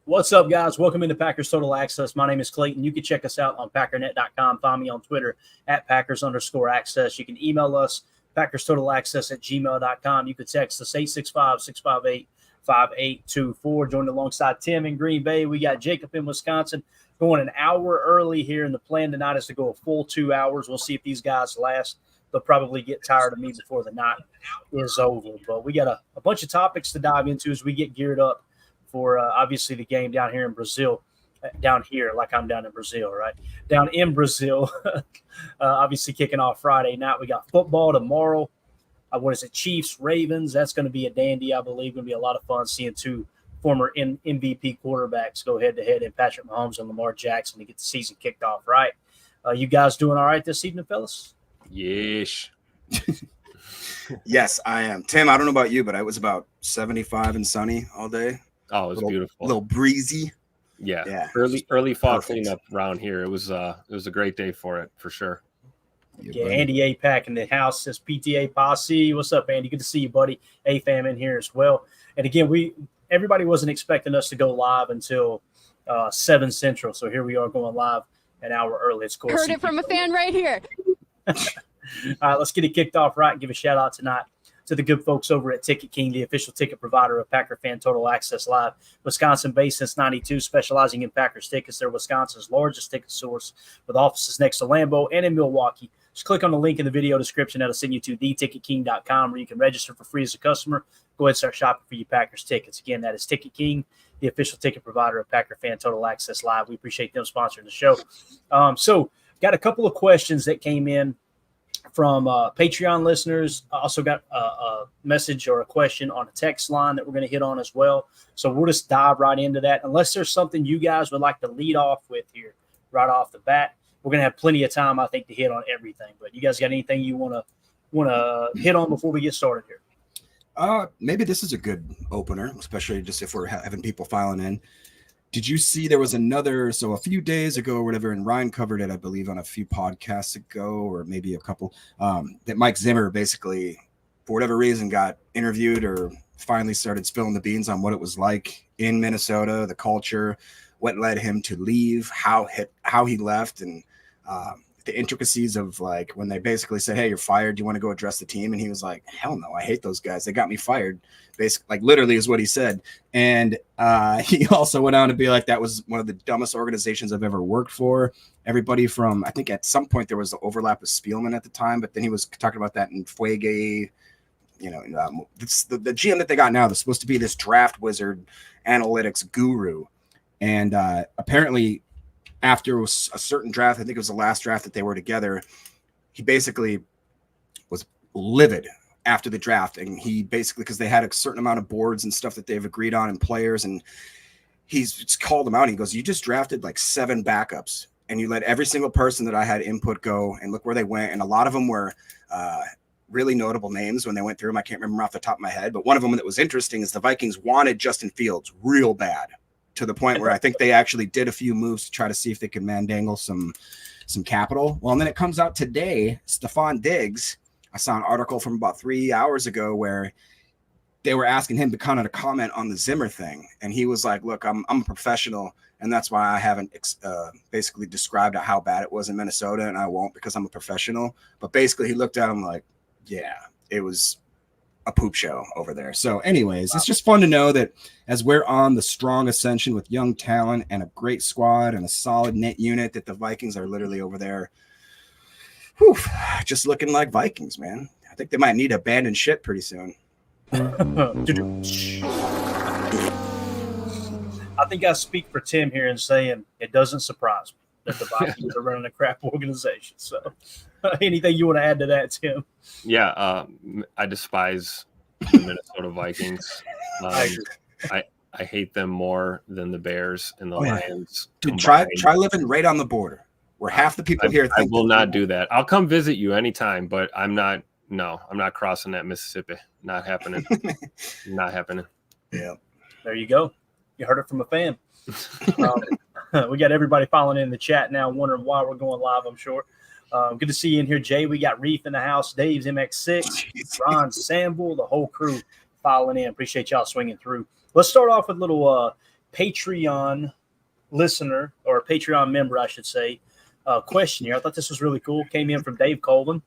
What's up, guys? Welcome into Packers Total Access. My name is Clayton. You can check us out on packernet.com. Find me on Twitter at Packers_access. You can email us, PackersTotalAccess@gmail.com. You can text us 865-658-5824. Joined alongside Tim in Green Bay. We got Jacob in Wisconsin going an hour early here, and the plan tonight is to go a full 2 hours. We'll see if these guys last. They'll probably get tired of me before the night is over. But we got a bunch of topics to dive into as we get geared up for obviously the game down here in Brazil, down here, like I'm down in Brazil, right? Down in Brazil, obviously kicking off Friday night. We got football tomorrow. What is it? Chiefs, Ravens. That's going to be a dandy, I believe. Going to be a lot of fun seeing two former MVP quarterbacks go head-to-head in Patrick Mahomes and Lamar Jackson to get the season kicked off, right? You guys doing all right this evening, fellas? Yes. Yes, I am. Tim, I don't know about you, but it was about 75 and sunny all day. Oh, it was beautiful. A little breezy. Yeah. Early fall cleanup around here. It was a great day for it, for sure. Yeah, Andy APAC in the house says PTA Posse. What's up, Andy? Good to see you, buddy. AFAM in here as well. And again, everybody wasn't expecting us to go live until 7 Central. So here we are going live an hour early. It's cool. Heard it from a fan right here. All right, let's get it kicked off right and give a shout out tonight to the good folks over at Ticket King, the official ticket provider of Packer Fan Total Access Live. Wisconsin-based since '92, specializing in Packers tickets. They're Wisconsin's largest ticket source with offices next to Lambeau and in Milwaukee. Just click on the link in the video description. That'll send you to theticketking.com where you can register for free as a customer. Go ahead and start shopping for your Packers tickets. Again, that is Ticket King, the official ticket provider of Packer Fan Total Access Live. We appreciate them sponsoring the show. So got a couple of questions that came in from Patreon listeners. I also got a message or a question on a text line that we're going to hit on as well. So we'll just dive right into that. Unless there's something you guys would like to lead off with here right off the bat, we're going to have plenty of time, I think, to hit on everything. But you guys got anything you want to hit on before we get started here? Maybe this is a good opener, especially just if we're having people filing in. Did you see there was another, so a few days ago or whatever, and Ryan covered it, I believe, on a few podcasts ago, or maybe a couple, that Mike Zimmer basically, for whatever reason, got interviewed or finally started spilling the beans on what it was like in Minnesota, the culture, what led him to leave, how he left, and the intricacies of like when they basically said, "Hey, you're fired. Do you want to go address the team?" And he was like, "Hell no, I hate those guys. They got me fired." Basically, like literally is what he said. And he also went on to be like, that was one of the dumbest organizations I've ever worked for. Everybody from, I think at some point there was the overlap with Spielman at the time, but then he was talking about that in Fuege. It's the GM that they got now. They're supposed to be this draft wizard, analytics guru, and apparently, after a certain draft, I think it was the last draft that they were together, he basically was livid after the draft. And he basically, because they had a certain amount of boards and stuff that they've agreed on and players, and he's just called them out. He goes, "You just drafted like 7 backups and you let every single person that I had input go, and look where they went." And a lot of them were really notable names when they went through them. I can't remember off the top of my head, but one of them that was interesting is the Vikings wanted Justin Fields real bad, to the point where I think they actually did a few moves to try to see if they could mandangle some capital. Well, and then it comes out today, Stephon Diggs, I saw an article from about 3 hours ago where they were asking him to kind of comment on the Zimmer thing. And he was like, "Look, I'm a professional, and that's why I haven't basically described how bad it was in Minnesota, and I won't because I'm a professional." But basically he looked at him like, yeah, it was a poop show over there. So anyways, It's just fun to know that as we're on the strong ascension with young talent and a great squad and a solid knit unit, that the Vikings are literally over there just looking like Vikings, man. I think they might need abandoned ship pretty soon. I think I speak for Tim here in saying it doesn't surprise me that the Vikings are running a crap organization. So anything you want to add to that, Tim? Yeah, I despise the Minnesota Vikings. I hate them more than the Bears and the Lions. Dude, try living right on the border where half the people here think. I will not do that. I'll come visit you anytime, but I'm not crossing that Mississippi. Not happening. Not happening. Yeah. There you go. You heard it from a fan. We got everybody following in the chat now, wondering why we're going live, I'm sure. Good to see you in here, Jay. We got Reef in the house, Dave's MX6, Ron Samble, the whole crew filing in. Appreciate y'all swinging through. Let's start off with a little Patreon listener, or a Patreon member, I should say, question here. I thought this was really cool. Came in from Dave Colvin,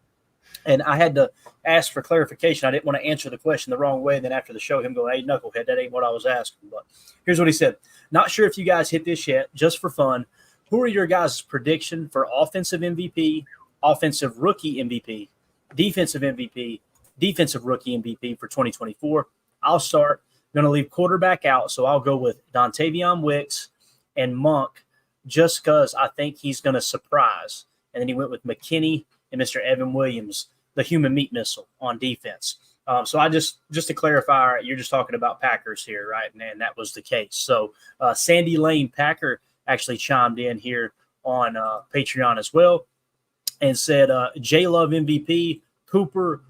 and I had to ask for clarification. I didn't want to answer the question the wrong way. And then after the show, him going, "Hey, knucklehead, that ain't what I was asking." But here's what he said. Not sure if you guys hit this yet, just for fun. Who are your guys' prediction for offensive MVP, offensive rookie MVP, defensive MVP, defensive rookie MVP for 2024? I'll start. I'm going to leave quarterback out, so I'll go with Dontavion Wicks and Monk just because I think he's going to surprise. And then he went with McKinney and Mr. Evan Williams, the human meat missile on defense. So I just to clarify, you're just talking about Packers here, right? And that was the case. So Sandy Lane Packer actually chimed in here on Patreon as well and said J-Love MVP, Cooper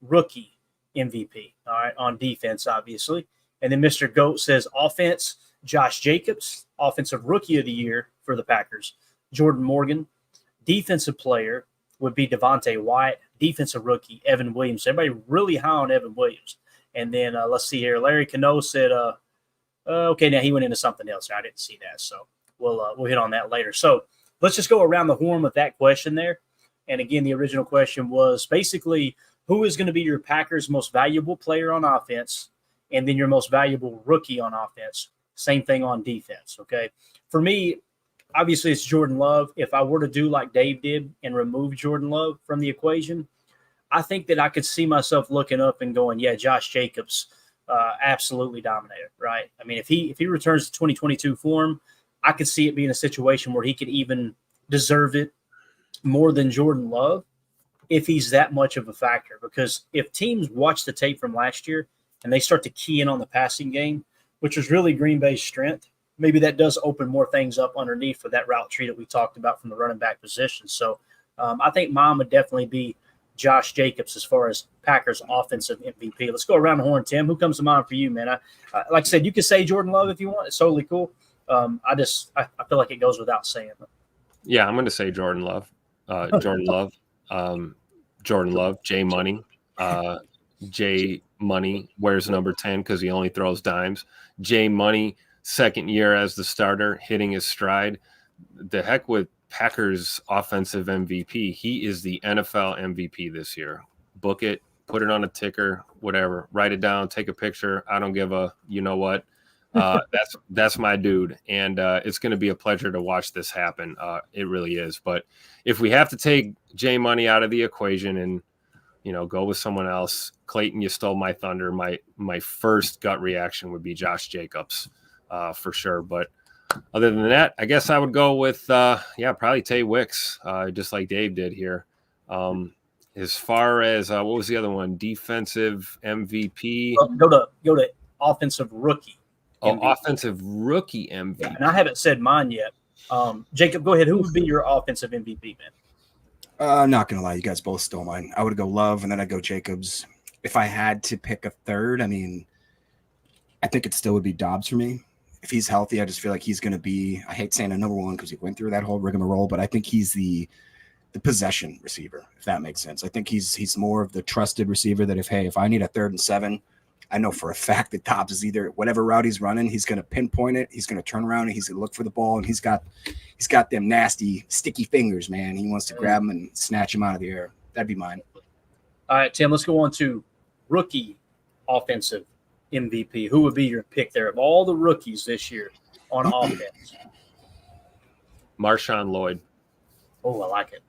rookie MVP, all right, on defense, obviously. And then Mr. Goat says offense, Josh Jacobs, offensive rookie of the year for the Packers, Jordan Morgan. Defensive player would be Devontae Wyatt. Defensive rookie, Evan Williams. Everybody really high on Evan Williams. And then let's see here. Larry Cano said, okay, now he went into something else. I didn't see that. So we'll hit on that later. So let's just go around the horn with that question there. And again, the original question was basically who is going to be your Packers' most valuable player on offense and then your most valuable rookie on offense. Same thing on defense, okay? For me, obviously, it's Jordan Love. If I were to do like Dave did and remove Jordan Love from the equation, I think that I could see myself looking up and going, yeah, Josh Jacobs absolutely dominated, right? I mean, if he returns to 2022 form, I could see it being a situation where he could even deserve it more than Jordan Love if he's that much of a factor. Because if teams watch the tape from last year and they start to key in on the passing game, which was really Green Bay's strength, maybe that does open more things up underneath for that route tree that we talked about from the running back position. So I think mine would definitely be Josh Jacobs as far as Packers offensive MVP. Let's go around the horn, Tim. Who comes to mind for you, man? Like I said, you can say Jordan Love if you want. It's totally cool. I feel like it goes without saying. Yeah, I'm going to say Jordan Love. Jordan Love. Jordan Love. J Money. J Money wears number 10 because he only throws dimes. J Money, second year as the starter, hitting his stride. The heck with Packers offensive MVP. He is the NFL MVP this year. Book it, put it on a ticker, whatever. Write it down, take a picture. I don't give a you know what. That's my dude. And it's going to be a pleasure to watch this happen. It really is. But if we have to take J Money out of the equation and go with someone else, Clayton, you stole my thunder. My first gut reaction would be Josh Jacobs for sure. But other than that, I guess I would go with, probably Tay Wicks, just like Dave did here. As far as what was the other one? Defensive MVP. Go to offensive rookie. Oh, MVP. offensive rookie MVP. Yeah, and I haven't said mine yet. Jacob, go ahead. Who would be your offensive MVP, man? Not gonna lie, you guys both stole mine. I would go Love, and then I'd go Jacobs. If I had to pick a third, I think it still would be Dobbs for me. If he's healthy, I just feel like he's going to be, I hate saying a number one because he went through that whole rigmarole, but I think he's the possession receiver, if that makes sense. I think he's more of the trusted receiver that if I need a 3rd and 7, I know for a fact that Dobbs is either whatever route he's running, he's going to pinpoint it, he's going to turn around and he's going to look for the ball, and he's got them nasty, sticky fingers, man. He wants to grab him and snatch him out of the air. That'd be mine. All right, Tim, let's go on to rookie offensive MVP. Who would be your pick there of all the rookies this year on offense? Marshon Lloyd. Oh, I like it.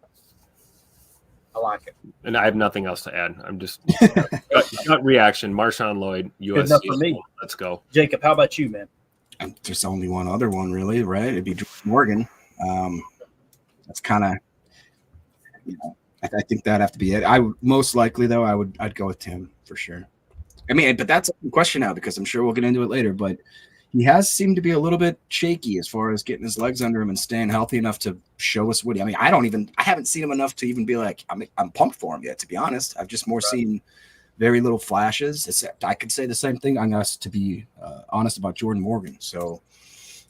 And I have nothing else to add. I'm just gut reaction. Marshon Lloyd, USC. Good enough for me. Let's go. Jacob, how about you, man? There's only one other one, really, right? It'd be Morgan. That's kind of, I think that'd have to be it. Most likely, though, I'd go with Tim for sure. But that's a question now because I'm sure we'll get into it later. But he has seemed to be a little bit shaky as far as getting his legs under him and staying healthy enough to show us what I haven't seen him enough to even be like, I'm pumped for him yet, to be honest. I've just seen very little flashes. I could say the same thing on us, to be honest, about Jordan Morgan. So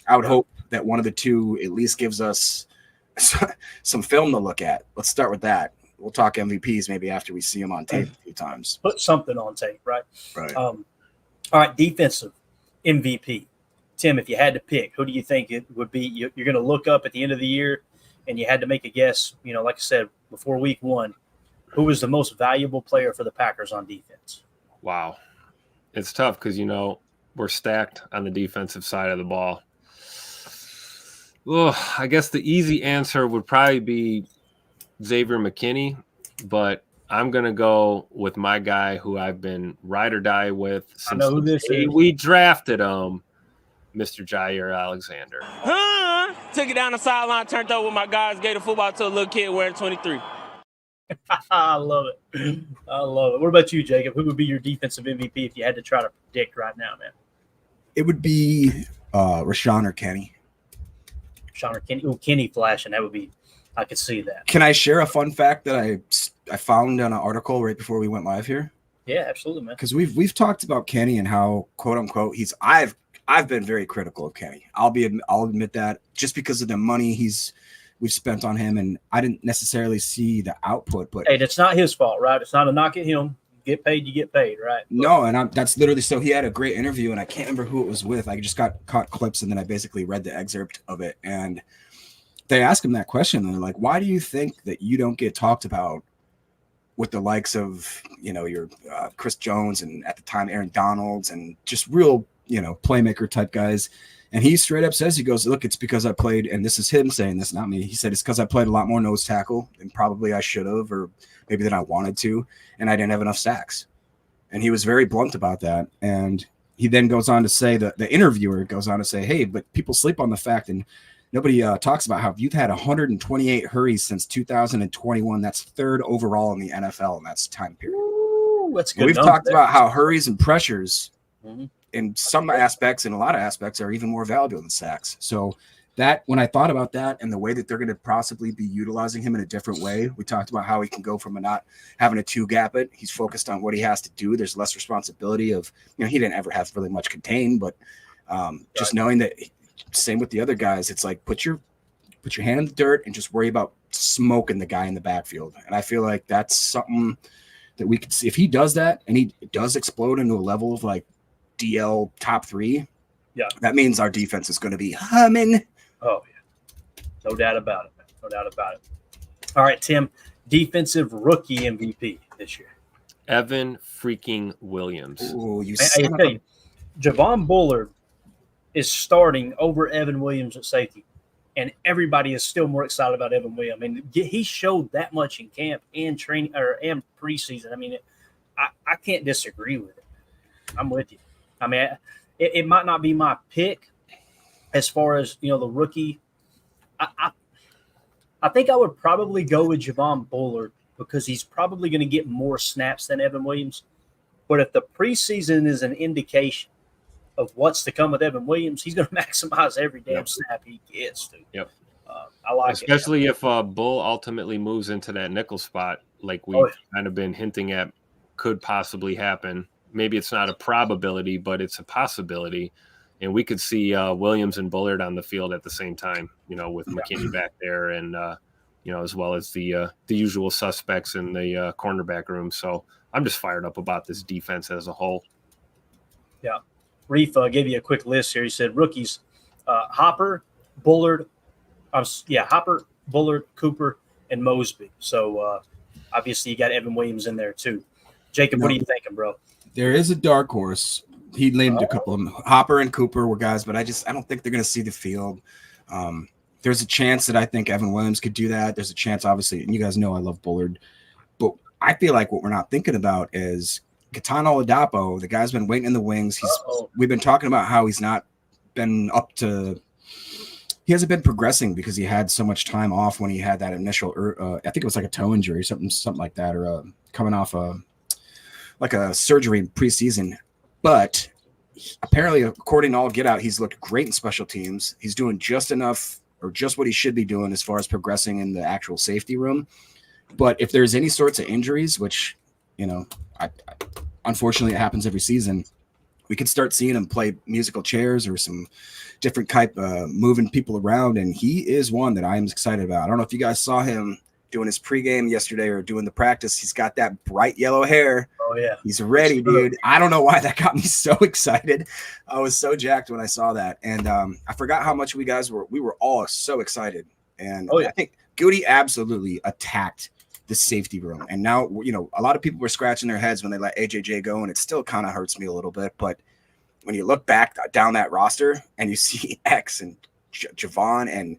I would hope that one of the two at least gives us some film to look at. Let's start with that. We'll talk MVPs maybe after we see him on tape a few times. Put something on tape, right? Right. All right, defensive MVP. Tim, if you had to pick, who do you think it would be? You're going to look up at the end of the year, and you had to make a guess. Like I said before week 1, who was the most valuable player for the Packers on defense? Wow, it's tough because we're stacked on the defensive side of the ball. Well, I guess the easy answer would probably be Xavier McKinney, but I'm going to go with my guy who I've been ride or die with since the day we drafted him, Mr. Jair Alexander. Took it down the sideline, turned over with my guys, gave the football to a little kid wearing 23. I love it. What about you, Jacob? Who would be your defensive MVP if you had to try to predict right now, man? It would be Rashawn or Kenny. Rashawn or Kenny? Oh, Kenny flashing. That would be – I could see that. Can I share a fun fact that I found on an article right before we went live here? Yeah, absolutely, man. Because we've talked about Kenny and how, quote unquote, I've been very critical of Kenny. I'll admit that, just because of the money we've spent on him, and I didn't necessarily see the output. But hey, that's not his fault, right? It's not a knock at him. Get paid, you get paid, right? No, and that's literally, so he had a great interview, and I can't remember who it was with. I just caught clips, and then I basically read the excerpt of it, and they asked him that question, and they're like, "Why do you think that you don't get talked about with the likes of your Chris Jones and at the time Aaron Donalds and just real playmaker type guys?" And he straight up says, he goes, "Look, it's because I played," and this is him saying this, not me. He said, "It's because I played a lot more nose tackle than probably I should have, or maybe than I wanted to, and I didn't have enough sacks." And he was very blunt about that. And he then goes on to say, that the interviewer goes on to say, "Hey, but people sleep on the fact, and nobody talks about how you've had 128 hurries since 2021. That's 3rd overall in the NFL in that time period." Ooh, that's good. We've talked about how hurries and pressures in some aspects, in a lot of aspects, are even more valuable than sacks. So that, when I thought about that and the way that they're going to possibly be utilizing him in a different way, we talked about how he can go from not having a 2-gap it. He's focused on what he has to do. There's less responsibility of, he didn't ever have really much contained, but just knowing that, same with the other guys, it's like, put your hand in the dirt and just worry about smoking the guy in the backfield. And I feel like that's something that we could see. If he does that, and he does explode into a level of like DL top 3, that means our defense is going to be humming. Oh, yeah. No doubt about it, man. No doubt about it. All right, Tim, defensive rookie MVP this year. Evan freaking Williams. Ooh, I tell you, Javon Bullard is starting over Evan Williams at safety, and everybody is still more excited about Evan Williams. I mean, he showed that much in camp and training and preseason. I mean, I can't disagree with it. I'm with you. I mean, it might not be my pick as far as the rookie. I think I would probably go with Javon Bullard because he's probably going to get more snaps than Evan Williams. But if the preseason is an indication of what's to come with Evan Williams, he's going to maximize every damn snap he gets. Dude. Yep. I like especially if Bull ultimately moves into that nickel spot, like we've kind of been hinting at could possibly happen. Maybe it's not a probability, but it's a possibility. And we could see Williams and Bullard on the field at the same time, with McKinney back there and, as well as the usual suspects in the cornerback room. So I'm just fired up about this defense as a whole. Yeah. Reef gave you a quick list here. He said rookies, Hopper, Bullard, Cooper, and Mosby. So obviously you got Evan Williams in there too. Jacob, what are you thinking, bro? There is a dark horse. He named a couple of them. Hopper and Cooper were guys, but I don't think they're going to see the field. There's a chance that I think Evan Williams could do that. There's a chance, obviously, and you guys know I love Bullard. But I feel like what we're not thinking about is Katana Oladapo. The guy's been waiting in the wings. We've been talking about how he's not been he hasn't been progressing because he had so much time off when he had that initial, I think it was like a toe injury, something like that, or coming off like a surgery in preseason. But apparently, according to All Get Out, he's looked great in special teams. He's doing just enough, or just what he should be doing as far as progressing in the actual safety room. But if there's any sorts of injuries, which, unfortunately it happens every season, we could start seeing him play musical chairs or some different type moving people around. And he is one that I am excited about. I don't know if you guys saw him doing his pregame yesterday or doing the practice. He's got that bright yellow hair. Oh yeah, he's ready, dude. I don't know why that got me so excited. I was so jacked when I saw that, and I forgot how much we were all so excited. And I think Goody absolutely attacked the safety room. And now, a lot of people were scratching their heads when they let AJJ go, and it still kind of hurts me a little bit. But when you look back down that roster and you see X and Javon, and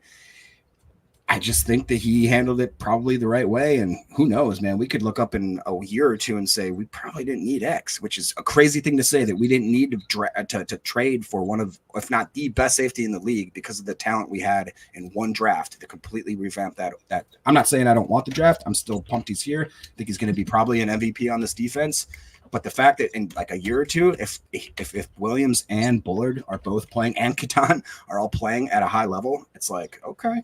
I just think that he handled it probably the right way. And who knows, man, we could look up in a year or two and say we probably didn't need X, which is a crazy thing to say, that we didn't need to trade for one of, if not the best safety in the league, because of the talent we had in one draft to completely revamp that. I'm not saying I don't want the draft. I'm still pumped he's here. I think he's going to be probably an MVP on this defense. But the fact that in like a year or two, if Williams and Bullard are both playing and Keaton are all playing at a high level, it's like, okay.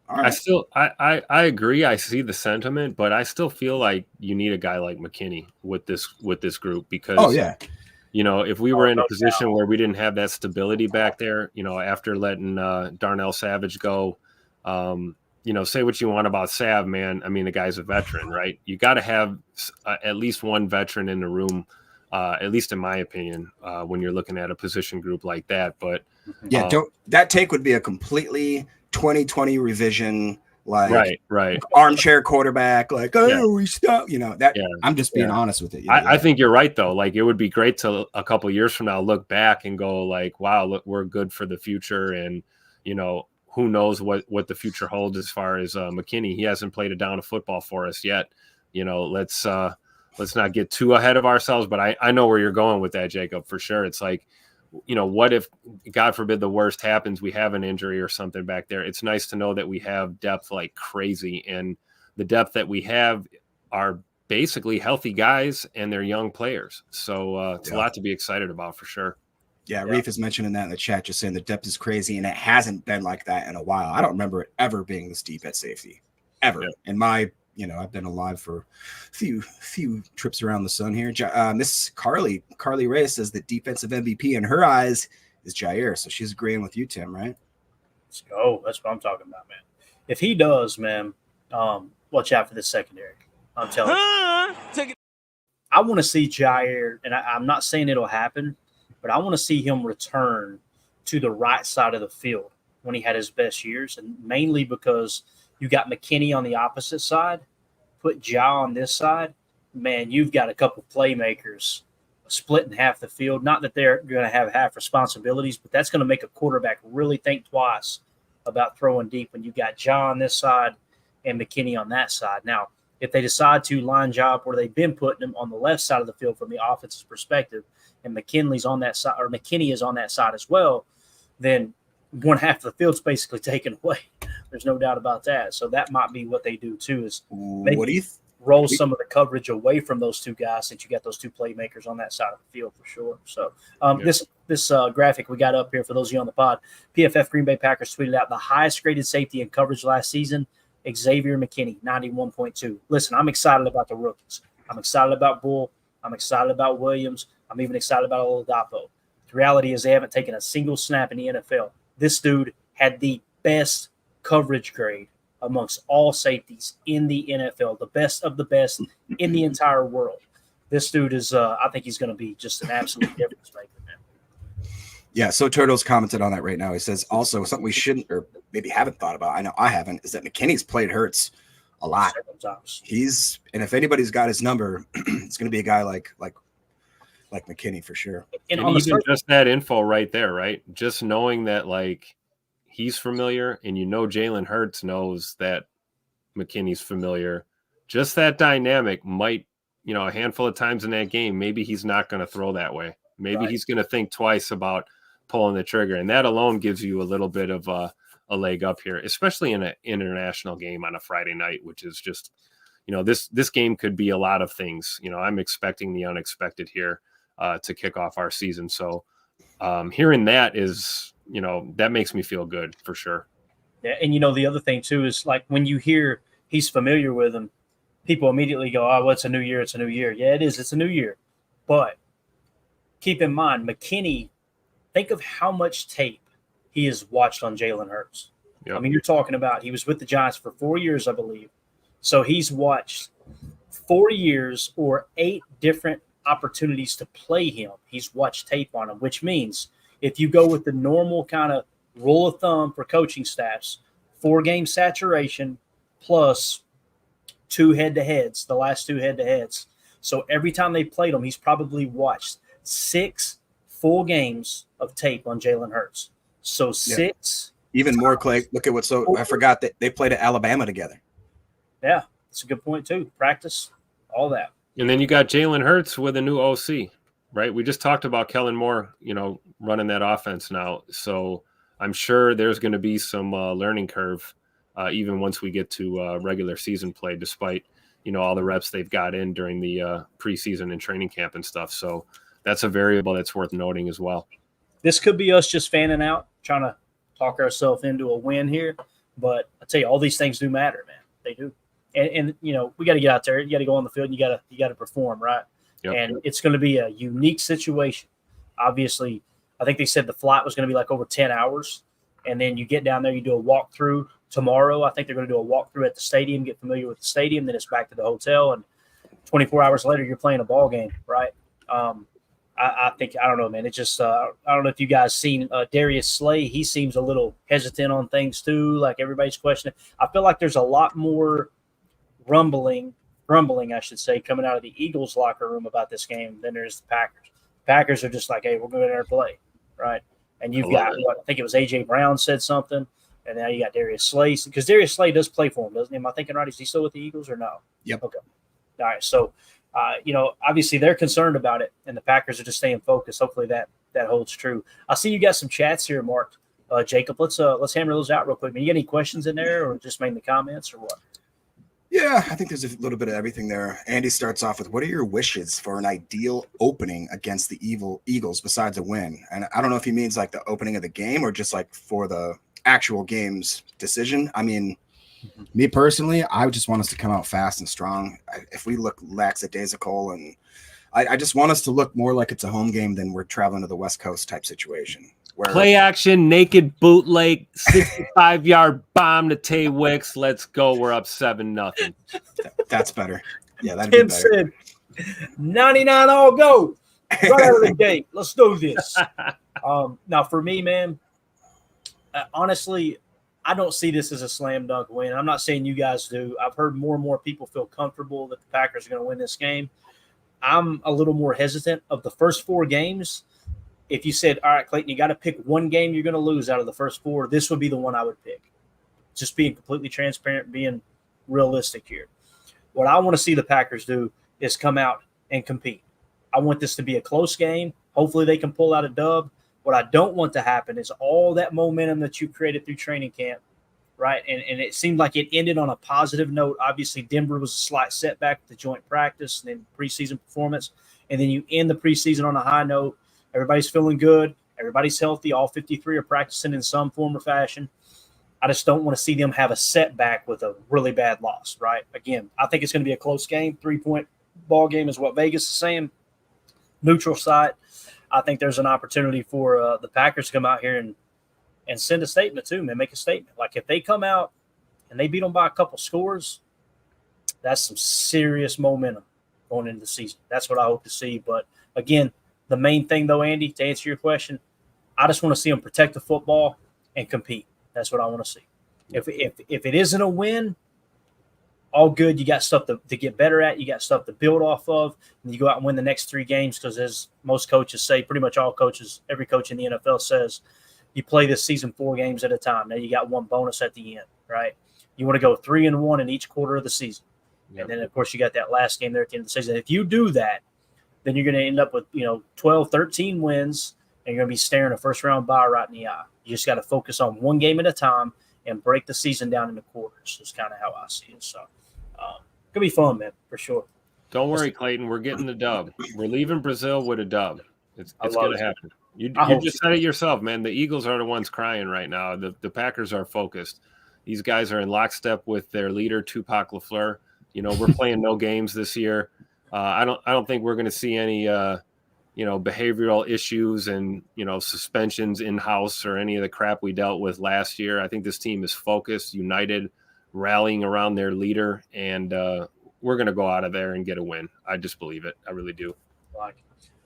All right. I agree. I see the sentiment, but I still feel like you need a guy like McKinney with this group, because if we were in a position where we didn't have that stability back there, after letting Darnell Savage go, say what you want about Sav, man. I mean, the guy's a veteran, right? You got to have at least one veteran in the room, at least in my opinion, when you're looking at a position group like that. But that take would be a completely 2020 revision, like right armchair quarterback, like we stop, I'm just being honest with it. I think you're right though. Like, it would be great to a couple of years from now look back and go like, wow, look, we're good for the future. And who knows what the future holds as far as McKinney. He hasn't played a down of football for us yet. Let's not get too ahead of ourselves, but I know where you're going with that, Jacob, for sure. It's like, what if, God forbid, the worst happens, we have an injury or something back there. It's nice to know that we have depth like crazy, and the depth that we have are basically healthy guys and they're young players. So it's a lot to be excited about for sure. Yeah, Reef is mentioning that in the chat, just saying the depth is crazy, and it hasn't been like that in a while. I don't remember it ever being this deep at safety, ever. Yeah. In my, I've been alive for a few trips around the sun here. Miss Carly Ray says the defensive MVP in her eyes is Jair, so she's agreeing with you, Tim, right? Let's go. That's what I'm talking about, man. If he does, man, watch out for this secondary. I'm telling you. I want to see Jair, and I'm not saying it'll happen, but I want to see him return to the right side of the field when he had his best years, and mainly because you got McKinney on the opposite side, put Ja on this side, man, you've got a couple playmakers splitting half the field. Not that they're going to have half responsibilities, but that's going to make a quarterback really think twice about throwing deep when you got Ja on this side and McKinney on that side. Now, if they decide to line Ja up where they've been putting him on the left side of the field from the offensive perspective, and McKinney's on that side, or McKinney is on that side as well, then one half of the field's basically taken away. There's no doubt about that. So that might be what they do too, is maybe roll some of the coverage away from those two guys, since you got those two playmakers on that side of the field for sure. So this graphic we got up here, for those of you on the pod, PFF Green Bay Packers tweeted out the highest graded safety in coverage last season, Xavier McKinney, 91.2. Listen, I'm excited about the rookies. I'm excited about Bull. I'm excited about Williams. I'm even excited about Oladapo. The reality is they haven't taken a single snap in the NFL. This dude had the best coverage grade amongst all safeties in the NFL, the best of the best in the entire world. This dude is, I think he's going to be just an absolute difference maker, man. Yeah, so Turtle's commented on that right now. He says also something we shouldn't, or maybe haven't thought about, I know I haven't, is that McKinney's played Hurts a lot. And if anybody's got his number, it's going to be a guy like McKinney for sure. And even just that info right there, right? Just knowing that, like, he's familiar, and Jalen Hurts knows that McKinney's familiar. Just that dynamic might, a handful of times in that game, maybe he's not going to throw that way. Maybe he's going to think twice about pulling the trigger, and that alone gives you a little bit of a leg up here, especially in an international game on a Friday night, which is just, this game could be a lot of things. I'm expecting the unexpected here to kick off our season. So hearing that is, that makes me feel good for sure. Yeah. And, the other thing too is, like, when you hear he's familiar with him, people immediately go, oh, well, it's a new year. It's a new year. Yeah, it is. It's a new year. But keep in mind, McKinney, think of how much tape he has watched on Jalen Hurts. Yep. I mean, you're talking about, he was with the Giants for 4 years, I believe. So he's watched 4 years or 8 different opportunities to play him. He's watched tape on him, which means if you go with the normal kind of rule of thumb for coaching staffs, 4-game saturation plus 2 head-to-heads, the last 2 head-to-heads. So every time they played him, he's probably watched 6 full games of tape on Jalen Hurts. So 6. Even more, Clay. Look at I forgot that they played at Alabama together. Yeah, that's a good point too. Practice, all that. And then you got Jalen Hurts with a new OC, right? We just talked about Kellen Moore, running that offense now. So I'm sure there's going to be some learning curve even once we get to regular season play, despite, all the reps they've got in during the preseason and training camp and stuff. So that's a variable that's worth noting as well. This could be us just fanning out, trying to talk ourselves into a win here. But I tell you, all these things do matter, man. They do. And we got to get out there. You got to go on the field. And you got to perform, right? Yep. And it's going to be a unique situation. Obviously, I think they said the flight was going to be like over 10 hours. And then you get down there, you do a walkthrough tomorrow. I think they're going to do a walkthrough at the stadium, get familiar with the stadium. Then it's back to the hotel. And 24 hours later, you're playing a ball game, right? I think, I don't know, man. It's just, I don't know if you guys seen Darius Slay. He seems a little hesitant on things too. Like everybody's questioning. I feel like there's a lot more rumbling, I should say, coming out of the Eagles locker room about this game than there's the Packers. Packers are just like, hey, we're going to play, right? And you've got, I think it was A.J. Brown said something, and now you got Darius Slay. Because Darius Slay does play for him, doesn't he? Am I thinking right? Is he still with the Eagles or no? Yep. Okay. All right. So, obviously they're concerned about it, and the Packers are just staying focused. Hopefully that holds true. I see you got some chats here, Mark. Jacob, let's hammer those out real quick. You got any questions in there, or just mainly comments, or what? Yeah, I think there's a little bit of everything there. Andy starts off with, what are your wishes for an ideal opening against the Eagles besides a win? And I don't know if he means like the opening of the game or just like for the actual game's decision. I mean, me personally, I just want us to come out fast and strong. If we look lackadaisical, and I just want us to look more like it's a home game than we're traveling to the West Coast type situation. Where play action, naked bootleg, 65-yard bomb to Tay Wicks. Let's go. We're up 7-0. That's better. Yeah, that'd be better. Said, 99 all go. Right out of the gate. Let's do this. Now, for me, man, honestly, I don't see this as a slam dunk win. I'm not saying you guys do. I've heard more and more people feel comfortable that the Packers are going to win this game. I'm a little more hesitant. Of the first 4 games, if you said, all right, Clayton, you got to pick one game you're going to lose out of the first 4, this would be the one I would pick. Just being completely transparent, being realistic here. What I want to see the Packers do is come out and compete. I want this to be a close game. Hopefully they can pull out a dub. What I don't want to happen is all that momentum that you created through training camp, right? And it seemed like it ended on a positive note. Obviously, Denver was a slight setback with the joint practice and then preseason performance. And then you end the preseason on a high note. Everybody's feeling good. Everybody's healthy. All 53 are practicing in some form or fashion. I just don't want to see them have a setback with a really bad loss, right? Again, I think it's going to be a close game. 3-point ball game is what Vegas is saying. Neutral site. I think there's an opportunity for the Packers to come out here and send a statement too, man. Make a statement. Like if they come out and they beat them by a couple scores, that's some serious momentum going into the season. That's what I hope to see. But again, the main thing, though, Andy, to answer your question, I just want to see them protect the football and compete. That's what I want to see. If it isn't a win, all good. You got stuff to get better at. You got stuff to build off of. And you go out and win the next 3 games because, as most coaches say, pretty much all coaches, every coach in the NFL says, you play this season 4 games at a time. Now you got one bonus at the end, right? You want to go 3-1 in each quarter of the season. Yep. And then, of course, you got that last game there at the end of the season. If you do that, then you're going to end up with, 12, 13 wins, and you're going to be staring a first-round bye right in the eye. You just got to focus on one game at a time and break the season down into quarters. That's kind of how I see it. So, going to be fun, man, for sure. Don't worry, Clayton. We're getting the dub. We're leaving Brazil with a dub. It's going to happen. You just said it yourself, man. The Eagles are the ones crying right now. The Packers are focused. These guys are in lockstep with their leader, Tupac LaFleur. We're playing no games this year. I don't think we're going to see any, behavioral issues and, suspensions in-house or any of the crap we dealt with last year. I think this team is focused, united, rallying around their leader, and we're going to go out of there and get a win. I just believe it. I really do. Like,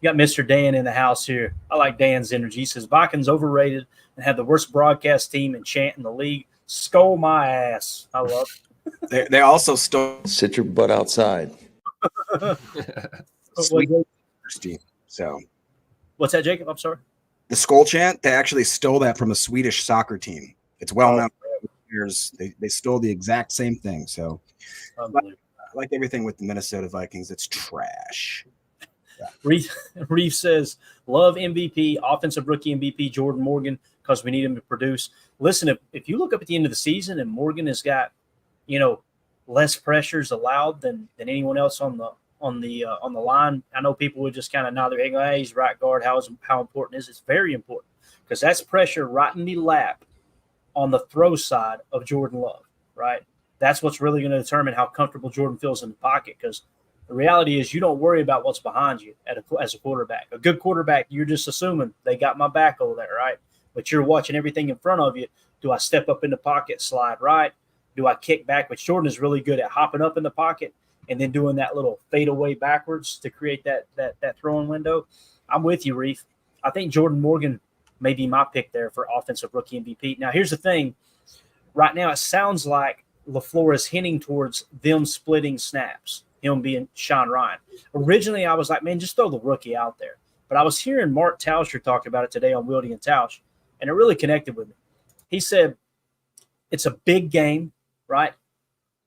you got Mr. Dan in the house here. I like Dan's energy. He says Vikings overrated and have the worst broadcast team and chant in the league. Skull my ass. I love it. They also stole Sit your butt outside. sweet team. So What's that, Jacob? I'm sorry. the skull chant, they actually stole that from a Swedish soccer team. It's well known. They stole the exact same thing. So like everything with the Minnesota Vikings, it's trash. Reef says, love MVP, offensive rookie MVP, Jordan Morgan, because we need him to produce. Listen, if you look up at the end of the season and Morgan has got, less pressures allowed than anyone else on the line, I know people would just kind of nod their head, hey, he's right guard. How important is it? It's very important because that's pressure right in the lap on the throw side of Jordan Love, right? That's what's really going to determine how comfortable Jordan feels in the pocket, because the reality is you don't worry about what's behind you as a quarterback. A good quarterback, you're just assuming they got my back over there, right? But you're watching everything in front of you. Do I step up in the pocket, slide right? Do I kick back? Which Jordan is really good at, hopping up in the pocket and then doing that little fade away backwards to create that throwing window. I'm with you, Reef. I think Jordan Morgan may be my pick there for offensive rookie MVP. Now, here's the thing. Right now, it sounds like LaFleur is hinting towards them splitting snaps, him being Sean Ryan. Originally, I was like, man, just throw the rookie out there. But I was hearing Mark Tauscher talk about it today on Wildy and Tausch, and it really connected with me. He said, it's a big game, right?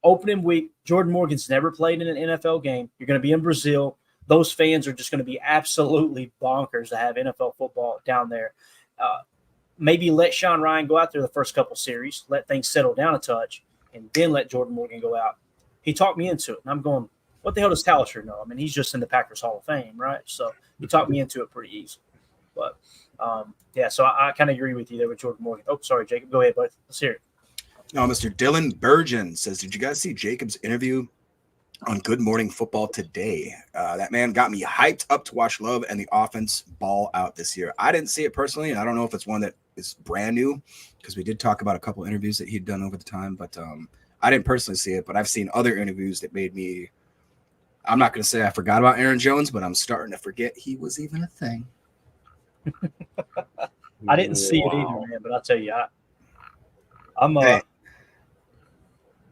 Opening week, Jordan Morgan's never played in an NFL game. You're going to be in Brazil. Those fans are just going to be absolutely bonkers to have NFL football down there. Maybe let Sean Ryan go out there the first couple series, let things settle down a touch, and then let Jordan Morgan go out. He talked me into it, and I'm going, what the hell does Tauscher know? I mean, he's just in the Packers Hall of Fame, right? So he talked me into it pretty easy. But, so I kind of agree with you there with Jordan Morgan. Oh, sorry, Jacob. Go ahead, bud. Let's hear it. No, Mr. Dylan Burgeon says, did you guys see Jacob's interview on Good Morning Football today? That man got me hyped up to watch Love and the offense ball out this year. I didn't see it personally, and I don't know if it's one that is brand new, because we did talk about a couple interviews that he'd done over the time, but I didn't personally see it, but I've seen other interviews that made me, I'm not going to say I forgot about Aaron Jones, but I'm starting to forget he was even a thing. I didn't see it either, man, but I'll tell you,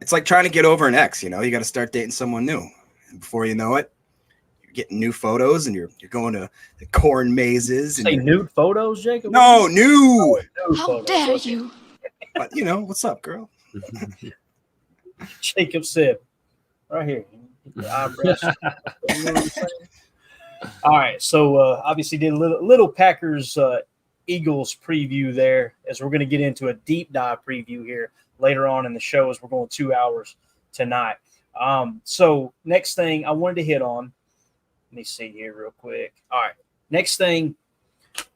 it's like trying to get over an ex, you got to start dating someone new. And before you know it, you're getting new photos and you're going to the corn mazes. And say nude photos, Jacob? No, new. How dare you? But, what's up, girl? Jacob said, right here. All right, so obviously did a little Packers Eagles preview there, as we're going to get into a deep dive preview here later on in the show, as we're going 2 hours tonight. So next thing I wanted to hit on, let me see here real quick. All right, next thing,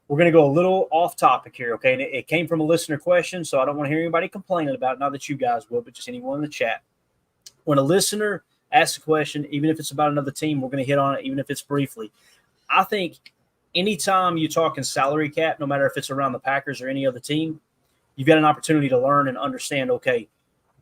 we're going to go a little off topic here, okay? And it came from a listener question, so I don't want to hear anybody complaining about it. Not that you guys will, but just anyone in the chat. When a listener asks a question, even if it's about another team, we're going to hit on it, even if it's briefly. I think anytime you're talking salary cap, no matter if it's around the Packers or any other team, you've got an opportunity to learn and understand, okay,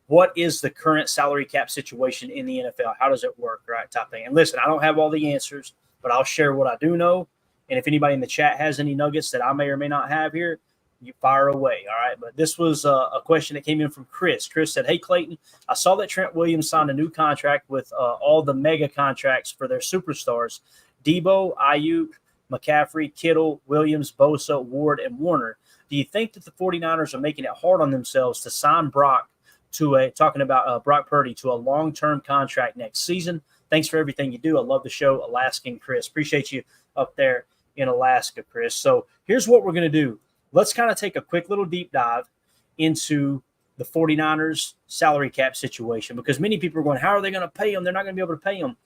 what is the current salary cap situation in the NFL? How does it work, right, type thing. And listen, I don't have all the answers, but I'll share what I do know. And if anybody in the chat has any nuggets that I may or may not have here, you fire away, all right? But this was a question that came in from Chris. Chris said, hey, Clayton, I saw that Trent Williams signed a new contract with all the mega contracts for their superstars, Debo, Ayuk, McCaffrey, Kittle, Williams, Bosa, Ward, and Warner. Do you think that the 49ers are making it hard on themselves to sign Brock Brock Purdy to a long-term contract next season? Thanks for everything you do. I love the show, Alaskan Chris. Appreciate you up there in Alaska, Chris. So here's what we're going to do. Let's kind of take a quick little deep dive into the 49ers salary cap situation, because many people are going, how are they going to pay them? They're not going to be able to pay them.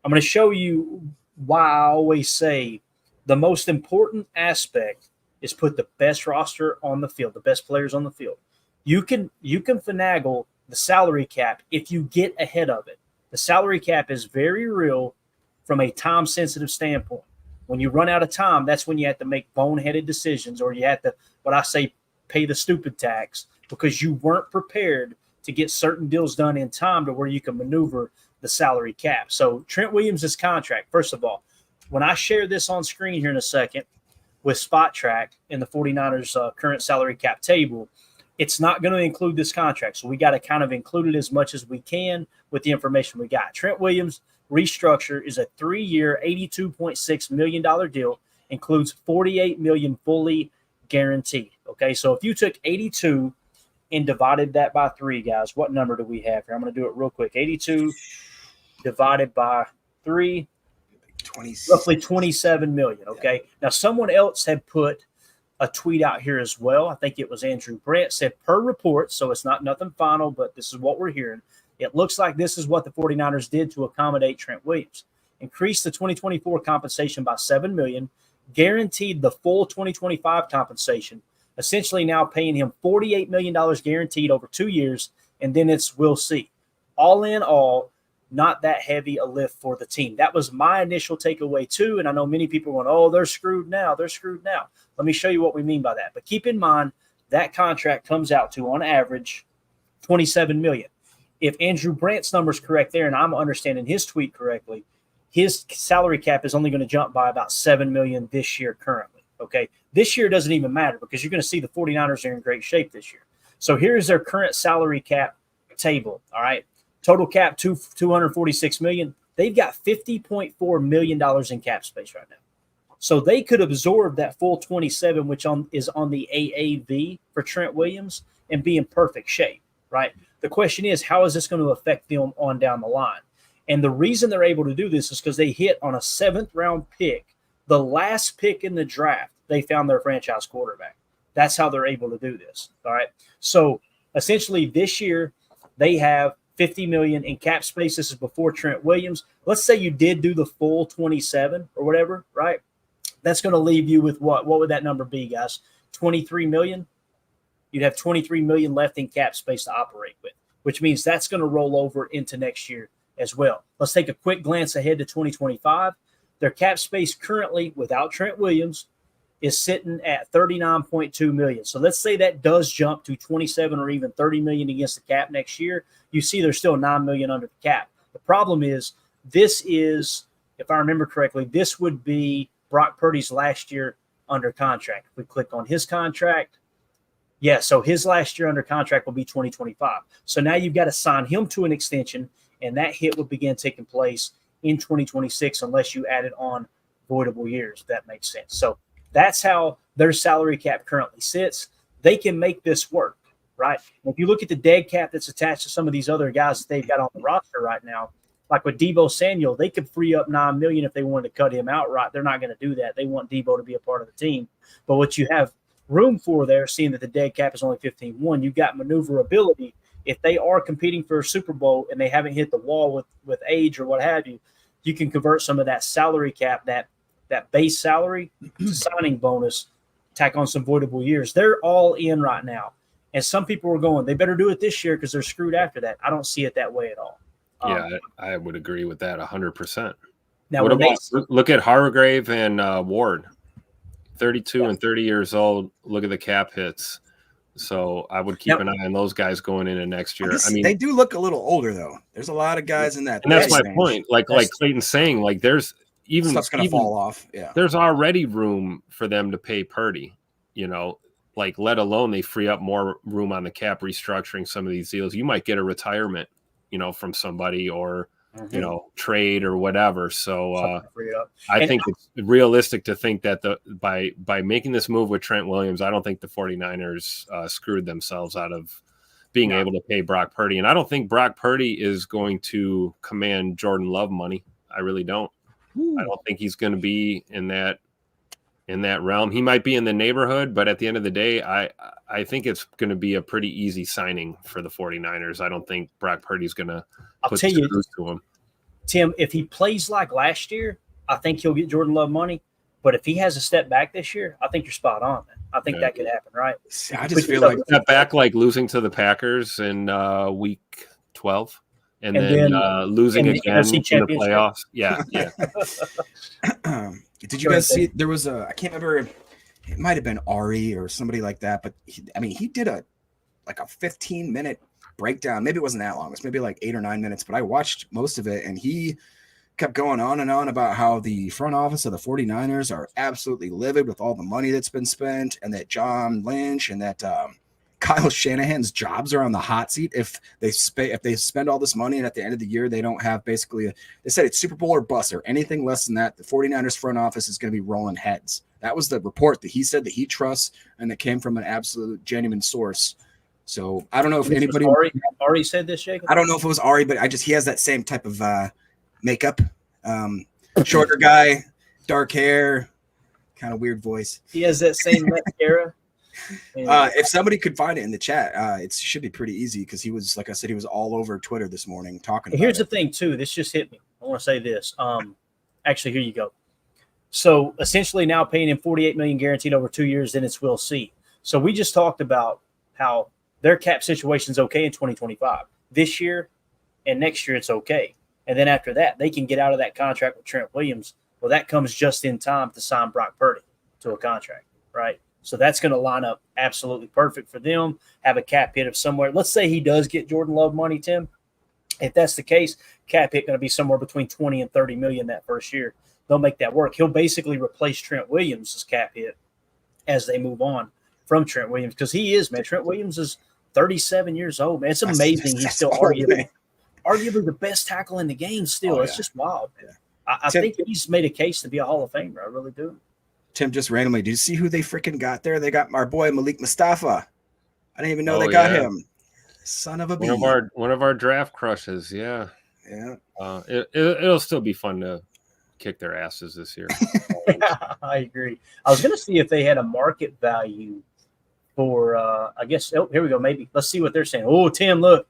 I'm going to show you why I always say the most important aspect is put the best roster on the field, the best players on the field. You can finagle the salary cap if you get ahead of it. The salary cap is very real from a time-sensitive standpoint. When you run out of time, that's when you have to make boneheaded decisions, or you have to, what I say, pay the stupid tax, because you weren't prepared to get certain deals done in time to where you can maneuver the salary cap. So Trent Williams' contract, first of all, when I share this on screen here in a second with Spot Track in the 49ers current salary cap table, it's not going to include this contract. So we got to kind of include it as much as we can with the information we got. Trent Williams restructure is a 3-year, $82.6 million deal, includes $48 million fully guaranteed. Okay, so if you took 82 and divided that by 3, guys, what number do we have here? I'm going to do it real quick. 82 divided by 3, roughly 27 million. Okay, now someone else had put a tweet out here as well. I think it was Andrew Brandt, said per report, so it's not nothing final, but this is what we're hearing. It looks like this is what the 49ers did to accommodate Trent Williams. Increased the 2024 compensation by $7 million, guaranteed the full 2025 compensation, essentially now paying him $48 million guaranteed over 2 years, and then it's we'll see. All in all, not that heavy a lift for the team. That was my initial takeaway too, and I know many people are going, oh, they're screwed now. They're screwed now. Let me show you what we mean by that. But keep in mind that contract comes out to, on average, $27 million. If Andrew Brandt's number is correct there, and I'm understanding his tweet correctly, his salary cap is only going to jump by about $7 million this year currently. Okay, this year doesn't even matter because you're going to see the 49ers are in great shape this year. So here's their current salary cap table. All right, total cap $246 million. They've got $50.4 million in cap space right now. So they could absorb that full 27, which is on the AAV for Trent Williams, and be in perfect shape, right? The question is, how is this going to affect them on down the line? And the reason they're able to do this is because they hit on a 7th round pick, the last pick in the draft. They found their franchise quarterback. That's how they're able to do this. All right. So essentially this year they have $50 million in cap space. This is before Trent Williams. Let's say you did do the full 27 or whatever, right? That's going to leave you with what? What would that number be, guys? 23 million? You'd have 23 million left in cap space to operate with, which means that's going to roll over into next year as well. Let's take a quick glance ahead to 2025. Their cap space currently, without Trent Williams, is sitting at 39.2 million. So let's say that does jump to 27 or even 30 million against the cap next year. You see there's still 9 million under the cap. The problem is this is, if I remember correctly, this would be Brock Purdy's last year under contract. If we click on his contract, yeah, so his last year under contract will be 2025. So now you've got to sign him to an extension, and that hit would begin taking place in 2026 unless you added on voidable years, if that makes sense. So that's how their salary cap currently sits. They can make this work, right? If you look at the dead cap that's attached to some of these other guys that they've got on the roster right now, like with Deebo Samuel, they could free up $9 million if they wanted to cut him outright. They're not going to do that. They want Deebo to be a part of the team. But what you have room for there, seeing that the dead cap is only 15-1, you've got maneuverability. If they are competing for a Super Bowl and they haven't hit the wall with age or what have you, you can convert some of that salary cap, that base salary to signing bonus, tack on some voidable years. They're all in right now. And some people are going, they better do it this year because they're screwed after that. I don't see it that way at all. Yeah, I would agree with that 100%. Now, what about look at Hargrave and Ward, 32 and 30 years old. Look at the cap hits. So I would keep an eye on those guys going into next year. I mean, they do look a little older though. There's a lot of guys in that. And that's my point. Like Clayton's saying, like there's stuff's going to fall off. Yeah. There's already room for them to pay Purdy, like let alone they free up more room on the cap restructuring some of these deals. You might get a retirement, from somebody or, trade or whatever. So I think it's realistic to think that by making this move with Trent Williams, I don't think the 49ers screwed themselves out of being able to pay Brock Purdy. And I don't think Brock Purdy is going to command Jordan Love money. I really don't. I don't think he's going to be in that realm. He might be in the neighborhood, but at the end of the day, I think it's going to be a pretty easy signing for the 49ers. I don't think Brock Purdy's going to put screws to him. Tim, if he plays like last year, I think he'll get Jordan Love money. But if he has a step back this year, I think you're spot on, man. I think that could happen, right? I just feel like step back, like losing to the Packers in week 12. And then losing again in the playoffs. Yeah. Did you guys see? There was I can't remember. It might have been Ari or somebody like that. But he did a 15-minute breakdown. Maybe it wasn't that long. It was maybe like 8 or 9 minutes, but I watched most of it, and he kept going on and on about how the front office of the 49ers are absolutely livid with all the money that's been spent, and that John Lynch and that Kyle Shanahan's jobs are on the hot seat if they spend all this money and at the end of the year they don't have basically they said it's Super Bowl or bust, or anything less than that, the 49ers front office is going to be rolling heads. That was the report that he said that he trusts and that came from an absolute genuine source. So I don't know if anybody Ari said this, Jacob. I don't know if it was Ari, but he has that same type of makeup, shorter guy, dark hair, kind of weird voice. He has that same mascara. If somebody could find it in the chat, it should be pretty easy because he was, like I said, he was all over Twitter this morning talking. Here's the thing, too. This just hit me. I want to say this. Actually, here you go. So essentially, now paying him $48 million guaranteed over 2 years, then it's we'll see. So we just talked about how their cap situation's okay in 2025. This year and next year, it's okay. And then after that, they can get out of that contract with Trent Williams. Well, that comes just in time to sign Brock Purdy to a contract, right? So that's going to line up absolutely perfect for them, have a cap hit of somewhere. Let's say he does get Jordan Love money, Tim. If that's the case, cap hit going to be somewhere between 20 and 30 million that first year. They'll make that work. He'll basically replace Trent Williams' cap hit as they move on from Trent Williams, because he is, man. Trent Williams is 37 years old, man. It's amazing he's still arguably the best tackle in the game still. It's just wild. Yeah. I think he's made a case to be a Hall of Famer. I really do. Tim, just randomly, do you see who they freaking got there? They got our boy Malik Mustafa. I didn't even know they got him. Son of a bee. One of our draft crushes. Yeah. Yeah. It'll still be fun to kick their asses this year. Yeah, I agree. I was going to see if they had a market value for, I guess, here we go. Maybe let's see what they're saying. Oh, Tim, look.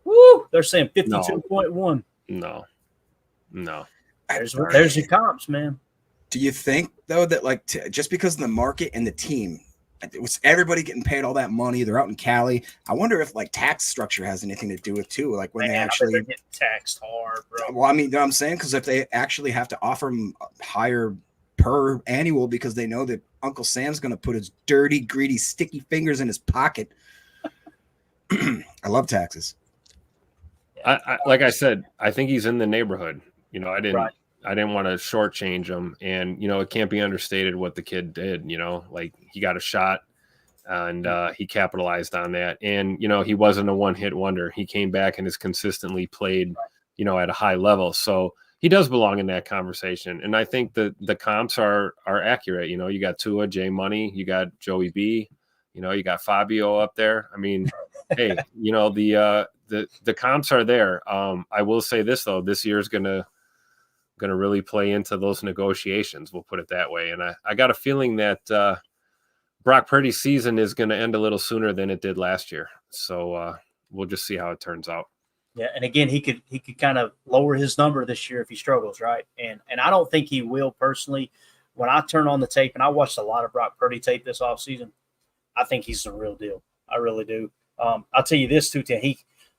Woo! They're saying 52.1. No. There's your comps, man. Do you think, though, that just because of the market and the team, it was everybody getting paid all that money, they're out in Cali. I wonder if tax structure has anything to do with too, when they actually get taxed hard, bro. Well, I mean, you know what I'm saying, because if they actually have to offer them higher per annual because they know that Uncle Sam's going to put his dirty, greedy, sticky fingers in his pocket. I love taxes. I like I said, I think he's in the neighborhood. I didn't want to shortchange him, and it can't be understated what the kid did. He got a shot, and he capitalized on that. And he wasn't a one-hit wonder. He came back and has consistently played, at a high level. So he does belong in that conversation. And I think the comps are accurate. You got Tua, Jay Money, you got Joey B, you got Fabio up there. I mean, hey, the comps are there. I will say this though, this year's gonna really play into those negotiations. We'll put it that way. And I got a feeling that Brock Purdy's season is going to end a little sooner than it did last year. So we'll just see how it turns out. Yeah. And again, he could kind of lower his number this year if he struggles. Right. And I don't think he will personally. When I turn on the tape, and I watched a lot of Brock Purdy tape this offseason, I think he's the real deal. I really do. I'll tell you this too, Tim.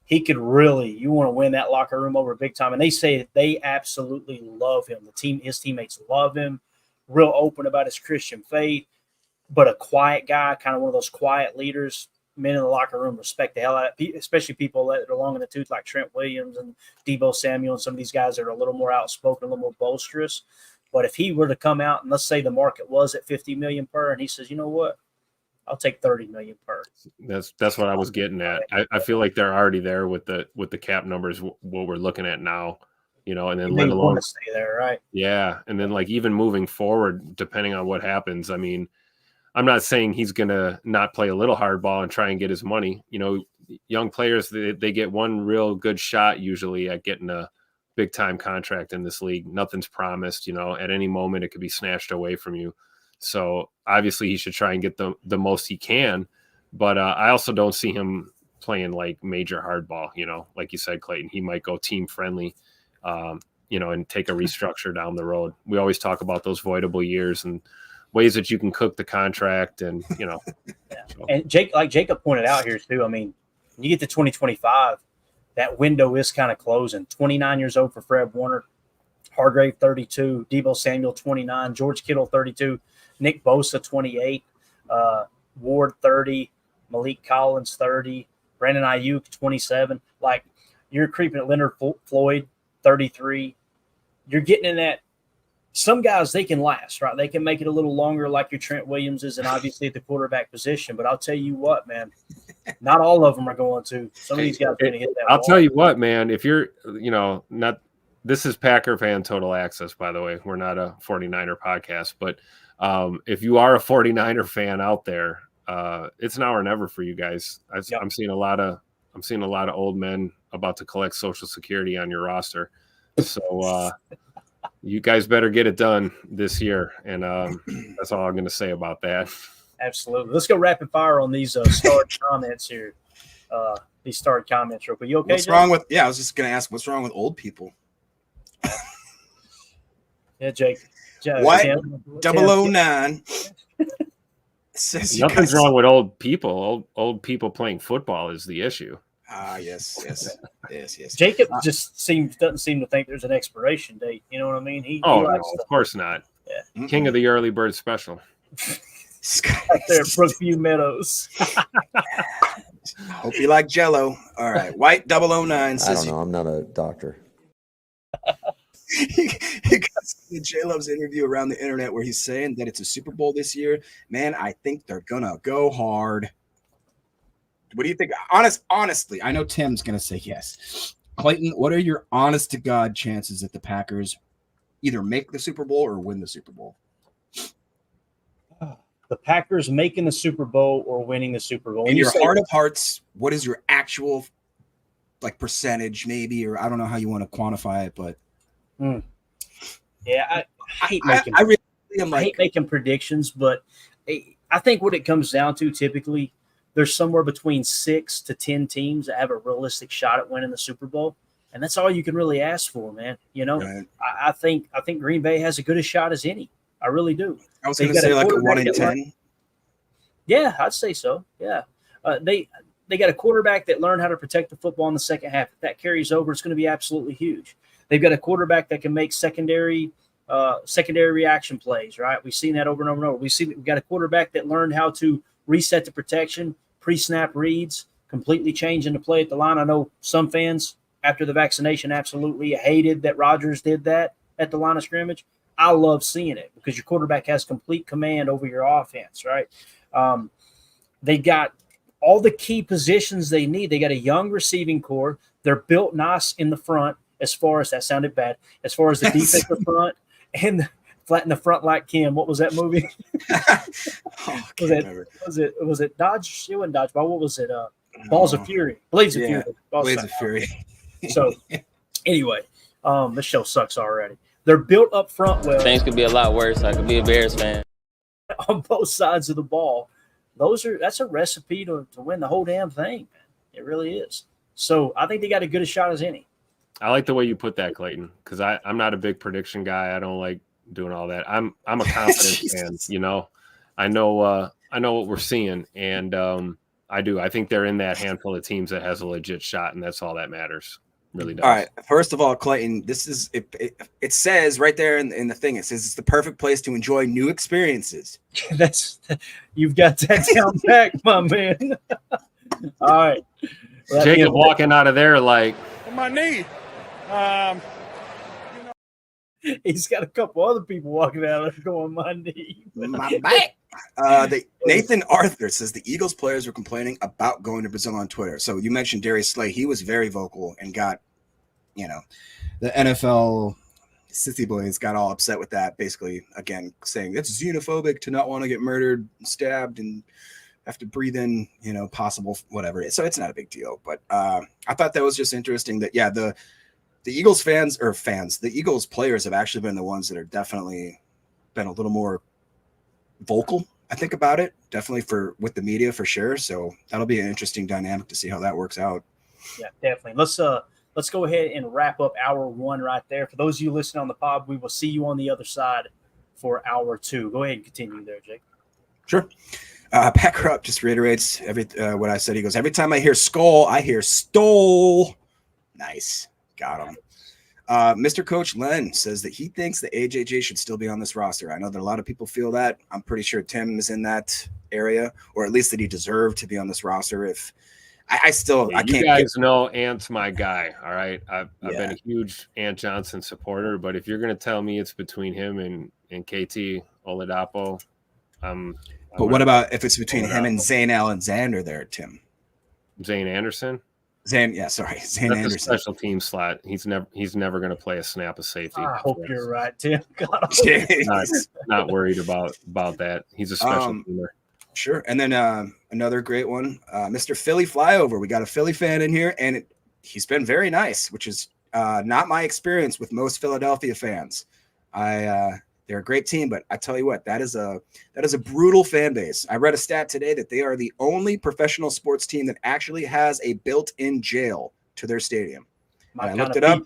He could really, you want to win that locker room over big time. And they say that they absolutely love him. His teammates love him, real open about his Christian faith, but a quiet guy, kind of one of those quiet leaders. Men in the locker room respect the hell out of it, especially people that are long in the tooth like Trent Williams and Deebo Samuel and some of these guys that are a little more outspoken, a little more boisterous. But if he were to come out and let's say the market was at $50 million per, and he says, you know what? I'll take $30 million per. That's what I was getting at. I feel like they're already there with the cap numbers, what we're looking at now, and then let alone want to stay there, right? Yeah, and then even moving forward, depending on what happens. I mean, I'm not saying he's gonna not play a little hardball and try and get his money. Young players they get one real good shot usually at getting a big time contract in this league. Nothing's promised. At any moment it could be snatched away from you. So obviously he should try and get the most he can, but I also don't see him playing major hardball. Like you said, Clayton, he might go team friendly, and take a restructure down the road. We always talk about those voidable years and ways that you can cook the contract, and Yeah. So. And Jacob pointed out here too. I mean, when you get to 2025, that window is kind of closing. 29 years old for Fred Warner, Hargrave 32, Deebo Samuel 29, George Kittle 32. Nick Bosa, 28, Ward, 30, Malik Collins, 30, Brandon Ayuk, 27. Like, you're creeping at Leonard Floyd, 33. You're getting in that. Some guys, they can last, right? They can make it a little longer, like your Trent Williamses, and obviously at the quarterback position. But I'll tell you what, man, not all of them are going to. Some of these guys are going to hit that I'll wall. tell you what, man, if you're, not – this is Packer Fan Total Access, by the way. We're not a 49er podcast. But if you are a 49er fan out there, it's now or never for you guys. I'm seeing a lot of old men about to collect Social Security on your roster. So you guys better get it done this year, and that's all I'm going to say about that. Absolutely. Let's go rapid fire on these starred comments here. These starred comments real quick. You okay? What's wrong with? Yeah, I was just going to ask, what's wrong with old people? Yeah, Jake. What? Tim. 009. Nothing's wrong with old people. Old people playing football is the issue. Yes. Jacob just doesn't seem to think there's an expiration date. You know what I mean? He no, of course not. Yeah. King of the early bird special. Right there at Brookview Meadows. Hope you like Jello. All right. White 009 says, I don't know. I'm not a doctor. He got J-Love's interview around the internet where he's saying that it's a Super Bowl this year. Man, I think they're going to go hard. What do you think? Honestly, I know Tim's going to say yes. Clayton, what are your honest to God chances that the Packers either make the Super Bowl or win the Super Bowl? The Packers making the Super Bowl or winning the Super Bowl. In your heart of hearts, what is your actual percentage maybe, or I don't know how you want to quantify it, but yeah, I hate making I hate making predictions, but I think what it comes down to typically there's somewhere between 6 to 10 teams that have a realistic shot at winning the Super Bowl, and that's all you can really ask for, man. You know, right. I think Green Bay has as good a shot as any. I really do. I was going to say like a 1 in 10. Yeah, I'd say so. Yeah, they got a quarterback that learned how to protect the football in the second half. If that carries over, it's going to be absolutely huge. They've got a quarterback that can make secondary reaction plays, right? We've seen that over and over and over. We've got a quarterback that learned how to reset the protection, pre-snap reads, completely changing the play at the line. I know some fans after the vaccination absolutely hated that Rodgers did that at the line of scrimmage. I love seeing it because your quarterback has complete command over your offense, right? They got all the key positions they need. They got a young receiving core. They're built nice in the front as far as – that sounded bad – as far as the defensive front and flatten the front like Kim. What was that movie? Was it Dodge? It wasn't Dodgeball. What was it? Balls of Fury. Blades of Fury. Blades of Fury. So, anyway, this show sucks already. They're built up front well. Things could be a lot worse. I could be a Bears fan. On both sides of the ball. That's a recipe to win the whole damn thing, man. It really is. So I think they got as good a shot as any. I like the way you put that, Clayton, because I'm not a big prediction guy. I don't like doing all that. I'm a confidence fan, you know. I know what we're seeing, and I do. I think they're in that handful of teams that has a legit shot, and that's all that matters. Really does. All right. First of all, Clayton, this is it says right there in the thing. It says it's the perfect place to enjoy new experiences. You've got that down back, my man. All right. Well, Jacob walking out of there like my knee. He's got a couple other people walking out of there going, my knee. My back. Nathan Arthur says the Eagles players were complaining about going to Brazil on Twitter. So you mentioned Darius Slay. He was very vocal and got, the NFL sissy boys got all upset with that, basically, again, saying it's xenophobic to not want to get murdered, stabbed, and have to breathe in, possible whatever. So it's not a big deal. But I thought that was just interesting that, the Eagles the Eagles players have actually been the ones that are definitely been a little more vocal, I think, about it. Definitely with the media for sure. So that'll be an interesting dynamic to see how that works out. Yeah, definitely. Let's go ahead and wrap up hour one right there. For those of you listening on the pod, we will see you on the other side for hour two. Go ahead and continue there, Jake. Sure. Packer Up just reiterates what I said. He goes, every time I hear skull, I hear stole. Nice. Got him. Mr. Coach Len says that he thinks that AJJ should still be on this roster. I know that a lot of people feel that. I'm pretty sure Tim is in that area, or at least that he deserved to be on this roster. If I still I You can't. guys know Ant's my guy. All right, I've been a huge Ant Johnson supporter, but if you're going to tell me it's between him and KT Oladapo, But what about if it's between him and Zane Alexander there, Tim? Zane Anderson? Zane That's Anderson. a special team slot. He's never going to be a snap of safety. I hope you're right, Tim. God, not worried about that. He's a special teamer. Sure. And then another great one, Mr. Philly Flyover. We got a Philly fan in here, and he's been very nice, which is not my experience with most Philadelphia fans. They're a great team, but I tell you what, that is a brutal fan base. I read a stat today that they are the only professional sports team that actually has a built-in jail to their stadium. I looked it up.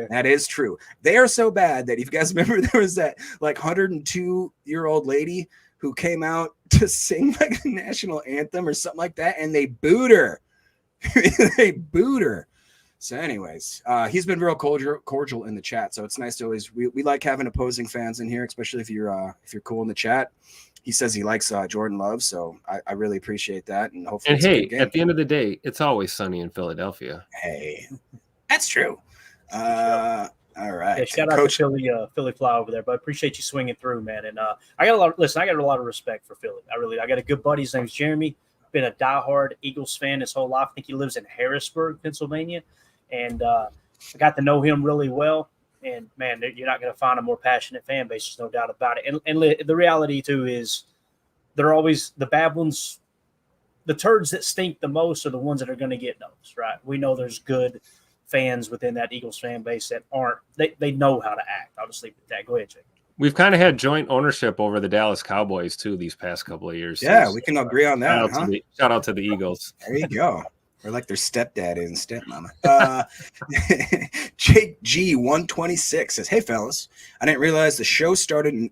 That is true. They are so bad that if you guys remember, there was that like 102-year-old lady who came out to sing like the national anthem or something like that, and they booed her. They booed her. So anyways, he's been real cordial in the chat. So it's nice to always, we like having opposing fans in here, especially if you're cool in the chat. He says he likes Jordan Love. So I really appreciate that. And hopefully, and hey, at the end of the day, it's always sunny in Philadelphia. Hey, that's true. All right. Yeah, shout out to Philly Fly over there, but I appreciate you swinging through, man. And I got a lot of respect for Philly. I got a good buddy. His name's Jeremy. Been a diehard Eagles fan his whole life. I think he lives in Harrisburg, Pennsylvania. And I got to know him really well. And, man, you're not going to find a more passionate fan base. There's no doubt about it. And the reality, too, is they're always the bad ones. The turds that stink the most are the ones that are going to get noticed, right? We know there's good fans within that Eagles fan base that aren't – they know how to act. I'll just leave it at that. Go ahead, Jake. We've kind of had joint ownership over the Dallas Cowboys, too, these past couple of years. Yeah, we can agree on that. Shout out to the Eagles. There you go. Or like their stepdad and stepmama. Jake G126 says, "Hey fellas, I didn't realize the show started an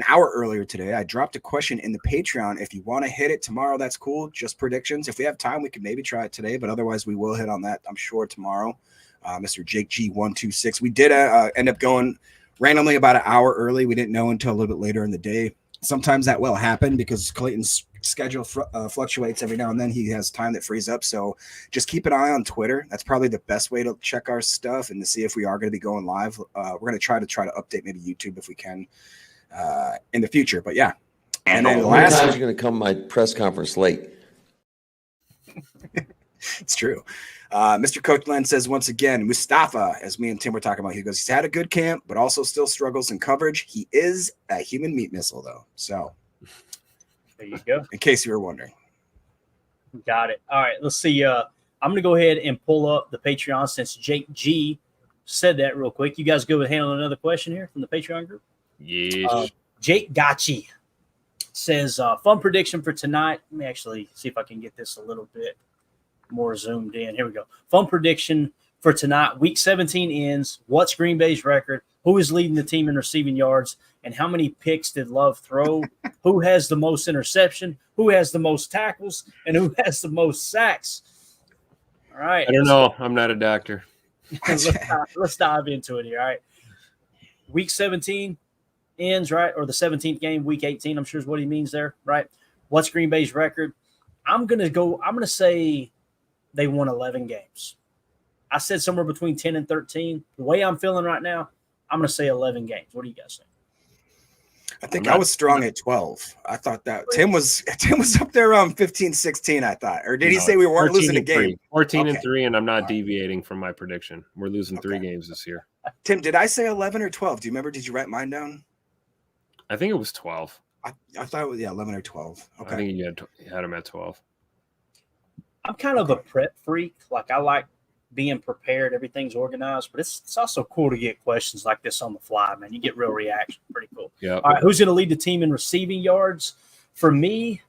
hour earlier today. I dropped a question in the Patreon. If you want to hit it tomorrow, that's cool. Just predictions. If we have time, we can maybe try it today, but otherwise we will hit on that, I'm sure, tomorrow." Mr. Jake G126. We did end up going randomly about an hour early. We didn't know until a little bit later in the day. Sometimes that will happen because Clayton's schedule fluctuates every now and then. He has time that frees up. So just keep an eye on Twitter. That's probably the best way to check our stuff and to see if we are going to be going live. We're going to try to update maybe YouTube if we can in the future. But yeah. And then last time you're going to come to my press conference late. It's true. Mr. Coachland says once again, Mustafa, as me and Tim were talking about, he goes, he's had a good camp, but also still struggles in coverage. He is a human meat missile, though. So there you go. In case you were wondering. Got it. All right. Let's see. I'm going to go ahead and pull up the Patreon since Jake G said that real quick. You guys go with handling another question here from the Patreon group? Yes. Jake Gotchi says, fun prediction for tonight. Let me actually see if I can get this a little bit more zoomed in. Here we go. Fun prediction for tonight. Week 17 ends. What's Green Bay's record? Who is leading the team in receiving yards? And how many picks did Love throw? Who has the most interception? Who has the most tackles? And who has the most sacks? All right. I don't know. I'm not a doctor. Let's dive into it here. All right. Week 17 ends, right? Or the 17th game, week 18, I'm sure is what he means there, right? What's Green Bay's record? I'm going to say they won 11 games. I said somewhere between 10 and 13. The way I'm feeling right now, I'm going to say 11 games. What do you guys think? I think I was strong at 12. I thought that Tim was up there around 15, 16, I thought. Or did he say we weren't losing a game? 14 and 3, and I'm not deviating from my prediction. We're losing 3 games this year. Tim, did I say 11 or 12? Do you remember? Did you write mine down? I think it was 12. I thought it was 11 or 12. Okay. I think you had him at 12. I'm kind of a prep freak. Like, I like being prepared. Everything's organized. But it's also cool to get questions like this on the fly, man. You get real reaction. Pretty cool. Yeah. All right, who's going to lead the team in receiving yards? For me,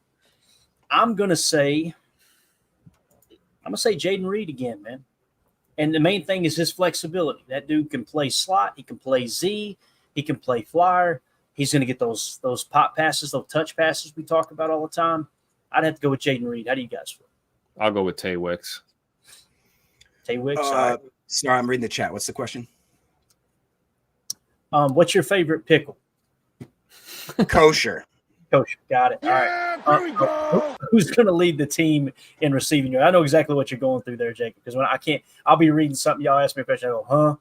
I'm going to say Jaden Reed again, man. And the main thing is his flexibility. That dude can play slot. He can play Z. He can play flyer. He's going to get those pop passes, those touch passes we talk about all the time. I'd have to go with Jaden Reed. How do you guys feel? I'll go with Tay Wicks. Tay Wicks? Sorry, I'm reading the chat. What's the question? What's your favorite pickle? Kosher. Coach, got it. All right. Who's going to lead the team in receiving yards? I know exactly what you're going through there, Jacob, because when I'll be reading something. Y'all ask me a question. I go, huh?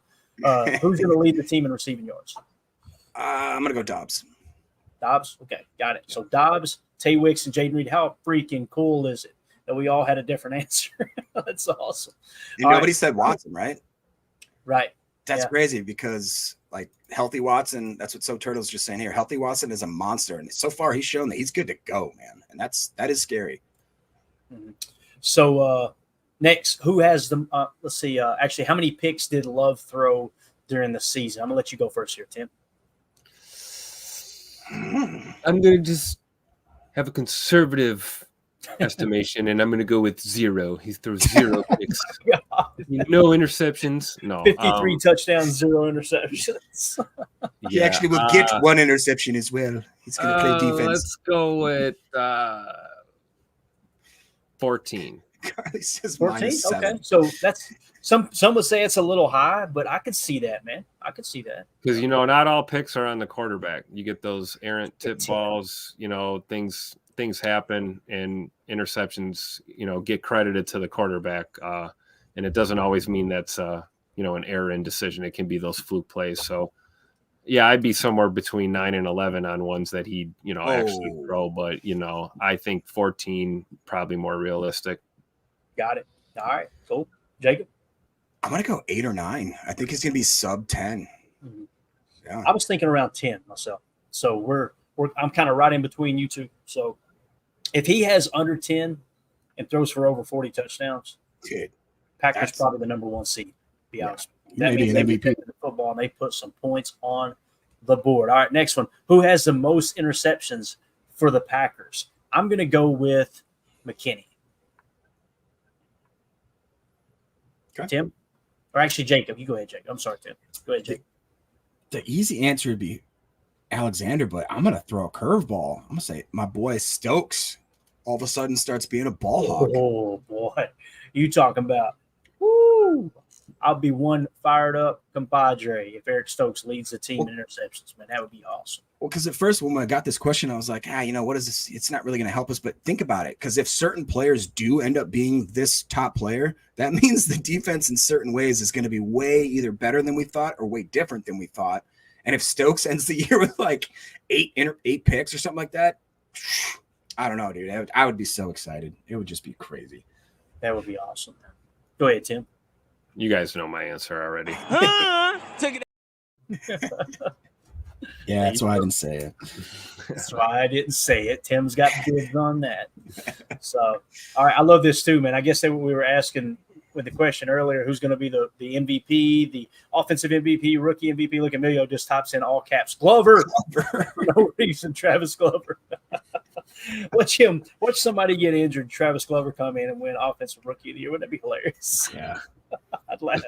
Who's going to lead the team in receiving yards? I'm going to go Dobbs. Dobbs? Okay, got it. So Dobbs, Tay Wicks, and Jaden Reed. How freaking cool is it that we all had a different answer? That's awesome. And nobody said Watson, right? Right. That's crazy because, like, healthy Watson, that's what So Turtle's just saying here. Healthy Watson is a monster. And so far, he's shown that he's good to go, man. And that is scary. Mm-hmm. So, next, who has the let's see, actually, how many picks did Love throw during the season? I'm going to let you go first here, Tim. I'm going to just have a conservative estimation, and I'm going to go with 0. He throws 0 picks. No interceptions. No. 53 touchdowns, 0 interceptions. He actually will get 1 interception as well. He's going to play defense. Let's go with 14. Carly says 14? -7. Okay. So that's some would say it's a little high, but I could see that, man. I could see that. Because, not all picks are on the quarterback. You get those errant tip balls, things happen, and interceptions, get credited to the quarterback. And it doesn't always mean that's, an error in decision. It can be those fluke plays. So, yeah, I'd be somewhere between 9 and 11 on ones that he, actually throw. But, I think 14 probably more realistic. Got it. All right. Cool. Jacob? I'm going to go 8 or 9. I think it's going to be sub 10. Mm-hmm. Yeah. I was thinking around 10 myself. So I'm kind of right in between you two. So if he has under 10 and throws for over 40 touchdowns, Packers probably the number 1 seed, to be honest. That means they get into the football and they put some points on the board. All right, next one. Who has the most interceptions for the Packers? I'm going to go with McKinney. Okay. Tim? Or actually, Jacob. You go ahead, Jacob. I'm sorry, Tim. Go ahead, Jacob. The easy answer would be Alexander, but I'm going to throw a curveball. I'm going to say my boy Stokes all of a sudden starts being a ball hog. Oh, boy. You talking about, woo. I'll be one fired up compadre if Eric Stokes leads the team in interceptions, man. That would be awesome. Well, because at first when I got this question, I was like, what is this? It's not really going to help us. But think about it, because if certain players do end up being this top player, that means the defense in certain ways is going to be way either better than we thought or way different than we thought. And if Stokes ends the year with like 8 picks or something like that, I don't know, dude. I would be so excited. It would just be crazy. That would be awesome. Go ahead, Tim. You guys know my answer already. Take it. Yeah, that's why I didn't say it. That's why I didn't say it. Tim's got dibs on that. So, all right, I love this too, man. I guess we were asking with the question earlier, who's going to be the MVP, the offensive MVP, rookie MVP. Look, Emilio just types in all caps. Glover. For no reason, Travis Glover. Watch somebody get injured, Travis Glover come in and win offensive rookie of the year. Wouldn't that be hilarious? Yeah. I'd laugh.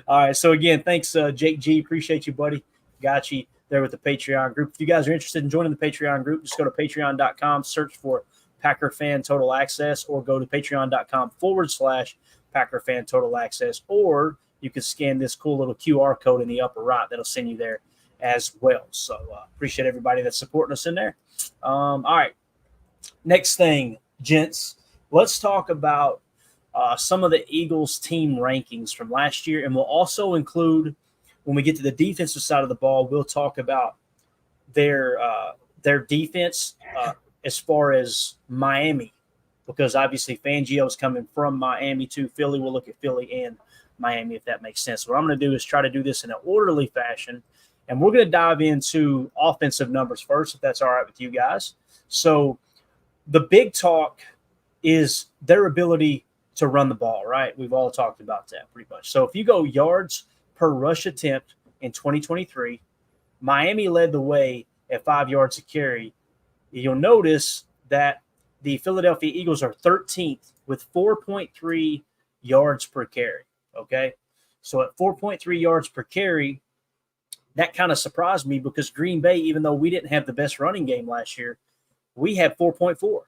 All right. So again, thanks, Jake G. Appreciate you, buddy. Got you there with the Patreon group. If you guys are interested in joining the Patreon group, just go to patreon.com, search for Packer Fan Total Access, or go to patreon.com/Packer Fan Total Access, or you can scan this cool little QR code in the upper right. That'll send you there as well. So appreciate everybody that's supporting us in there. All right. Next thing, gents, let's talk about some of the Eagles team rankings from last year. And we'll also include, when we get to the defensive side of the ball, we'll talk about their defense as far as Miami, because obviously Fangio's coming from Miami to Philly. We'll look at Philly and Miami, if that makes sense. What I'm going to do is try to do this in an orderly fashion. And we're going to dive into offensive numbers first, if that's all right with you guys. So the big talk is their ability to run the ball, right? We've all talked about that pretty much. So if you go yards per rush attempt in 2023, Miami led the way at 5 yards a carry. You'll notice that the Philadelphia Eagles are 13th with 4.3 yards per carry, okay? So at 4.3 yards per carry, that kind of surprised me because Green Bay, even though we didn't have the best running game last year, we had 4.4.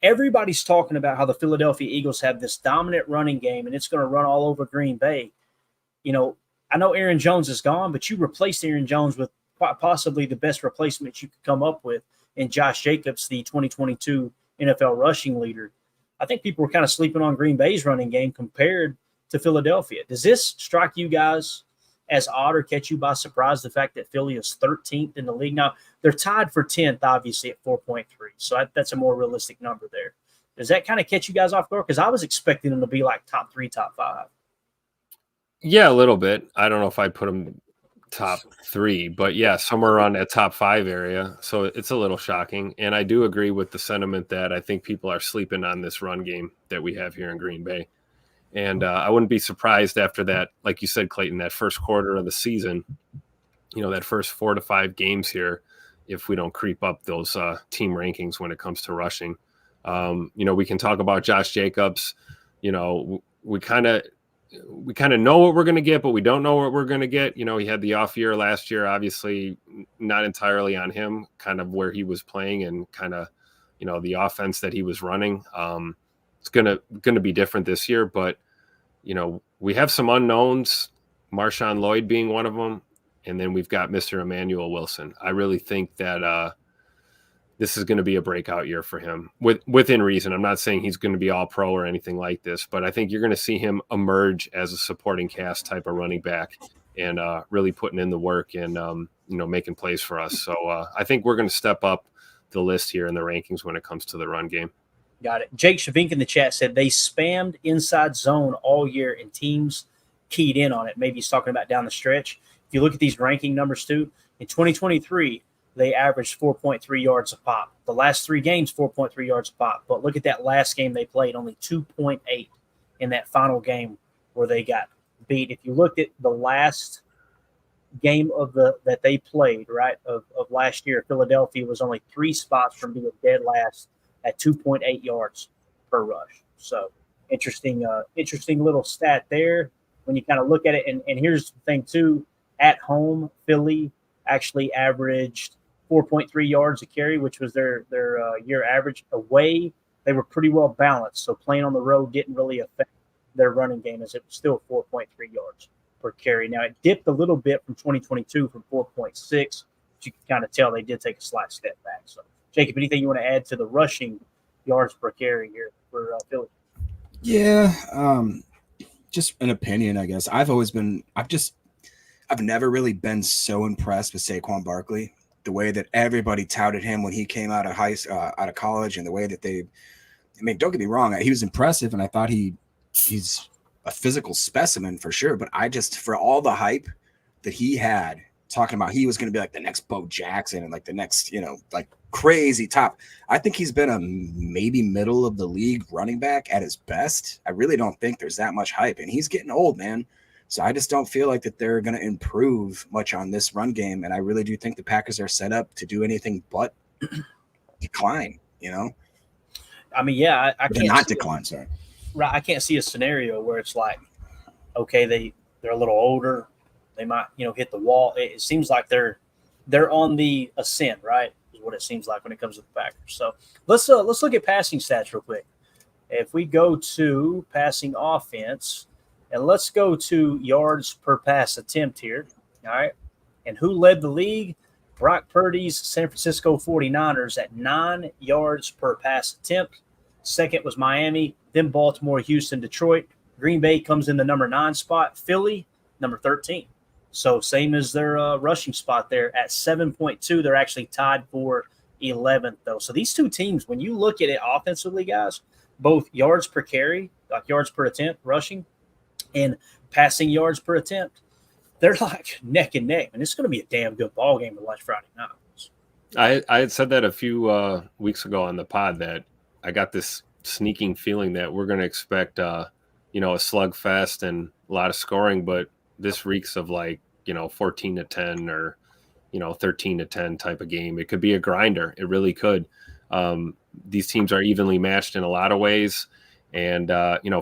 Everybody's talking about how the Philadelphia Eagles have this dominant running game and it's going to run all over Green Bay. You know, I know Aaron Jones is gone, but you replaced Aaron Jones with quite possibly the best replacement you could come up with and Josh Jacobs, the 2022 NFL rushing leader. I think people were kind of sleeping on Green Bay's running game compared to Philadelphia. Does this strike you guys as odd or catch you by surprise, the fact that Philly is 13th in the league? Now, they're tied for 10th, obviously, at 4.3. So that's a more realistic number there. Does that kind of catch you guys off guard? Because I was expecting them to be like top 3, top 5. Yeah, a little bit. I don't know if I'd put them top 3, but yeah, somewhere around that top 5 area. So it's a little shocking. And I do agree with the sentiment that I think people are sleeping on this run game that we have here in Green Bay. And I wouldn't be surprised after that, like you said, Clayton, that first quarter of the season, that first 4 to 5 games here, if we don't creep up those team rankings when it comes to rushing. We can talk about Josh Jacobs. We kind of know what we're going to get, but we don't know what we're going to get. He had the off year last year, obviously not entirely on him, kind of where he was playing and kind of, the offense that he was running. It's going to be different this year, but we have some unknowns, Marshon Lloyd being one of them. And then we've got Mr. Emmanuel Wilson. I really think that this is going to be a breakout year for him within reason. I'm not saying he's going to be all pro or anything like this, but I think you're going to see him emerge as a supporting cast type of running back and really putting in the work and, making plays for us. So I think we're going to step up the list here in the rankings when it comes to the run game. Got it. Jake Shavink in the chat said they spammed inside zone all year and teams keyed in on it. Maybe he's talking about down the stretch. If you look at these ranking numbers too, in 2023, they averaged 4.3 yards a pop. The last 3 games, 4.3 yards a pop. But look at that last game they played, only 2.8 in that final game where they got beat. If you looked at the last game that they played, right, of last year, Philadelphia was only 3 spots from being dead last at 2.8 yards per rush. So interesting little stat there when you kind of look at it. And here's the thing too, at home, Philly actually averaged 4.3 yards a carry, which was their year average. Away, they were pretty well balanced. So playing on the road didn't really affect their running game, as it was still 4.3 yards per carry. Now it dipped a little bit from 2022 from 4.6. But you can kind of tell they did take a slight step back. So Jacob, anything you want to add to the rushing yards per carry here for Philly? Yeah, just an opinion, I guess. I've never really been so impressed with Saquon Barkley. The way that everybody touted him when he came out of college, and the way that don't get me wrong, he was impressive, and I thought he's a physical specimen for sure. But for all the hype that he had, talking about he was going to be like the next Bo Jackson and like the next, like crazy top. I think he's been a maybe middle of the league running back at his best. I really don't think there's that much hype, and he's getting old, man. So I just don't feel like that they're going to improve much on this run game. And I really do think the Packers are set up to do anything but decline, I mean, yeah, I can't not decline, sorry. Right. I can't see a scenario where it's like, okay, they're a little older. They might, hit the wall. It seems like they're on the ascent, right? Is what it seems like when it comes to the Packers. So let's look at passing stats real quick. If we go to passing offense, and let's go to yards per pass attempt here. All right. And who led the league? Brock Purdy's San Francisco 49ers at 9 yards per pass attempt. Second was Miami, then Baltimore, Houston, Detroit. Green Bay comes in the number 9 spot. Philly, number 13. So same as their rushing spot there at 7.2. They're actually tied for 11th, though. So these two teams, when you look at it offensively, guys, both yards per carry, like yards per attempt, rushing, and passing yards per attempt, they're like neck and neck. And it's going to be a damn good ball game to watch Friday night. I had said that a few weeks ago on the pod that I got this sneaking feeling that we're going to expect, a slugfest and a lot of scoring, but this reeks of 14-10 or, 13-10 type of game. It could be a grinder. It really could. These teams are evenly matched in a lot of ways. And,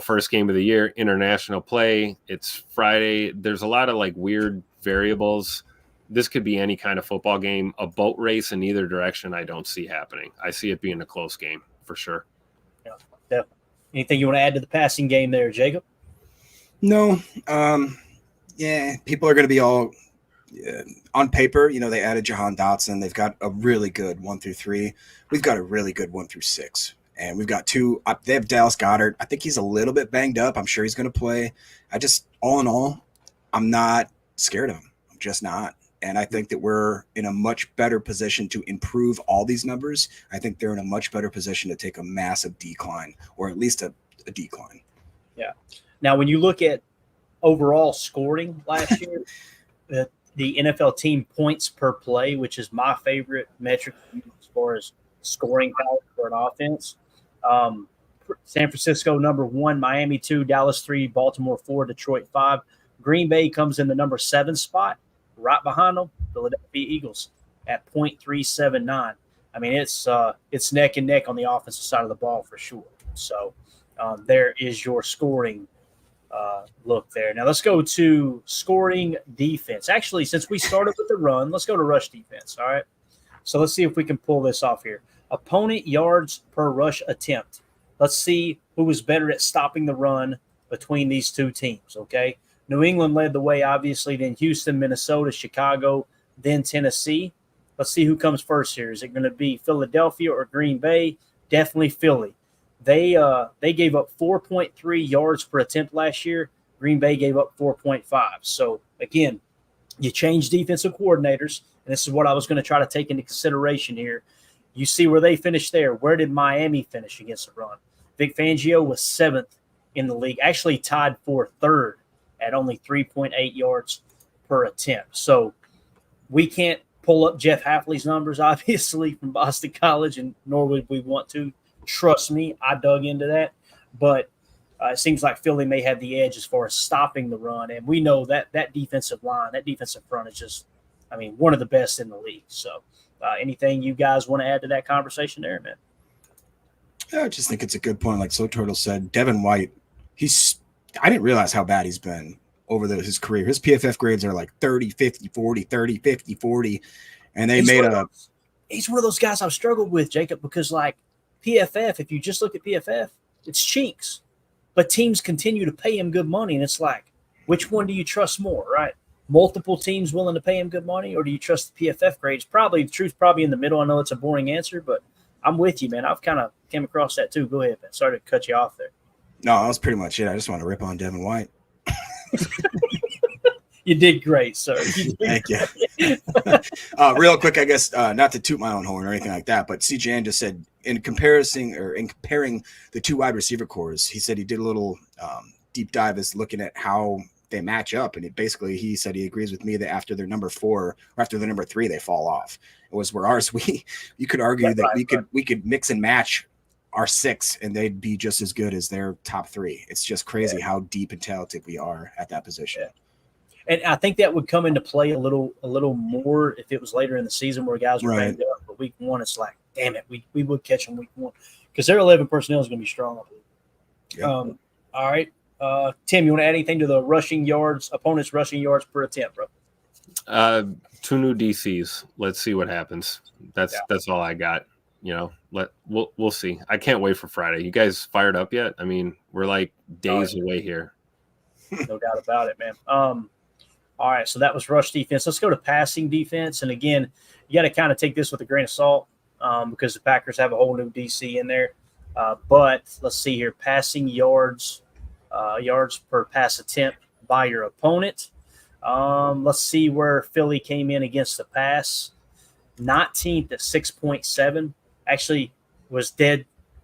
first game of the year, international play. It's Friday. There's a lot of weird variables. This could be any kind of football game. A boat race in either direction, I don't see happening. I see it being a close game for sure. Yeah, definitely. Anything you want to add to the passing game there, Jacob? No. Yeah, people are going to be all Yeah. On paper, they added Jahan Dotson. They've got a really good 1 through 3. We've got a really good 1 through 6. And we've got 2. They have Dallas Goedert. I think he's a little bit banged up. I'm sure he's going to play. All in all, I'm not scared of him. I'm just not. And I think that we're in a much better position to improve all these numbers. I think they're in a much better position to take a massive decline, or at least a decline. Yeah. Now, when you look at overall scoring last year, the NFL team points per play, which is my favorite metric as far as scoring power for an offense. San Francisco number 1, Miami 2, Dallas 3, Baltimore 4, Detroit 5. Green Bay comes in the number 7 spot. Right behind them, Philadelphia Eagles at .379. I mean, it's neck and neck on the offensive side of the ball for sure. So there is your scoring look there. Now let's go to scoring defense. Actually, since we started with the run, let's go to rush defense. All right. So let's see if we can pull this off here. Opponent yards per rush attempt. Let's see who was better at stopping the run between these two teams. Okay. New England led the way, obviously, then Houston, Minnesota, Chicago, then Tennessee. Let's see who comes first here. Is it going to be Philadelphia or Green Bay? Definitely Philly. They gave up 4.3 yards per attempt last year. Green Bay gave up 4.5. So, again, you change defensive coordinators, and this is what I was going to try to take into consideration here. You see where they finished there. Where did Miami finish against the run? Vic Fangio was 7th in the league, actually tied for 3rd at only 3.8 yards per attempt. So we can't pull up Jeff Hafley's numbers, obviously, from Boston College, and nor would we want to. Trust me, I dug into that. But it seems like Philly may have the edge as far as stopping the run. And we know that defensive line, that defensive front is just, one of the best in the league. So anything you guys want to add to that conversation there, man? Yeah, I just think it's a good point. Like So Turtle said, Devin White, I didn't realize how bad he's been over his career. His PFF grades are like 30, 50, 40, 30, 50, 40. And he's one of those guys I've struggled with, Jacob, because like PFF, if you just look at PFF, it's cheeks. But teams continue to pay him good money. And it's like, which one do you trust more, right? Multiple teams willing to pay him good money, or do you trust the PFF grades? Probably the truth's probably in the middle. I know it's a boring answer, but I'm with you, man. I've kind of came across that too. Go ahead, man. Sorry to cut you off there. No, that was pretty much it. I just want to rip on Devin White. You did great, sir. Thank you. Real quick, I guess, not to toot my own horn or anything like that, but CJN just said in comparing the 2 wide receiver cores, he said he did a little deep dive as looking at how they match up. And he said he agrees with me that after their number 4 or after the number 3, they fall off. It was where ours, you could argue that we could mix and match our 6 and they'd be just as good as their top 3. It's just crazy how deep and talented we are at that position. Yeah. And I think that would come into play a little more if it was later in the season where guys were banged up. But week 1, it's like, damn it, we would catch them week 1 because their 11 personnel is going to be strong. Yeah. All right. Tim, you want to add anything to the opponent's rushing yards per attempt, bro? 2 new DCs. Let's see what happens. That's all I got. We'll see. I can't wait for Friday. You guys fired up yet? We're like days away here. No doubt about it, man. All right, so that was rush defense. Let's go to passing defense. And again, you got to kind of take this with a grain of salt because the Packers have a whole new DC in there. But let's see here, passing yards per pass attempt by your opponent. Let's see where Philly came in against the pass. 19th at 6.7. Actually was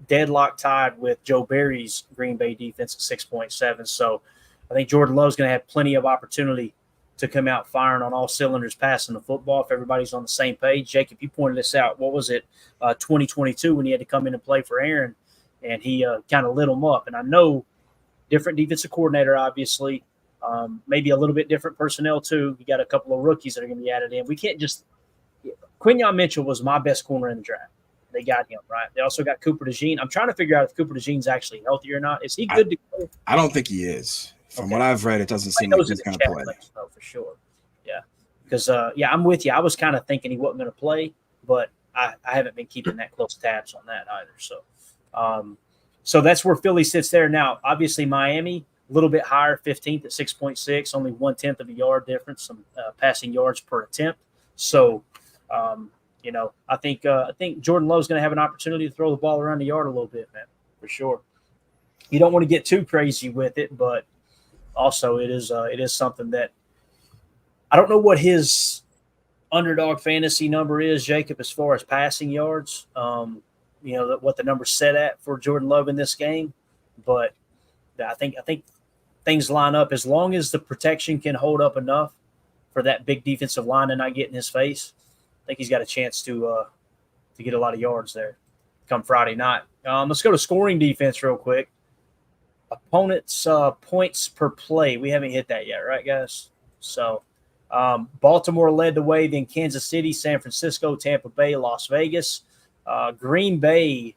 deadlock tied with Joe Barry's Green Bay defense at 6.7. So I think Jordan Love's going to have plenty of opportunity to come out firing on all cylinders passing the football if everybody's on the same page. Jacob, you pointed this out. What was it, 2022 when he had to come in and play for Aaron, and he kind of lit him up. And I know different defensive coordinator, obviously, maybe a little bit different personnel too. You got a couple of rookies that are going to be added in. We can't just – Quinyon Mitchell was my best corner in the draft. They got him, right? They also got Cooper DeJean. I'm trying to figure out if Cooper DeJean's actually healthy or not. Is he good to go? I don't think he is. From what I've read, it doesn't seem like he's going to play. No, for sure. Yeah. Because, I'm with you. I was kind of thinking he wasn't going to play, but I haven't been keeping that close tabs on that either. So, so that's where Philly sits there. Now, obviously, Miami, little bit higher, 15th at 6.6, only 1/10 of a yard difference, some passing yards per attempt. So, I think Jordan Love's going to have an opportunity to throw the ball around the yard a little bit, man, for sure. You don't want to get too crazy with it, but also it is something that I don't know what his underdog fantasy number is, Jacob, as far as passing yards. What the number's set at for Jordan Love in this game, but I think things line up as long as the protection can hold up enough for that big defensive line to not get in his face. I think he's got a chance to get a lot of yards there come Friday night. Let's go to scoring defense real quick. Opponents' points per play. We haven't hit that yet, right, guys? So Baltimore led the way, then Kansas City, San Francisco, Tampa Bay, Las Vegas. Green Bay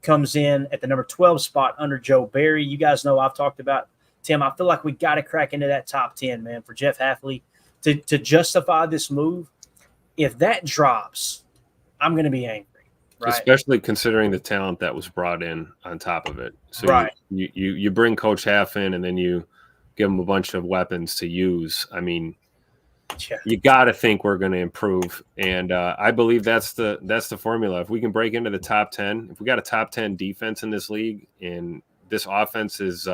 comes in at the number 12 spot under Joe Barry. You guys know I've talked about, Tim, I feel like we got to crack into that top 10, man, for Jeff Hafley to justify this move. If that drops, I'm going to be angry. Right? Especially considering the talent that was brought in on top of it. So right. you bring Coach Half in and then you give him a bunch of weapons to use. I mean, you got to think we're going to improve. And I believe that's the formula. If we can break into the top 10, if we got a top 10 defense in this league and this offense is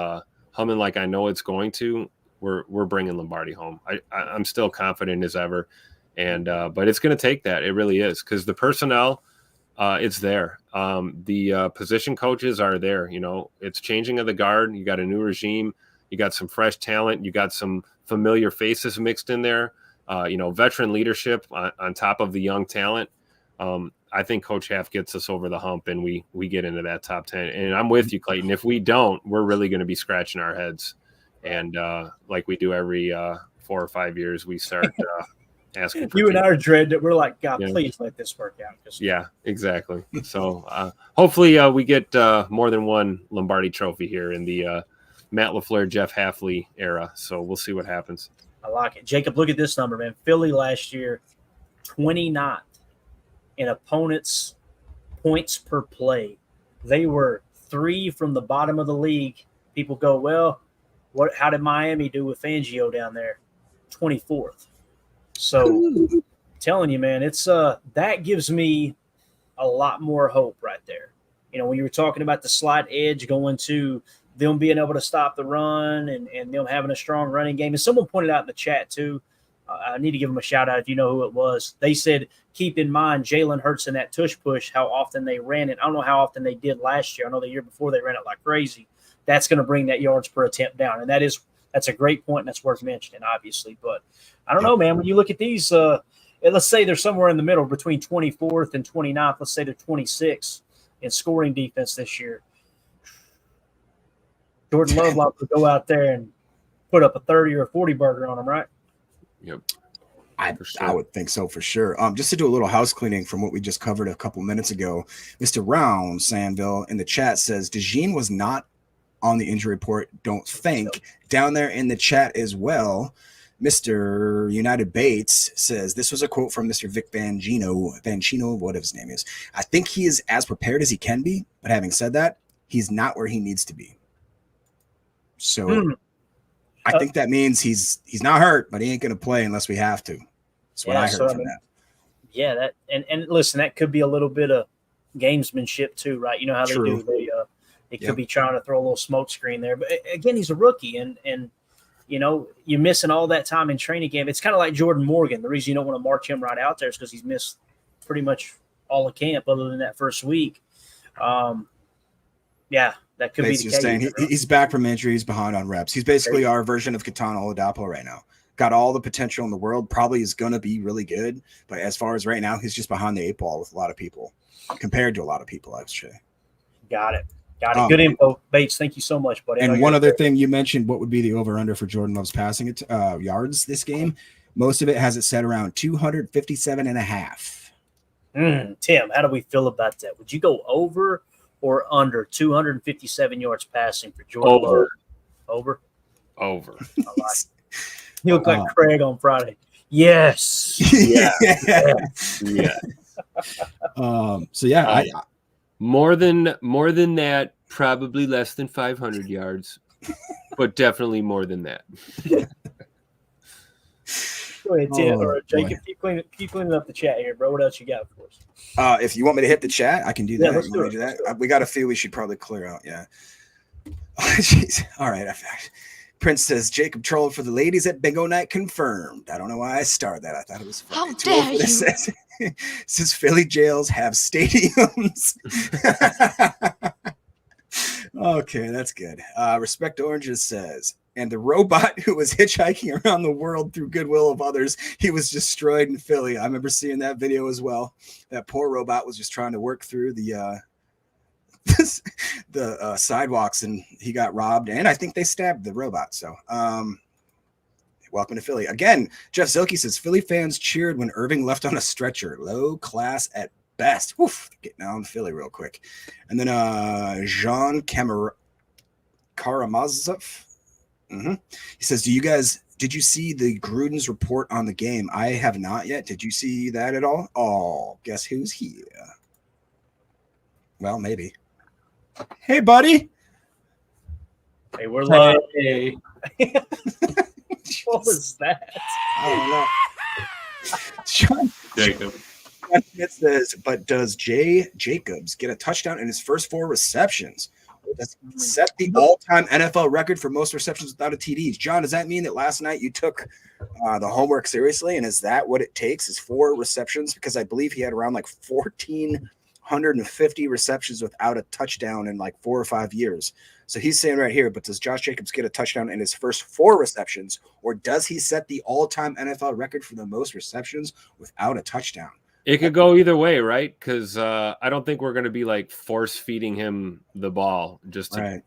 humming like I know it's going to, we're bringing Lombardi home. I'm still confident as ever. And but it's going to take that. It really is, because the personnel, it's there. The position coaches are there. It's changing of the guard. You got a new regime. You got some fresh talent. You got some familiar faces mixed in there. Veteran leadership on top of the young talent. I think Coach Half gets us over the hump, and we get into that top 10. And I'm with you, Clayton. If we don't, we're really going to be scratching our heads. And like we do every 4 or 5 years, we start asking for you and I are dread that we're like, God, please let this work out. Yeah, exactly. So hopefully we get more than one Lombardi trophy here in the Matt LaFleur, Jeff Hafley era. So we'll see what happens. I like it. Jacob, look at this number, man. Philly last year, 29th in opponents' points per play. They were 3 from the bottom of the league. People go, well, how did Miami do with Fangio down there? 24th. So I'm telling you, man, it's that gives me a lot more hope right there. When you were talking about the slight edge going to them being able to stop the run and them having a strong running game. And someone pointed out in the chat too, I need to give them a shout out if you know who it was. They said, keep in mind Jalen Hurts and that tush push, how often they ran it. I don't know how often they did last year. I know the year before they ran it like crazy. That's going to bring that yards per attempt down. And that's a great point, and that's worth mentioning, obviously. But I don't know, man. When you look at these, let's say they're somewhere in the middle between 24th and 29th. Let's say they're 26 in scoring defense this year. Jordan Love likes to go out there and put up a 30 or a 40 burger on them, right? Yep. I would think so for sure. Just to do a little house cleaning from what we just covered a couple minutes ago, Mr. Round Sandville in the chat says DeJean was not on the injury report. Don't think. Down there in the chat as well, Mr. United Bates says this was a quote from Mr. Vic Fangino, whatever his name is. I think he is as prepared as he can be, but having said that, he's not where he needs to be. So I think that means he's not hurt, but he ain't going to play unless we have to. That's what I heard from that. Yeah, that and listen, that could be a little bit of gamesmanship too, right? You know how they do. They could be trying to throw a little smoke screen there. But again, he's a rookie, and you're missing all that time in training camp. It's kind of like Jordan Morgan. The reason you don't want to march him right out there is because he's missed pretty much all of camp other than that first week. That could be the case. Saying he's back from injury. He's behind on reps. He's basically our version of Katana Oladapo right now. Got all the potential in the world. Probably is going to be really good. But as far as right now, he's just behind the 8 ball with a lot of people, compared to a lot of people, I would say. Got it. Good info, Bates. Thank you so much, buddy. And one other thing you mentioned, what would be the over-under for Jordan Love's passing yards this game? Most of it has it set around 257.5. Tim, how do we feel about that? Would you go over or under 257 yards passing for Jordan Love? Over. I like you look like Craig on Friday. Yes. Yeah. More than that, probably less than 500 yards. but definitely more than that. Go ahead, Tim, or Jacob. Boy. Keep cleaning up the chat here, bro. What else you got for us? If you want me to hit the chat, I can do that. Let's You do want it. me to do that? We got a few we should probably clear out. Yeah. Jeez. All right. Prince says Jacob trolled for the ladies at Bingo Night confirmed. I don't know why I started that. I thought it was funny. How dare you? Says Philly jails have stadiums. Okay, that's good. Respect Oranges says, and the robot who was hitchhiking around the world through goodwill of others, he was destroyed in Philly. I remember seeing that video as well. That poor robot was just trying to work through the sidewalks, and he got robbed, and I think they stabbed the robot. So welcome to Philly again. Jeff Zilke says Philly fans cheered when Irving left on a stretcher. Low class at best. Woof, getting down to Philly real quick. And then Jean Karamazov, he says, did you see the Gruden's report on the game? I have not yet. Did you see that at all? Oh, guess who's here? Well, maybe. Hey, buddy. Hey, we're live. Hey. What was that? I don't know. Jacob. It says, but does Jay Jacobs get a touchdown in his first 4 receptions? Or does he set the all-time NFL record for most receptions without a TD? John, does that mean that last night you took the homework seriously? And is that what it takes is 4 receptions? Because I believe he had around like 1,450 receptions without a touchdown in like 4 or 5 years. So he's saying right here, but does Josh Jacobs get a touchdown in his first 4 receptions? Or does he set the all-time NFL record for the most receptions without a touchdown? It could go either way, right? Because I don't think we're going to be like force feeding him the ball just to,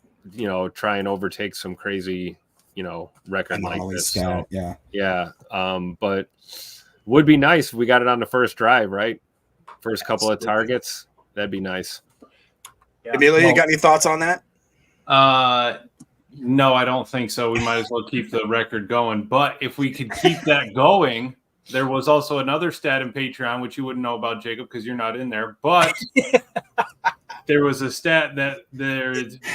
try and overtake some crazy, record like this. So, yeah. But would be nice if we got it on the first drive, right? First couple of targets, that'd be nice. Yeah. Emilio, you got any thoughts on that? No, I don't think so. We might as well keep the record going. But if we could keep that going. There was also another stat in Patreon, which you wouldn't know about, Jacob, because you're not in there. But there was a stat that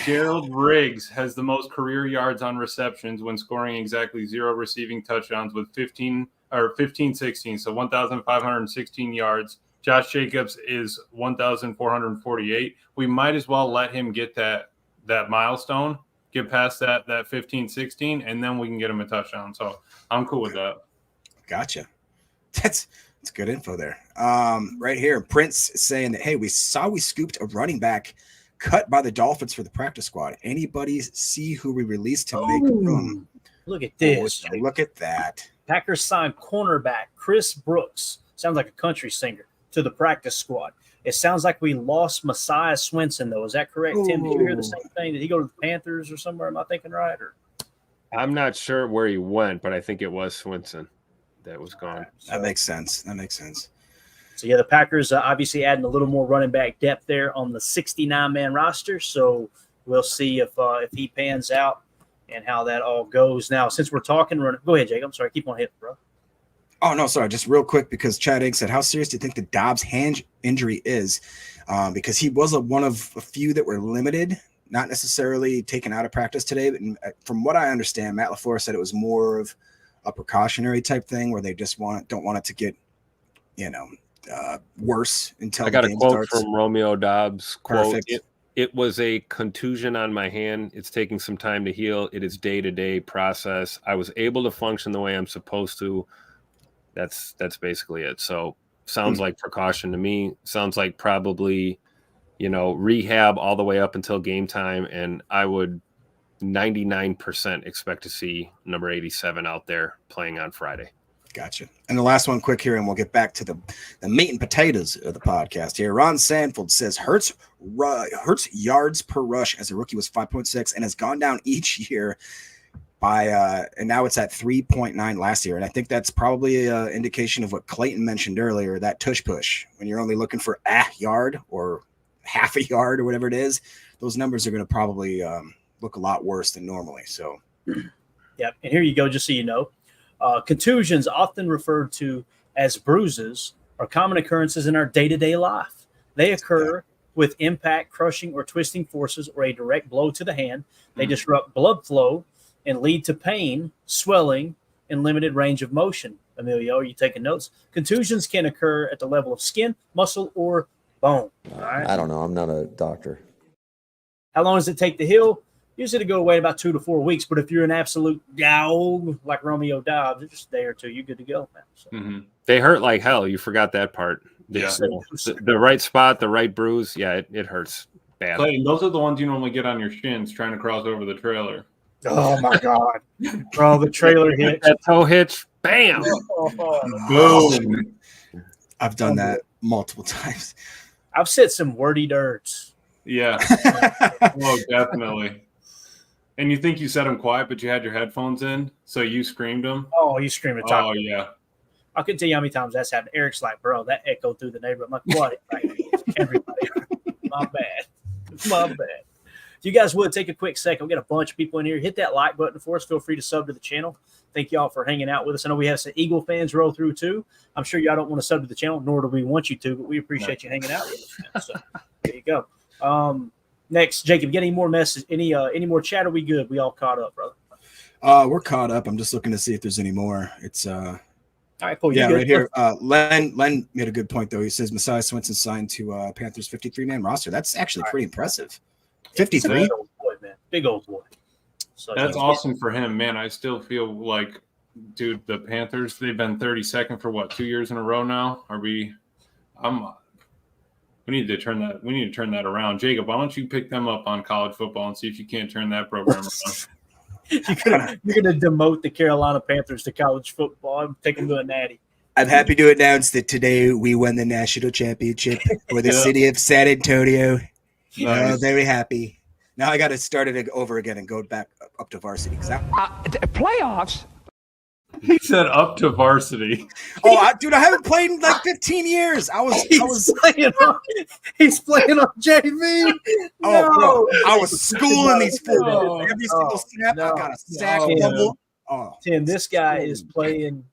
Gerald Riggs has the most career yards on receptions when scoring exactly 0 receiving touchdowns with 15-16, so 1,516 yards. Josh Jacobs is 1,448. We might as well let him get that milestone, get past that 15-16, and then we can get him a touchdown. So I'm cool with that. Gotcha. That's good info there. Right here, Prince is saying that, hey, we scooped a running back cut by the Dolphins for the practice squad. Anybody see who we released to make room? Look at this. Look at that. Packers signed cornerback Chris Brooks. Sounds like a country singer to the practice squad. It sounds like we lost Messiah Swinson, though. Is that correct, Tim? Did you hear the same thing? Did he go to the Panthers or somewhere? Am I thinking right? Or I'm not sure where he went, but I think it was Swinson that was gone. That makes sense. So, yeah, the Packers obviously adding a little more running back depth there on the 69-man roster. So we'll see if he pans out and how that all goes. Now, since we're talking, go ahead, Jake. I'm sorry. Keep on hitting, bro. Oh, no, sorry. Just real quick, because Chad Egg said, how serious do you think the Dobbs hand injury is? Because he was one of a few that were limited, not necessarily taken out of practice today. But from what I understand, Matt LaFleur said it was more of a precautionary type thing where they just don't want it to get, worse until I got the a game quote starts. from Romeo Dobbs. Quote, Perfect. It was a contusion on my hand. It's taking some time to heal. It is day-to-day process. I was able to function the way I'm supposed to. That's basically it. So sounds like precaution to me. Sounds like probably, rehab all the way up until game time. And I would 99% expect to see number 87 out there playing on Friday. Gotcha. And the last one quick here, and we'll get back to the meat and potatoes of the podcast here. Ron Sanford says Hurts yards per rush as a rookie was 5.6 and has gone down each year by and now it's at 3.9 last year. And I think that's probably an indication of what Clayton mentioned earlier, that tush push. When you're only looking for a yard or half a yard or whatever it is, those numbers are going to probably look a lot worse than normally. So, yep. And here you go, just so you know. Contusions, often referred to as bruises, are common occurrences in our day-to-day life. They occur with impact, crushing, or twisting forces or a direct blow to the hand. They disrupt blood flow and lead to pain, swelling, and limited range of motion. Emilio, are you taking notes? Contusions can occur at the level of skin, muscle, or bone. All right. I don't know. I'm not a doctor. How long does it take to heal? Usually to go away about 2 to 4 weeks, but if you're an absolute dog like Romeo Dobbs, it's just a day or two, you're good to go, man. So. They hurt like hell. You forgot that part. Yeah. The right spot, the right bruise. Yeah, it hurts bad. Clayton, those are the ones you normally get on your shins trying to cross over the trailer. Oh, my God. Bro, the trailer hitch. That toe hitch, bam. Boom. I've done that multiple times. I've said some wordy dirts. Yeah. Oh, definitely. And you think you said them quiet, but you had your headphones in, so you screamed them? Oh, you scream at top. Oh, yeah. I couldn't tell you how many times that's happened. Eric's like, bro, that echoed through the neighborhood. I'm like, what? Like, everybody. My bad. My bad. If you guys would take a quick second, we'll get a bunch of people in here. Hit that like button for us. Feel free to sub to the channel. Thank y'all for hanging out with us. I know we have some Eagle fans roll through too. I'm sure y'all don't want to sub to the channel, nor do we want you to, but we appreciate you hanging out with us, man. So there you go. Next, Jacob, get any more message? Any more chat? Are we good? We all caught up, brother? We're caught up. I'm just looking to see if there's any more. It's all right, cool. Yeah, right here. Len made a good point though. He says Messiah Swinson signed to Panthers 53-man roster. That's actually pretty impressive. 53. Big old boy, man. Big old boy. So that's awesome for him, man. I still feel like, dude, the Panthers, they've been 32nd for what, 2 years in a row now? We need to turn that around. Jacob, why don't you pick them up on college football and see if you can't turn that program around? You're gonna demote the Carolina Panthers to college football and take them to a natty. I'm happy to announce that today we won the national championship for the city of San Antonio. Nice. Very happy. Now I got to start it over again and go back up to varsity. Playoffs? He said up to varsity. Dude, I haven't played in like 15 years. He's playing on JV. Bro, I was schooling these fools. Every single snap, I got a sack fumble. Tim, this guy is playing.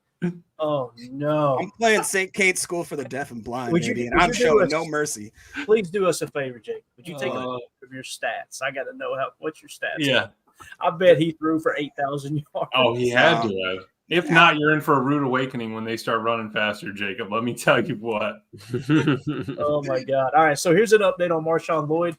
Oh no! I'm playing St. Kate's School for the Deaf and Blind, and I'm showing no mercy. Please do us a favor, Jake. Would you take a look of your stats? I got to know what's your stats. Yeah, I bet he threw for 8,000 yards. Oh, he had to have. If not, you're in for a rude awakening when they start running faster, Jacob. Let me tell you what. Oh my God! All right, so here's an update on Marshon Lloyd.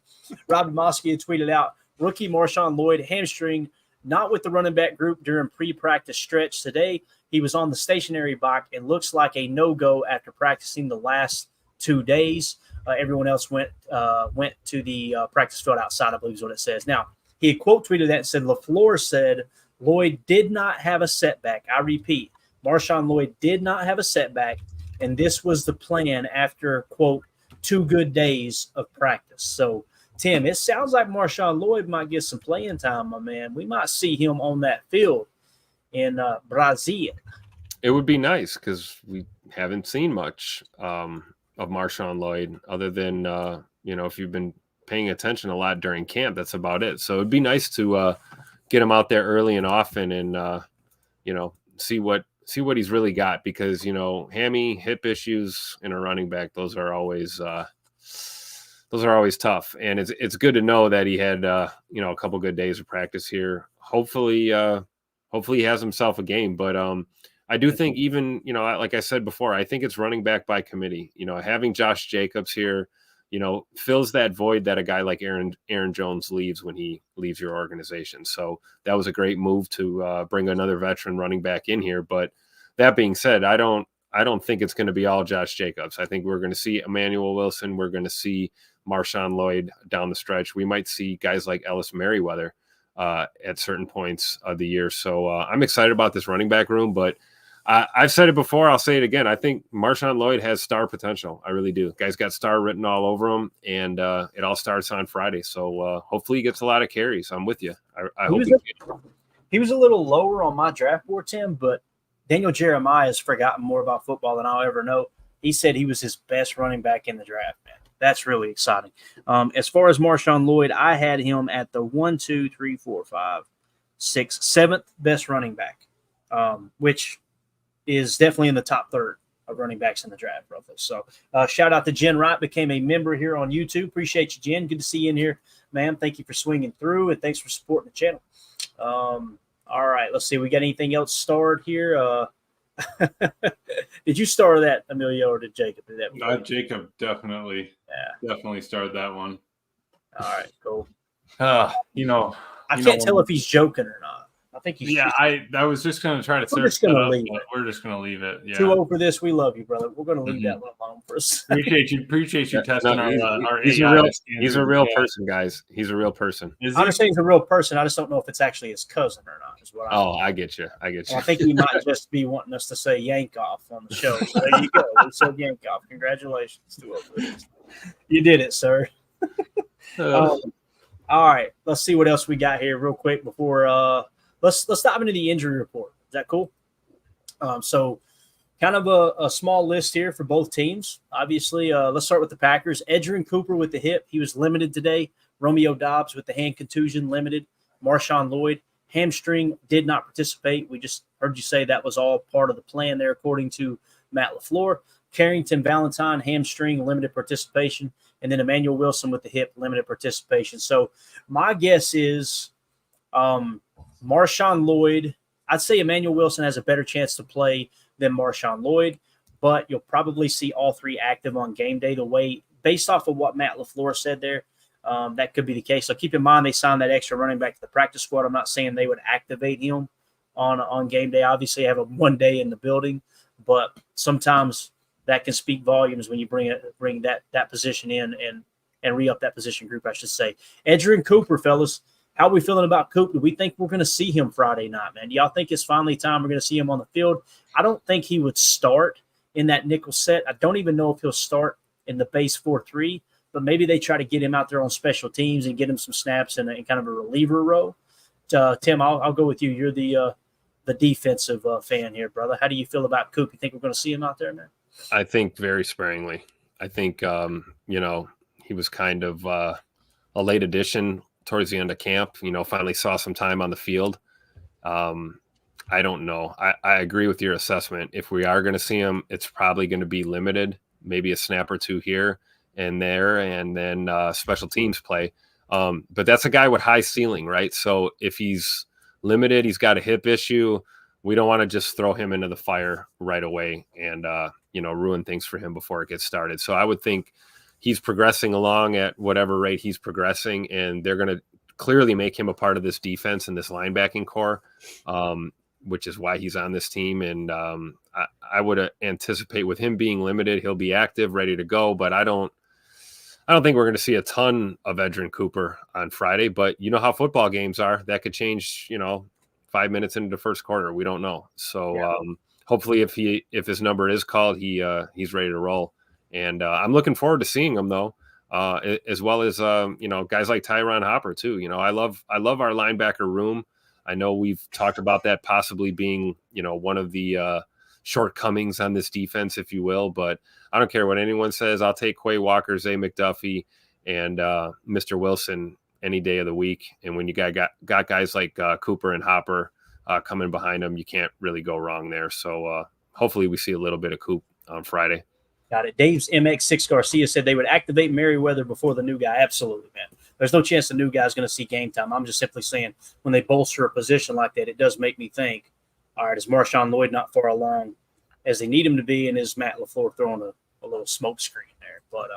Rob Demoski had tweeted out rookie Marshon Lloyd hamstring not with the running back group during pre-practice stretch today. He was on the stationary bike and looks like a no-go after practicing the last 2 days. Everyone else went to the practice field outside, I believe is what it says. Now, he had quote tweeted that and said, LaFleur said Lloyd did not have a setback. I repeat, Marshon Lloyd did not have a setback, and this was the plan after, quote, 2 good days of practice. So, Tim, it sounds like Marshon Lloyd might get some playing time, my man. We might see him on that field in Brazil. It would be nice because we haven't seen much of Marshon Lloyd other than, if you've been paying attention a lot during camp, that's about it. So it'd be nice to get him out there early and often and, see what he's really got because, hammy, hip issues in a running back, those are always tough. And it's good to know that he had, a couple good days of practice here. Hopefully he has himself a game, but I do think even, like I said before, I think it's running back by committee. Having Josh Jacobs here, fills that void that a guy like Aaron Jones leaves when he leaves your organization. So that was a great move to bring another veteran running back in here. But that being said, I don't think it's going to be all Josh Jacobs. I think we're going to see Emmanuel Wilson. We're going to see Marshon Lloyd down the stretch. We might see guys like Ellis Merriweather at certain points of the year. So I'm excited about this running back room, but I've said it before. I'll say it again. I think Marshon Lloyd has star potential. I really do. Guy's got star written all over him, and it all starts on Friday. So hopefully he gets a lot of carries. I'm with you. I hope he was a little lower on my draft board, Tim, but Daniel Jeremiah has forgotten more about football than I'll ever know. He said he was his best running back in the draft, man. That's really exciting. As far as Marshon Lloyd, I had him at the 7th best running back, which is definitely in the top third of running backs in the draft, roughly. So shout out to Jen Wright, became a member here on YouTube. Appreciate you, Jen. Good to see you in here, ma'am. Thank you for swinging through, and thanks for supporting the channel. All All right, let's see. We got anything else starred here? Did you star that, Emilio, or did Jacob do that? Jacob definitely started that one. All right, cool. I can't tell if he's joking or not. I think he's. Yeah, I was just going to try to search that up, but we're just going to leave it. Yeah. 2-0 for this. We love you, brother. We're going to leave that one alone for us. Appreciate you testing our he's AI. He's a real person, guys. He's a real person. I understand he's a real person. I just don't know if it's actually his cousin or not. Is what I get you. I think he might just be wanting us to say Yankoff on the show. So there you go. We said Yankoff. Congratulations. 2-0 for this. You did it, sir. All right. Let's see what else we got here real quick before let's dive into the injury report. Is that cool? So kind of a small list here for both teams. Obviously, let's start with the Packers. Edgerrin Cooper with the hip. He was limited today. Romeo Doubs with the hand contusion, limited. Marshon Lloyd, hamstring, did not participate. We just heard you say that was all part of the plan there, according to Matt LaFleur. Carrington Valentine, hamstring, limited participation. And then Emmanuel Wilson with the hip, limited participation. So my guess is Marshon Lloyd, I'd say Emmanuel Wilson has a better chance to play than Marshon Lloyd, but you'll probably see all three active on game day. The way, based off of what Matt LaFleur said there, that could be the case. So keep in mind they signed that extra running back to the practice squad. I'm not saying they would activate him on game day. Obviously, have a 1 day in the building, but sometimes that can speak volumes when you bring that position in and re-up that position group, I should say. Edgerrin Cooper, fellas. How are we feeling about Coop? Do we think we're going to see him Friday night, man? Do y'all think it's finally time we're going to see him on the field? I don't think he would start in that nickel set. I don't even know if he'll start in the base 4-3, but maybe they try to get him out there on special teams and get him some snaps in kind of a reliever role. Tim, I'll go with you. You're the defensive fan here, brother. How do you feel about Coop? You think we're going to see him out there, man? I think very sparingly. I think, he was kind of a late addition towards the end of camp, finally saw some time on the field. I don't know. I agree with your assessment. If we are going to see him, it's probably going to be limited, maybe a snap or two here and there, and then special teams play. But that's a guy with high ceiling, right? So if he's limited, he's got a hip issue, we don't want to just throw him into the fire right away and, ruin things for him before it gets started. So I would think he's progressing along at whatever rate he's progressing, and they're going to clearly make him a part of this defense and this linebacking core, which is why he's on this team. And I would anticipate with him being limited, he'll be active, ready to go. But I don't think we're going to see a ton of Edgerrin Cooper on Friday. But you know how football games are; that could change. 5 minutes into the first quarter, we don't know. So hopefully, if his number is called, he's ready to roll. And I'm looking forward to seeing him, though, as well as, guys like Tyron Hopper, too. I love our linebacker room. I know we've talked about that possibly being, one of the shortcomings on this defense, if you will. But I don't care what anyone says. I'll take Quay Walker, Zay McDuffie, and Mr. Wilson any day of the week. And when you got guys like Cooper and Hopper coming behind them, you can't really go wrong there. So hopefully we see a little bit of Coop on Friday. Got it. Dave's MX6 Garcia said they would activate Merriweather before the new guy. Absolutely, man. There's no chance the new guy's going to see game time. I'm just simply saying when they bolster a position like that, it does make me think, all right, is Marshon Lloyd not far along as they need him to be, and is Matt LaFleur throwing a little smoke screen there? But,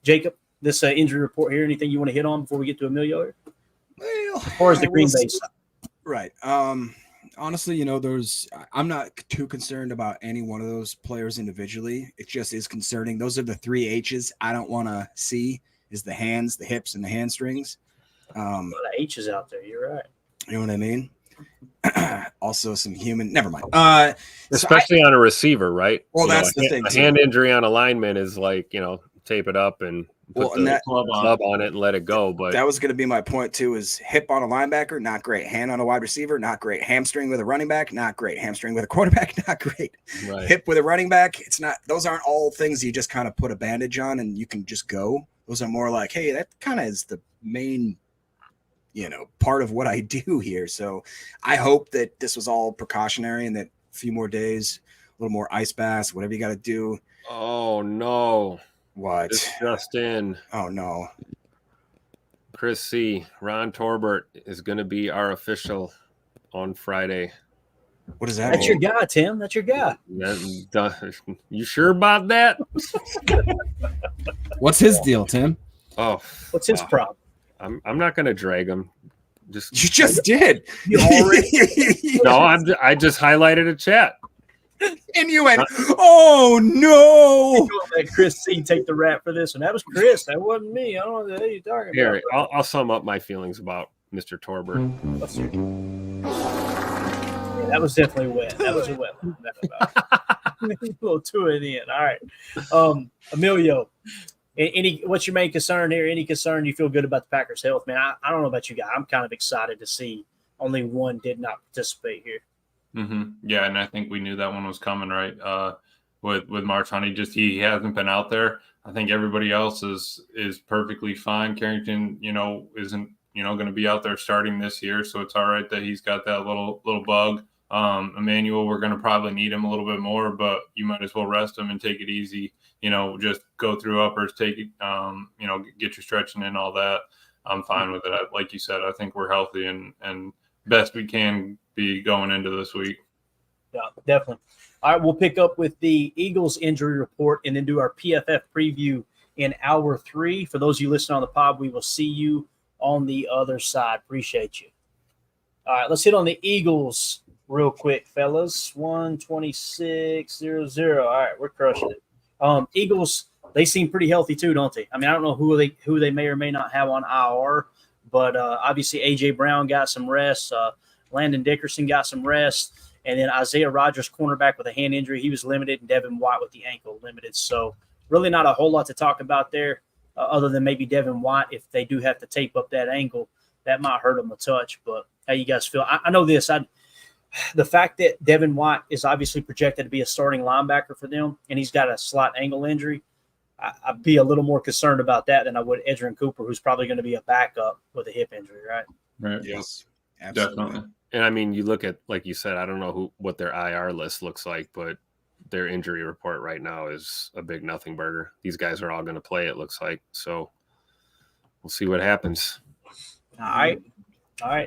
Jacob, this injury report here, anything you want to hit on before we get to Emilio here? Well, as far as the Green Bay side. Right. Honestly, I'm not too concerned about any one of those players individually. It just is concerning. Those are the 3 H's I don't want to see is the hands, the hips, and the hamstrings. A lot of H's out there. You're right. You know what I mean? Also some human, never mind. Especially on a receiver, right? Well, that's the thing. A hand injury on a lineman is like, tape it up and put the club on it and let it go. But that was going to be my point too, is hip on a linebacker, not great. Hand on a wide receiver, not great. Hamstring with a running back, not great. Hamstring with a quarterback, not great. Right. Hip with a running back, it's not. Those aren't all things you just kind of put a bandage on and you can just go. Those are more like, hey, that kind of is the main, part of what I do here. So I hope that this was all precautionary and that a few more days, a little more ice baths, whatever you got to do. Oh no. What? Just in. Oh, no. Chris C. Ron Torbert is going to be our official on Friday. What does that That's mean? your guy, Tim. That's your guy. You sure about that? What's his deal, Tim? Oh, What's his problem? I'm not going to drag him. You just did. You already No, I just highlighted a chat. And you went, oh no! let Chris C take the rap for this one. That was Chris. That wasn't me. I don't know what you're talking Here, about. I'll sum up my feelings about Mr. Torber. Yeah, that was definitely wet. That was a wet one. A little too in the end. All right. Emilio, what's your main concern here? Any concern you feel good about the Packers' health? Man, I don't know about you guys. I'm kind of excited to see only one did not participate here. Mm-hmm. Yeah, and I think we knew that one was coming, right? With Marshon, he hasn't been out there. I think everybody else is perfectly fine. Carrington, isn't going to be out there starting this year, so it's all right that he's got that little bug. Emmanuel, we're going to probably need him a little bit more, but you might as well rest him and take it easy. Just go through uppers, take it, get your stretching in, all that. I'm fine with it. Like you said, I think we're healthy and best we can be going into this week. Yeah, definitely. All right, we'll pick up with the Eagles injury report and then do our PFF preview in hour 3. For those of you listening on the pod, we will see you on the other side. Appreciate you. All right, let's hit on the Eagles real quick, fellas. 126.00. All right, we're crushing it. Eagles, they seem pretty healthy too, don't they? I mean, I don't know who they may or may not have on IR, but obviously A.J. Brown got some rest. Landon Dickerson got some rest. And then Isaiah Rodgers, cornerback with a hand injury, he was limited, and Devin White with the ankle limited. So really not a whole lot to talk about there other than maybe Devin White. If they do have to tape up that ankle, that might hurt them a touch. But how you guys feel? I know this. The fact that Devin White is obviously projected to be a starting linebacker for them, and he's got a slight ankle injury, I'd be a little more concerned about that than I would Edgerrin Cooper, who's probably going to be a backup with a hip injury, right? Right. Yes, absolutely. Definitely. And I mean, you look at, like you said, I don't know what their IR list looks like, but their injury report right now is a big nothing burger. These guys are all going to play, it looks like. So we'll see what happens. All right.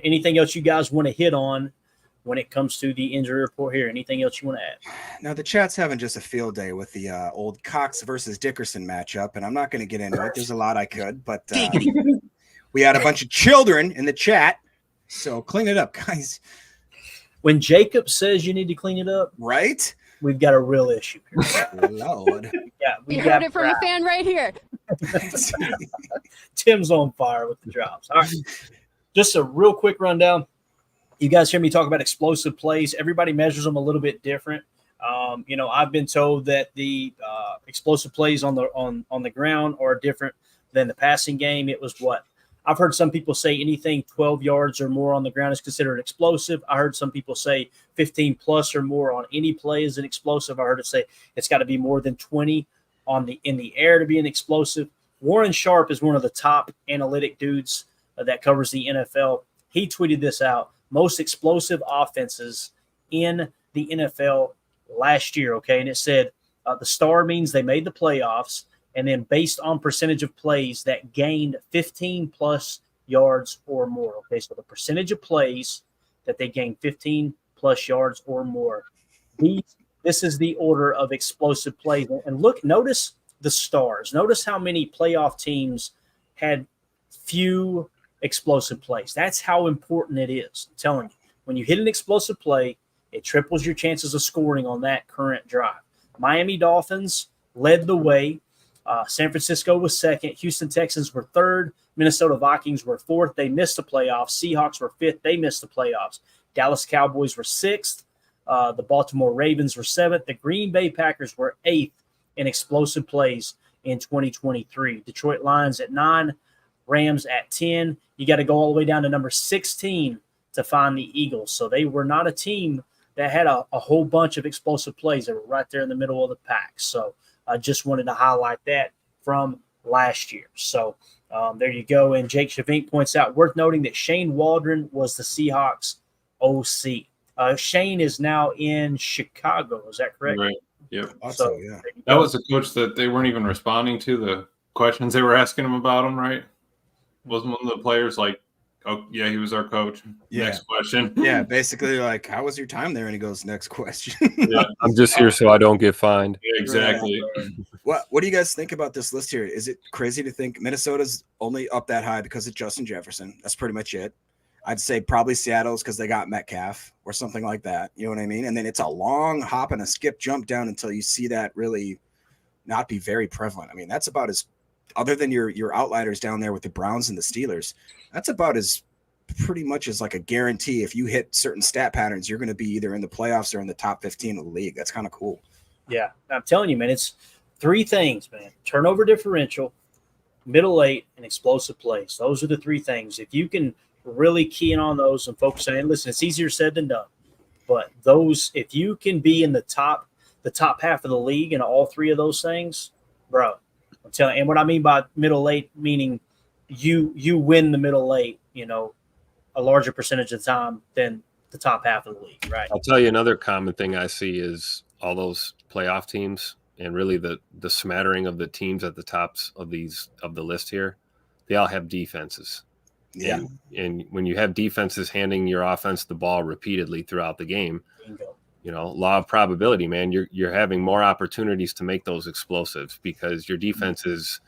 Anything else you guys want to hit on when it comes to the injury report here? Anything else you want to add? Now, the chat's having just a field day with the old Cox versus Dickerson matchup, and I'm not going to get into it. There's a lot I could, but we had a bunch of children in the chat, so clean it up, guys. When Jacob says you need to clean it up, right? We've got a real issue here. Lord. Yeah, we heard it from a fan right here. Tim's on fire with the drops. All right. Just a real quick rundown. You guys hear me talk about explosive plays. Everybody measures them a little bit different. I've been told that the explosive plays on the ground are different than the passing game. It was what? I've heard some people say anything 12 yards or more on the ground is considered explosive. I heard some people say 15 plus or more on any play is an explosive. I heard it say it's got to be more than 20 in the air to be an explosive. Warren Sharp is one of the top analytic dudes that covers the NFL. He tweeted this out. Most explosive offenses in the NFL last year, okay? And it said the star means they made the playoffs, and then based on percentage of plays that gained 15-plus yards or more, okay? So the percentage of plays that they gained 15-plus yards or more. This is the order of explosive plays. And look, notice the stars. Notice how many playoff teams had few explosive plays. That's how important it is. I'm telling you, when you hit an explosive play, it triples your chances of scoring on that current drive. Miami Dolphins led the way. San Francisco was second. Houston Texans were third. Minnesota Vikings were fourth. They missed the playoffs. Seahawks were fifth. They missed the playoffs. Dallas Cowboys were sixth. The Baltimore Ravens were seventh. The Green Bay Packers were eighth in explosive plays in 2023. Detroit Lions at 9. Rams at 10. You got to go all the way down to number 16 to find the Eagles. So they were not a team that had a whole bunch of explosive plays. They were right there in the middle of the pack. So I just wanted to highlight that from last year. So there you go. And Jake Shavink points out, worth noting that Shane Waldron was the Seahawks OC. Shane is now in Chicago. Is that correct? Right. Yep. So, yeah. That was the coach that they weren't even responding to the questions they were asking him about him, right? Wasn't one of the players like Oh, yeah, he was our coach. Yeah. Next question. Yeah, basically, like, how was your time there? And he goes, next question. Yeah, I'm just here so I don't get fined. exactly. What do you guys think about this list here? Is it crazy to think Minnesota's only up that high because of Justin Jefferson? That's pretty much it. I'd say probably Seattle's because they got Metcalf or something like that. You know what I mean? And then it's a long hop and a skip jump down until you see that really not be very prevalent. I mean, that's about as, other than your outliers down there with the Browns and the Steelers, that's about as pretty much as like a guarantee. If you hit certain stat patterns, you're going to be either in the playoffs or in the top 15 of the league. That's kind of cool. Yeah, I'm telling you, man, it's three things, man. Turnover differential, middle eight, and explosive plays. Those are the three things. If you can really key in on those and focus on it, listen, it's easier said than done. But those, if you can be in the top half of the league in all three of those things, bro, I'm telling you, and what I mean by middle eight, meaning you win the middle eight, a larger percentage of the time than the top half of the league, right? I'll tell you another common thing I see is all those playoff teams and really the smattering of the teams at the tops of the list here, they all have defenses. Yeah. And when you have defenses handing your offense the ball repeatedly throughout the game, Bingo. Law of probability, man, you're having more opportunities to make those explosives because your defense is,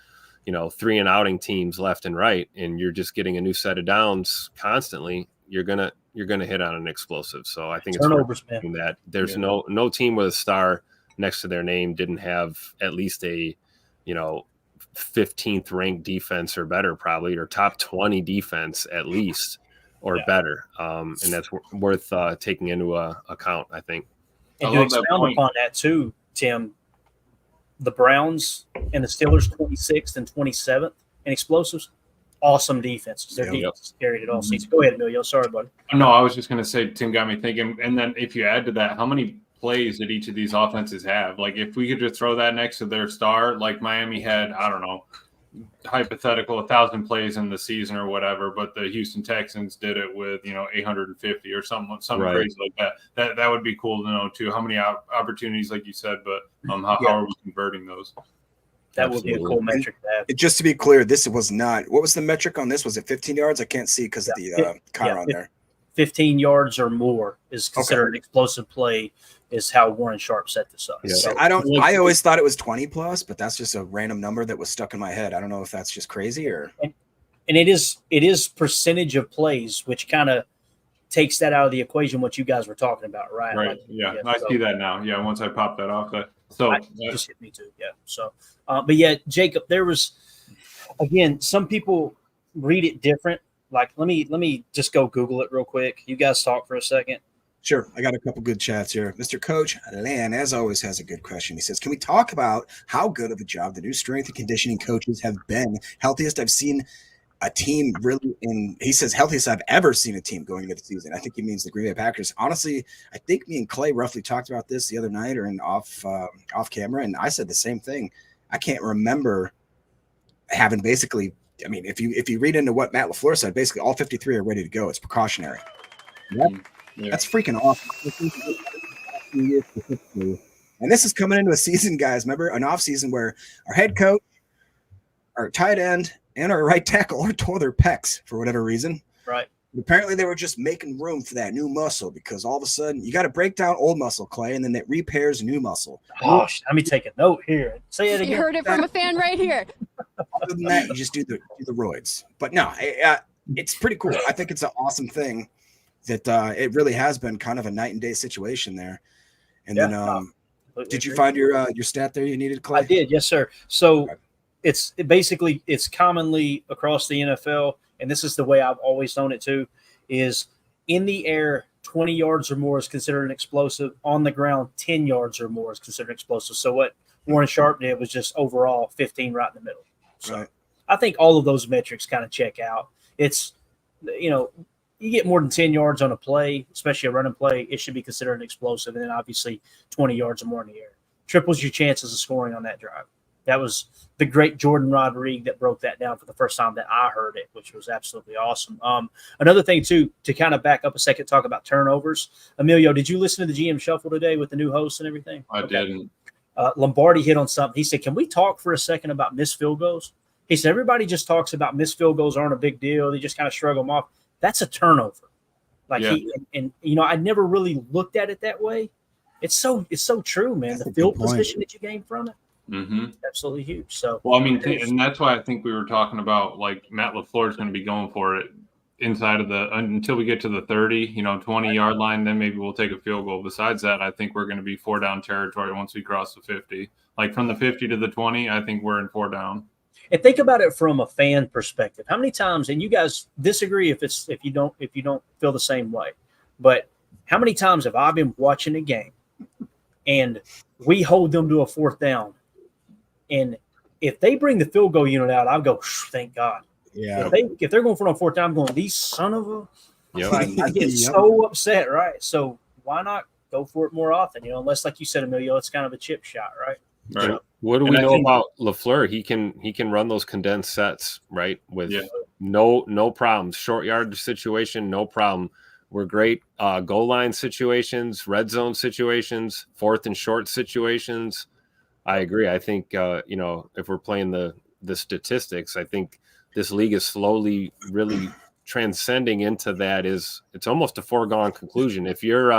3-and-outing teams left and right, and you're just getting a new set of downs constantly. You're gonna hit on an explosive. So I think Turnovers, it's man. that there's no team with a star next to their name didn't have at least a 15th ranked defense or better, probably, or top 20 defense at least or better. And that's worth taking into account, I think. And to expound upon that too, Tim, the Browns and the Steelers 26th and 27th in explosives, awesome defenses. Their defense carried it all season. Go ahead, Emilio. Sorry, buddy. No, I was just going to say, Tim got me thinking. And then if you add to that, how many plays did each of these offenses have? Like, if we could just throw that next to their star, like Miami had, I don't know, hypothetical 1,000 plays in the season or whatever, but the Houston Texans did it with 850 or something Right. crazy like that. That would be cool to know too. How many opportunities, like you said, but how are we converting those? That would be a cool metric to have. Just to be clear, this was not. What was the metric on this? Was it 15 yards? I can't see because of the chyron there. 15 yards or more is considered an explosive play, is how Warren Sharp set this up. Yeah. So, I always thought it was 20 plus, but that's just a random number that was stuck in my head. I don't know if that's just crazy or. And it is percentage of plays, which kind of takes that out of the equation. What you guys were talking about, right? Right. Like, I see that now. Yeah, once I pop that off, just hit me too. Yeah. So, but yeah, Jacob, there was again some people read it different. Like, let me just go Google it real quick. You guys talk for a second. Sure. I got a couple good chats here. Mr. Coach Lan, as always, has a good question. He says, can we talk about how good of a job the new strength and conditioning coaches have been? Healthiest I've seen a team really he says healthiest I've ever seen a team going into the season. I think he means the Green Bay Packers. Honestly, I think me and Clay roughly talked about this the other night or in off camera, and I said the same thing. I can't remember having basically, I mean, if you read into what Matt LaFleur said, basically all 53 are ready to go. It's precautionary. That's freaking awesome. And this is coming into a season, guys. Remember, an off season where our head coach, our tight end, and our right tackle all tore their pecs for whatever reason. Right. Apparently, they were just making room for that new muscle because all of a sudden you got to break down old muscle, Clay, and then that repairs new muscle. Oh, let me take a note here. Say it again. You heard it from a fan right here. Other than that, you just do the roids. But no, it's pretty cool. I think it's an awesome thing that it really has been kind of a night and day situation there. And then, did you find your stat there you needed, Clay? I did, yes, sir. So it's commonly across the NFL, and this is the way I've always known it too, is in the air 20 yards or more is considered an explosive. On the ground 10 yards or more is considered explosive. So what Warren Sharp did was just overall 15 right in the middle. So I think all of those metrics kind of check out. It's, you get more than 10 yards on a play, especially a running play, it should be considered an explosive. And then obviously 20 yards or more in the air triples your chances of scoring on that drive. That was the great Jordan Rodriguez that broke that down for the first time that I heard it, which was absolutely awesome. Another thing, too, to kind of back up a second, talk about turnovers. Emilio, did you listen to the GM Shuffle today with the new host and everything? I didn't. Lombardi hit on something. He said, can we talk for a second about missed field goals? He said, everybody just talks about missed field goals aren't a big deal. They just kind of shrug them off. that's a turnover. Like Yeah. I never really looked at it that way. It's so true, man. That's a The good field point. position that you gain from it, Mm-hmm. absolutely huge. So, Well, I mean, and that's why I think we were talking about like Matt LaFleur is going to be going for it inside of until we get to the 30, 20-yard line. Then maybe we'll take a field goal. Besides that, I think we're going to be 4 down territory once we cross the 50. Like from the 50 to the 20, I think we're in 4 down. and think about it from a fan perspective. How many times, and you guys disagree if you don't feel the same way, but how many times have I been watching a game and we hold them to a 4th down, and if they bring the field goal unit out, I'll go, thank God. Yeah. If they're going for it on 4th down, I'm going, these son of a. Yep. Like, I get so upset, right? So why not go for it more often? Unless, like you said, Emilio, it's kind of a chip shot, right? Right. What do we And I know think- about LaFleur? He can run those condensed sets, right? With no problems. Short yard situation, no problem. We're great goal line situations, red zone situations, 4th and short situations. I agree. I think if we're playing the statistics, I think this league is slowly really transcending into that. It's almost a foregone conclusion. If you're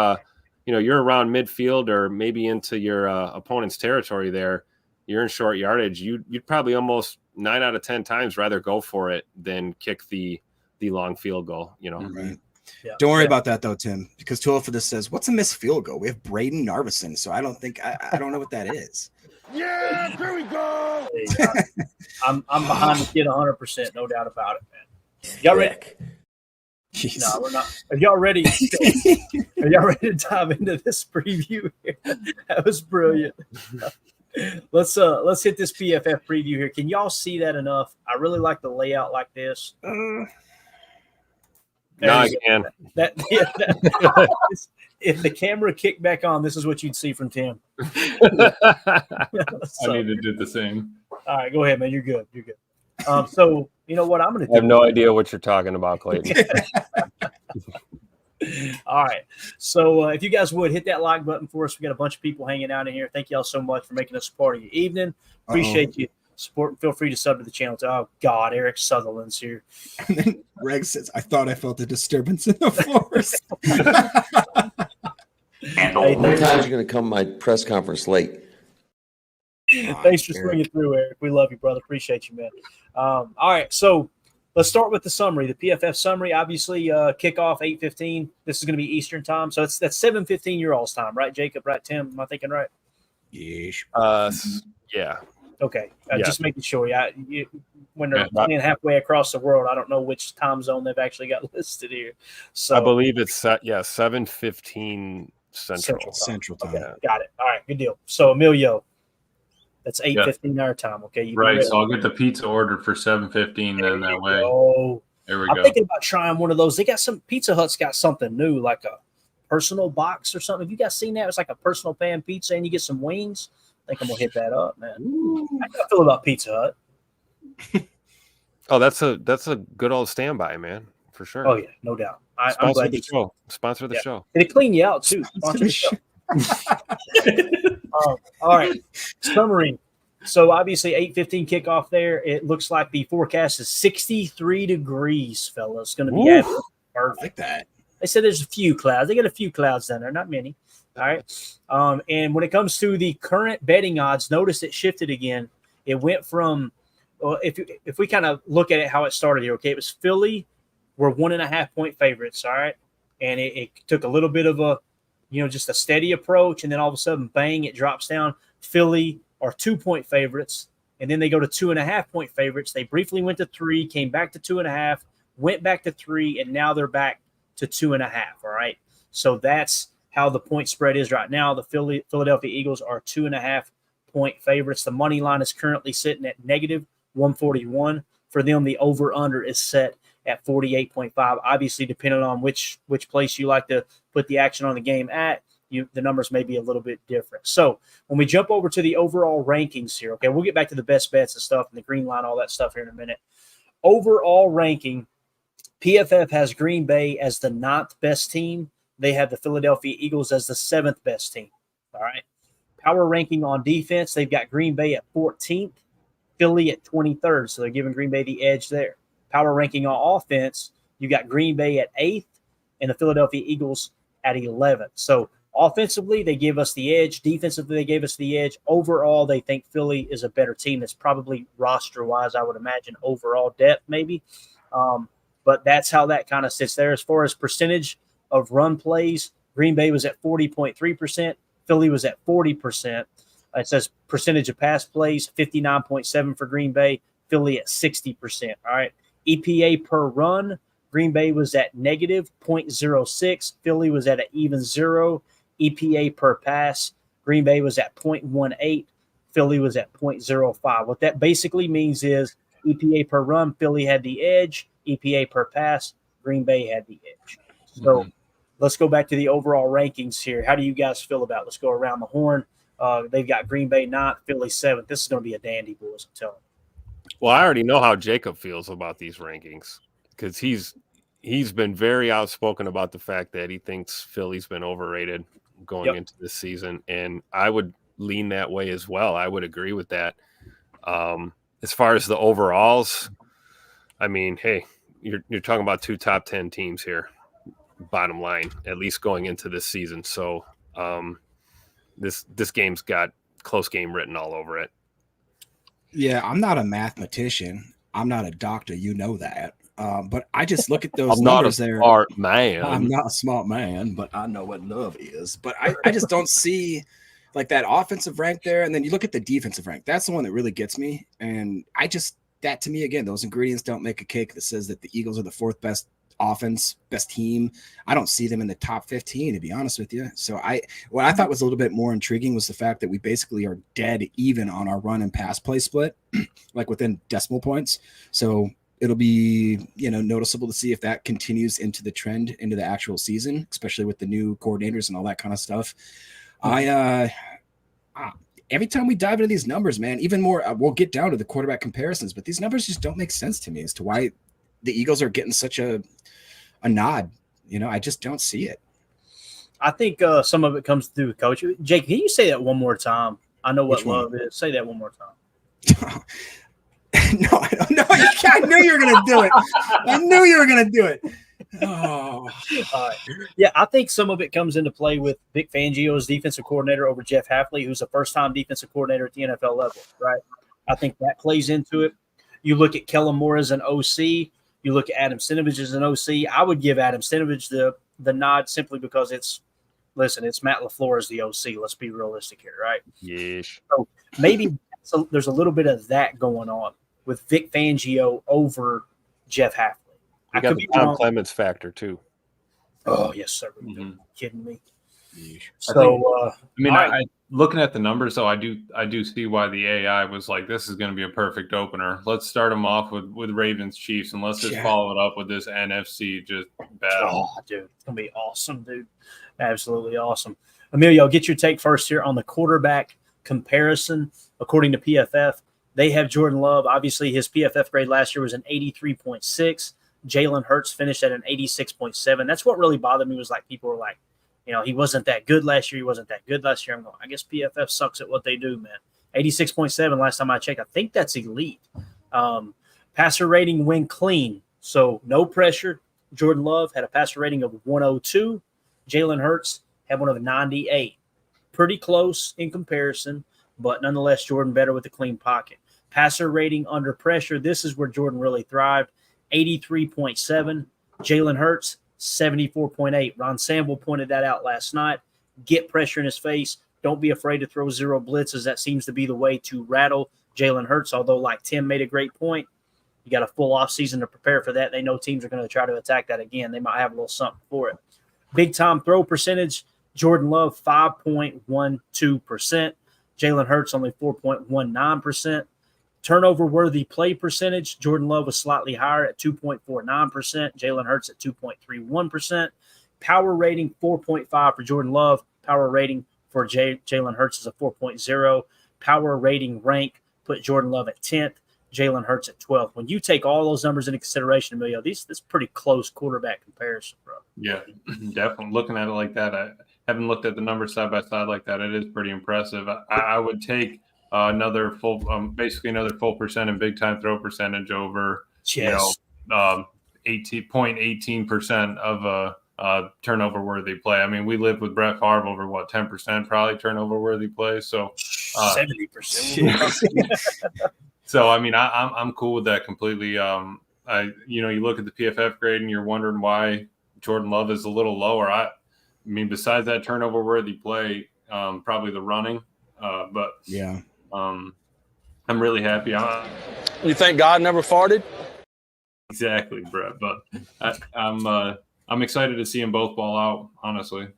you're around midfield or maybe into your opponent's territory there, you're in short yardage, you'd probably almost 9 out of 10 times rather go for it than kick the long field goal. Right. Yeah. Don't worry about that though, Tim, because Tool for this says, "What's a missed field goal?" We have Braden Narvison, so I don't think I don't know what that is. Yeah, there we go. I'm behind the kid 100%, no doubt about it, man. Y'all ready? Jeez. No, we're not. Are y'all ready? Are y'all ready to dive into this preview here? That was brilliant. Let's hit this PFF preview here. Can y'all see that enough? I really like the layout like this. Now I can. If the camera kicked back on, this is what you'd see from Tim. I need to do the same. All right, go ahead, man. You're good. You're good. So you know what I'm going to do? I have no idea what you're talking about, Clayton. All right. So if you guys would hit that like button for us, we got a bunch of people hanging out in here. Thank y'all so much for making us a part of your evening. Appreciate you supporting. Feel free to sub to the channel. Oh God, Eric Sutherland's here. And then Greg says, "I thought I felt a disturbance in the forest." How many times are you going to come to my press conference late? Thanks for swinging through, Eric. We love you, brother. Appreciate you, man. All right, so let's start with the summary. The PFF summary, obviously, kickoff 8:15. This is going to be Eastern time, so that's 7:15 your all's time, right, Jacob? Right, Tim? Am I thinking right? Yes. Yeah. Okay, Yeah. just making sure. When they're playing halfway across the world, I don't know which time zone they've actually got listed here. So I believe it's 7:15 Central. Central time. okay, got it. All right, good deal. So Emilio, that's 8:15 our time. Okay, Right. So I'll get the pizza ordered for 7:15 then that way. Oh, There we I'm go. thinking about trying one of those. They got some Pizza Hut's got something new, like a personal box or something. Have you guys seen that? It's like a personal pan pizza, and you get some wings. I think I'm gonna hit that up, man. How do you feel about Pizza Hut? Oh, that's a good old standby, man, for sure. Oh yeah, no doubt. I'm Sponsor glad the show. Sponsor the show. They clean you out too. Sponsor the show. All right. Summary. So obviously 8:15 kickoff there. It looks like the forecast is 63 degrees, fellas. It's going to be absolutely I perfect. like that. They said there's a few clouds. They got a few clouds down there, not many. All right. And when it comes to the current betting odds, notice it shifted again. It went from, well, if we kind of look at it how it started here, okay, it was Philly were 1.5-point favorites, all right? And it took a little bit of a, just a steady approach, and then all of a sudden, bang, it drops down. Philly are 2-point favorites, and then they go to 2.5-point favorites. They briefly went to 3, came back to 2.5, went back to 3, and now they're back to 2.5, all right? So that's how the point spread is right now. The Philadelphia Eagles are 2.5-point favorites. The money line is currently sitting at negative 141. For them, the over-under is set at 48.5. Obviously, depending on which place you like to put the action on the game at, the numbers may be a little bit different. So when we jump over to the overall rankings here, okay, we'll get back to the best bets and stuff and the green line, all that stuff here in a minute. Overall ranking, PFF has Green Bay as the 9th best team. They have the Philadelphia Eagles as the 7th best team. All right. Power ranking on defense, they've got Green Bay at 14th, Philly at 23rd. So they're giving Green Bay the edge there. Power ranking on offense, You got Green Bay at 8th and the Philadelphia Eagles at 11th. So offensively, they give us the edge. Defensively, they gave us the edge. Overall, they think Philly is a better team. That's probably roster-wise, I would imagine, overall depth maybe. But that's how that kind of sits there. As far as percentage of run plays, Green Bay was at 40.3%. Philly was at 40%. It says percentage of pass plays, 59.7 for Green Bay. Philly at 60%. All right. EPA per run, Green Bay was at negative 0.06. Philly was at an even 0. EPA per pass, Green Bay was at 0.18. Philly was at 0.05. What that basically means is EPA per run, Philly had the edge. EPA per pass, Green Bay had the edge. So let's go back to the overall rankings here. How do you guys feel about it? Let's go around the horn. They've got Green Bay 9th, Philly 7th. This is going to be a dandy, boys, I'm telling you. Well, I already know how Jacob feels about these rankings because he's been very outspoken about the fact that he thinks Philly's been overrated going into this season, and I would lean that way as well. I would agree with that. As far as the overalls, I mean, hey, you're talking about 2 top 10 teams here, bottom line, at least going into this season. So this game's got close game written all over it. Yeah, I'm not a mathematician. I'm not a doctor. You know that. But I just look at those numbers there. Smart man. I'm not a smart man, but I know what love is. But I just don't see like that offensive rank there. And then you look at the defensive rank. That's the one that really gets me. And that to me, again, those ingredients don't make a cake that says that the Eagles are the 4th best offense, best team. I don't see them in the top 15, to be honest with you. So what I thought was a little bit more intriguing was the fact that we basically are dead even on our run and pass play split, like within decimal points. So it'll be, noticeable to see if that continues into the trend into the actual season, especially with the new coordinators and all that kind of stuff. Every time we dive into these numbers, man, even more, we'll get down to the quarterback comparisons, but these numbers just don't make sense to me as to why the Eagles are getting such a nod. I just don't see it. I think some of it comes through coach. Jake, can you say that one more time? I know what love is. Say that one more time. No, I don't know. I knew you were going to do it. I knew you were going to do it. Oh, yeah. I think some of it comes into play with Vic Fangio's defensive coordinator over Jeff Hafley, who's a first-time defensive coordinator at the NFL level, right? I think that plays into it. You look at Kellen Moore as an OC. You look at Adam Stenavich as an OC. I would give Adam Stenavich the nod simply because it's Matt LaFleur as the OC. Let's be realistic here, right? Yes. So maybe there's a little bit of that going on with Vic Fangio over Jeff Hafley. I got the Tom Clements factor too. Oh yes, sir. Are you kidding me? So looking at the numbers, though, I do see why the AI was like, this is going to be a perfect opener. Let's start them off with Ravens Chiefs, and let's just follow it up with this NFC just battle. Oh, dude, it's gonna be awesome, dude. Absolutely awesome. Emilio, get your take first here on the quarterback comparison. According to PFF, they have Jordan Love. Obviously, his PFF grade last year was an 83.6. Jalen Hurts finished at an 86.7. That's what really bothered me was like people were like, he wasn't that good last year. He wasn't that good last year. I'm going, I guess PFF sucks at what they do, man. 86.7 last time I checked. I think that's elite. Passer rating when clean. So no pressure. Jordan Love had a passer rating of 102. Jalen Hurts had one of 98. Pretty close in comparison, but nonetheless, Jordan better with the clean pocket. Passer rating under pressure. This is where Jordan really thrived. 83.7. Jalen Hurts, 74.8. Ron Sample pointed that out last night. Get pressure in his face. Don't be afraid to throw zero blitzes. That seems to be the way to rattle Jalen Hurts, although like Tim made a great point, you got a full offseason to prepare for that. They know teams are going to try to attack that again. They might have a little something for it. Big-time throw percentage, Jordan Love, 5.12%. Jalen Hurts, only 4.19%. Turnover-worthy play percentage, Jordan Love was slightly higher at 2.49%. Jalen Hurts at 2.31%. Power rating, 4.5 for Jordan Love. Power rating for Jalen Hurts is a 4.0. Power rating rank put Jordan Love at 10th. Jalen Hurts at 12th. When you take all those numbers into consideration, Emilio, this is pretty close quarterback comparison, bro. Yeah, definitely. Looking at it like that, I haven't looked at the numbers side by side like that. It is pretty impressive. I would take another full percent and big time throw percentage over, 0.18% of a turnover worthy play. I mean, we lived with Brett Favre over 10% probably turnover worthy play. So 70%. So I mean, I'm cool with that completely. You look at the PFF grade and you're wondering why Jordan Love is a little lower. I mean, besides that turnover worthy play, probably the running. But yeah, I'm really happy. You think God never farted? Exactly, Brett. But I'm excited to see them both ball out, honestly.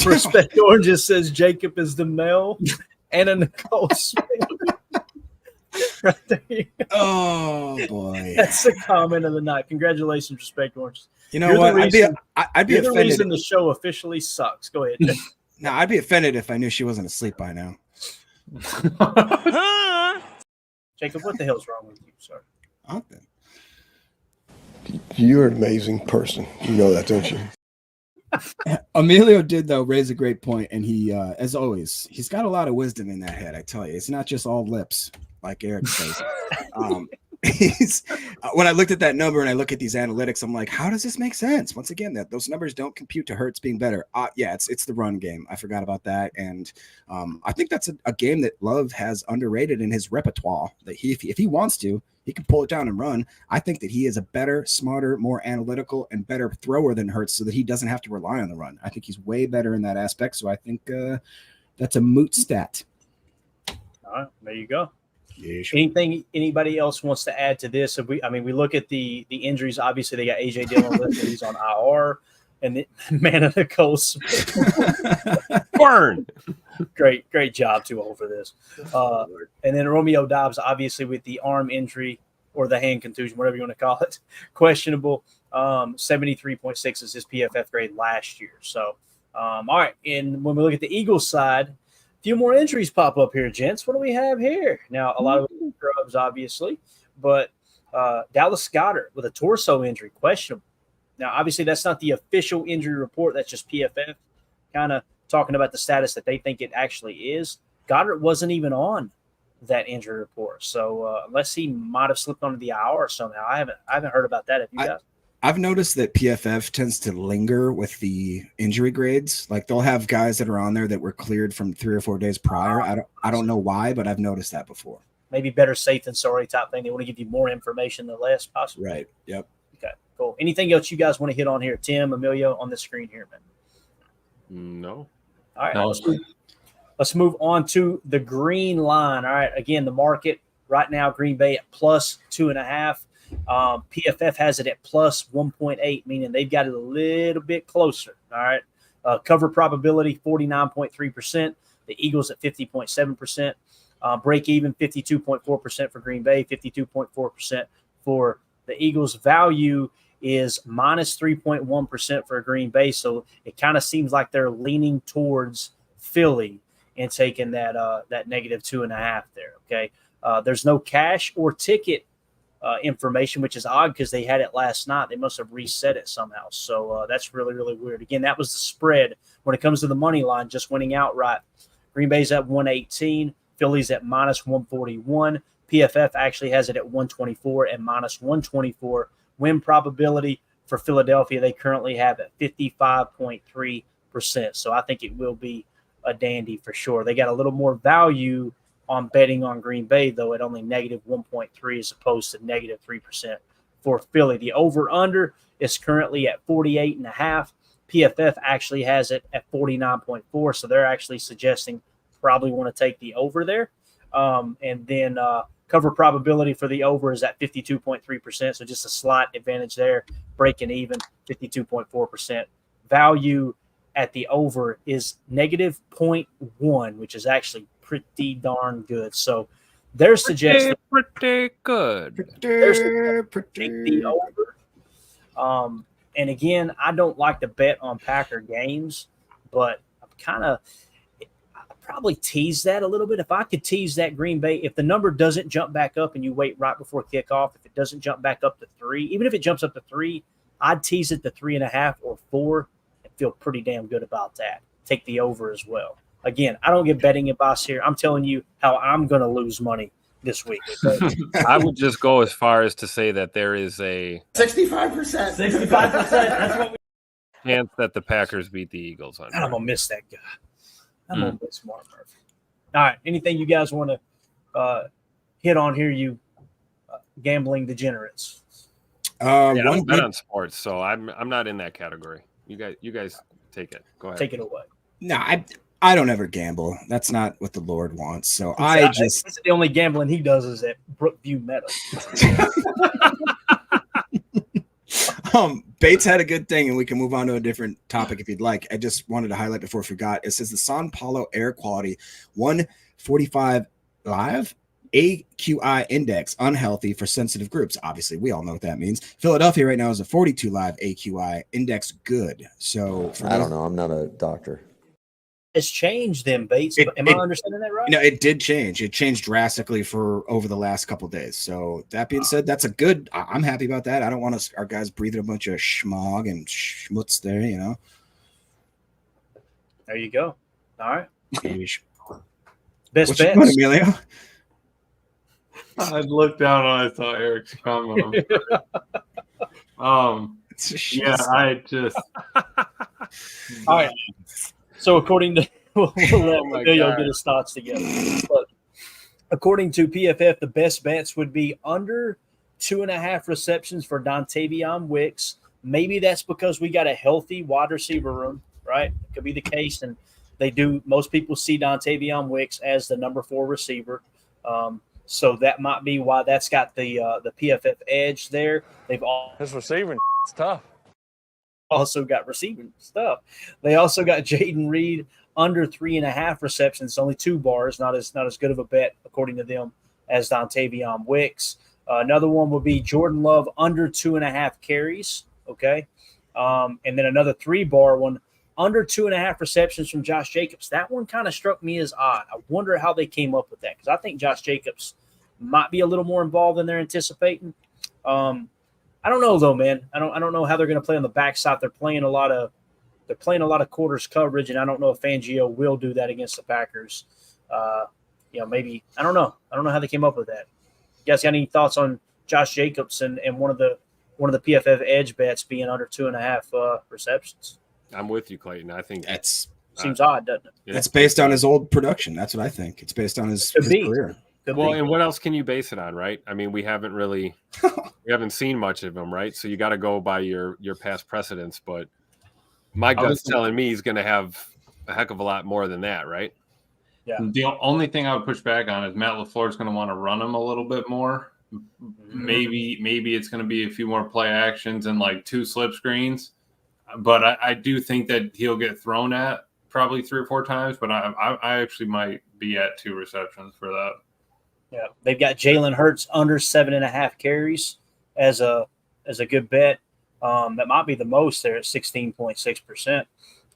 Respect Oranges says Jacob is the male. Anna Nicole Smith. Right there. Oh boy, that's the comment of the night. Congratulations, Respect Oranges. You know what? I'd be you're the offended. reason the show officially sucks. Go ahead. No, I'd be offended if I knew she wasn't asleep by now. Jacob, what the hell's wrong with you, sir? Okay. You're an amazing person. You know that, don't you? Emilio did, though, raise a great point, and he, as always, he's got a lot of wisdom in that head. I tell you, it's not just all lips, like Eric says. When I looked at that number and I look at these analytics, I'm like, how does this make sense? Once again, that those numbers don't compute to Hurts being better. Yeah, it's the run game. I forgot about that, and I think that's a game that Love has underrated in his repertoire. That if he wants to, he can pull it down and run. I think that he is a better, smarter, more analytical, and better thrower than Hurts, so that he doesn't have to rely on the run. I think he's way better in that aspect. So I think that's a moot stat. All right, there you go. Yeah, sure. Anything anybody else wants to add to this? We look at the injuries. Obviously, they got AJ Dillon listed. He's on IR, and the man of the coast. Burn. Great job too over this. And then Romeo Dobbs, obviously with the arm injury or the hand contusion, whatever you want to call it, questionable. 73.6 is his PFF grade last year. So, all right. And when we look at the Eagles side, a few more injuries pop up here, gents. What do we have here? Now, a lot of scrubs, obviously, but Dallas Goedert with a torso injury, questionable. Now, obviously, that's not the official injury report. That's just PFF kind of talking about the status that they think it actually is. Goddard wasn't even on that injury report. So unless he might have slipped onto the IR somehow, I haven't heard about that. Have you guys? I've noticed that PFF tends to linger with the injury grades. Like they'll have guys that are on there that were cleared from 3 or 4 days prior. I don't know why, but I've noticed that before. Maybe better safe than sorry type thing. They want to give you more information than less, possibly. Right. Yep. Okay. Cool. Anything else you guys want to hit on here, Tim, Emilio, on the screen here, man? No. All right. Let's move on to the green line. All right. Again, the market right now, Green Bay at plus 2.5. PFF has it at plus 1.8, meaning they've got it a little bit closer. All right. Cover probability 49.3%. The Eagles at 50.7%. Break even 52.4% for Green Bay, 52.4% for the Eagles. Value is minus 3.1% for Green Bay. So it kind of seems like they're leaning towards Philly and taking that negative 2.5 there. Okay. There's no cash or ticket information, which is odd because they had it last night. They must have reset it somehow. So that's really, really weird. Again, that was the spread when it comes to the money line, just winning outright. Green Bay's at 118. Philly's at minus 141. PFF actually has it at 124 and minus 124. Win probability for Philadelphia, they currently have at 55.3%. So I think it will be a dandy for sure. They got a little more value on betting on Green Bay, though, at only negative 1.3 as opposed to negative 3% for Philly. The over-under is currently at 48.5. PFF actually has it at 49.4, so they're actually suggesting probably want to take the over there. And then cover probability for the over is at 52.3%, so just a slight advantage there. Breaking even, 52.4%. Value at the over is negative 0.1, which is actually pretty darn good. So they're suggesting pretty good. Take the over. And again, I don't like to bet on Packer games, but I'm kind of probably tease that a little bit. If I could tease that Green Bay, if the number doesn't jump back up and you wait right before kickoff, if it doesn't jump back up to 3, even if it jumps up to 3, I'd tease it to 3.5 or 4 and feel pretty damn good about that. Take the over as well. Again, I don't get betting advice here. I'm telling you how I'm going to lose money this week. Okay? I would just go as far as to say that there is a 65%. 65%. That's what we. chance that the Packers beat the Eagles on. God, I'm gonna miss that guy. I'm gonna miss Mark Murphy. All right. Anything you guys want to hit on here? You gambling degenerates. I don't bet on sports, so I'm not in that category. You guys take it. Go ahead. Take it away. No, I don't ever gamble. That's not what the Lord wants. So the only gambling he does is at Brookview Meadow. Bates had a good thing, and we can move on to a different topic if you'd like. I just wanted to highlight before I forgot. It says the Sao Paulo air quality 145 live AQI index unhealthy for sensitive groups. Obviously, we all know what that means. Philadelphia right now is a 42 live AQI index good. So I don't know. I'm not a doctor. It's changed then, Bates. Am I understanding that right? No, it did change. It changed drastically for over the last couple of days. So that being said, that's a good. I'm happy about that. I don't want our guys breathing a bunch of schmog and schmutz there. You know. There you go. All right. Best bets, Emilio. I looked down and I saw Eric's comment. Yeah, I just. All right. So according to, we'll let Emilio get his thoughts together. But according to PFF, the best bets would be under 2.5 receptions for Dontavion Wicks. Maybe that's because we got a healthy wide receiver room, right? It could be the case, and they do. Most people see Dontavion Wicks as the number 4 receiver. So that might be why that's got the PFF edge there. They've all His receiving is tough. also got receiving stuff. They also got Jaden Reed under 3.5 receptions, only 2 bars, not as good of a bet according to them as Dontavion Wicks. Another one would be Jordan Love under 2.5 carries. Okay, and then another 3-bar one under 2.5 receptions from Josh Jacobs. That one kind of struck me as odd. I wonder how they came up with that because I think Josh Jacobs might be a little more involved than they're anticipating. I don't know though, man. I don't know how they're going to play on the backside. They're playing a lot of quarters coverage, and I don't know if Fangio will do that against the Packers. Maybe I don't know. I don't know how they came up with that. You guys got any thoughts on Josh Jacobs and one of the PFF edge bets being under 2.5 receptions? I'm with you, Clayton. I think that's seems odd, doesn't it? It's based on his old production. That's what I think. It's based on his career. Well, and what else can you base it on, right? I mean, we haven't seen much of him, right? So you got to go by your past precedents. But my gut's telling me he's going to have a heck of a lot more than that, right? Yeah. The only thing I would push back on is Matt LaFleur is going to want to run him a little bit more. Maybe it's going to be a few more play actions and like 2 slip screens. But I do think that he'll get thrown at probably 3 or 4 times. But I actually might be at 2 receptions for that. Yeah, they've got Jalen Hurts under 7.5 carries as a good bet. That might be the most there at 16.6%.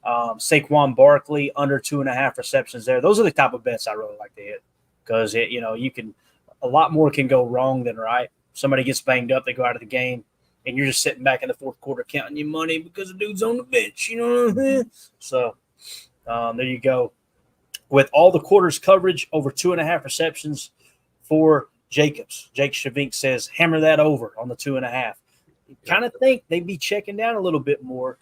Saquon Barkley under 2.5 receptions there. Those are the type of bets I really like to hit because a lot more can go wrong than right. Somebody gets banged up, they go out of the game, and you're just sitting back in the fourth quarter counting your money because the dude's on the bench. You know what I mean? So there you go. With all the quarters coverage over 2.5 receptions for Jacobs. Jake Shavink says, hammer that over on the 2.5. You kind of think they'd be checking down a little bit more.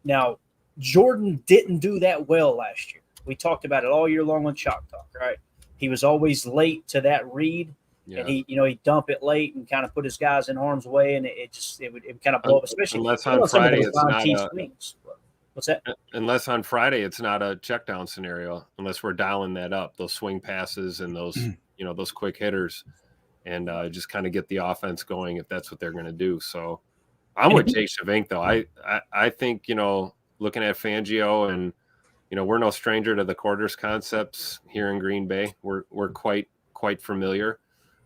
Now, Jordan didn't do that well last year. We talked about it all year long on Chalk Talk, right? He was always late to that read, and he'd dump it late and kind of put his guys in harm's way, and it would kind of blow up, especially unless on Friday it's not swings. What's that? Unless on Friday it's not a check down scenario, unless we're dialing that up, those swing passes and those those quick hitters, and just kind of get the offense going if that's what they're going to do. So I'm with Jake Shavink though. I think looking at Fangio and we're no stranger to the quarters concepts here in Green Bay. We're quite familiar.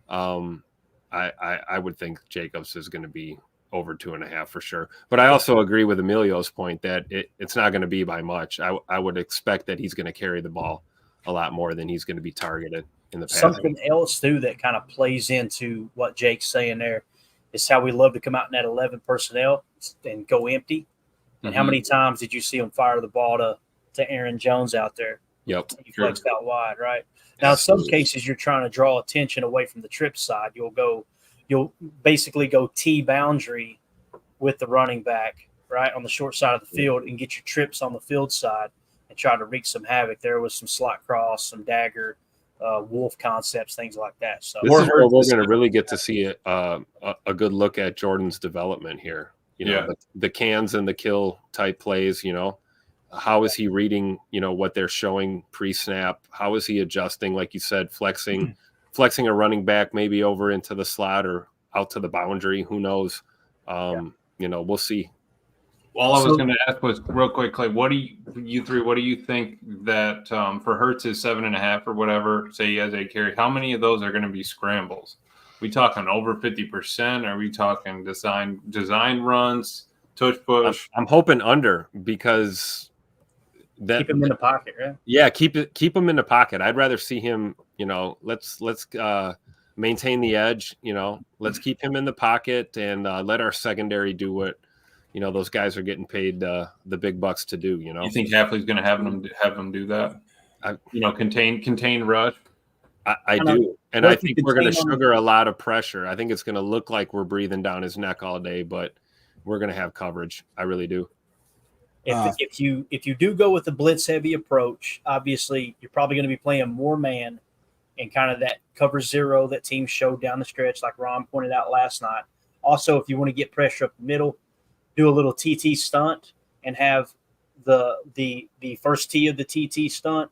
I would think Jacobs is going to be over 2.5 for sure. But I also agree with Emilio's point that it's not going to be by much. I would expect that he's going to carry the ball a lot more than he's going to be targeted in the past. Something else too that kind of plays into what Jake's saying there is how we love to come out in that 11 personnel and go empty. And how many times did you see him fire the ball to Aaron Jones out there? Yep. You flexed out wide, right? Now, in some cases, you're trying to draw attention away from the trip side. You'll basically go T boundary with the running back, right, on the short side of the field and get your trips on the field side and try to wreak some havoc there with some slot cross, some dagger, wolf concepts, things like that. So this is where we're going to really get to see a good look at Jordan's development here. The cans and the kill type plays, how is he reading, what they're showing pre-snap? How is he adjusting, like you said, flexing a running back maybe over into the slot or out to the boundary? Who knows? We'll see. All I was going to ask was real quick, Clay, what do you think that for Hurts is 7.5 or whatever, say he has 8 carries, how many of those are going to be scrambles? We talking over 50%? Are we talking design runs, touch push? I'm hoping under, because keep him in the pocket, right? Yeah, keep him in the pocket. I'd rather see him, let's maintain the edge, let's keep him in the pocket and let our secondary do what those guys are getting paid the big bucks to do. You think Hafley's going to have them do that? Contain rush. I do, and I think we're going to sugar a lot of pressure. I think it's going to look like we're breathing down his neck all day, but we're going to have coverage. I really do. If you do go with the blitz heavy approach, obviously you're probably going to be playing more man and kind of that cover zero that teams showed down the stretch, like Ron pointed out last night. Also, if you want to get pressure up the middle, do a little TT stunt and have the first T of the TT stunt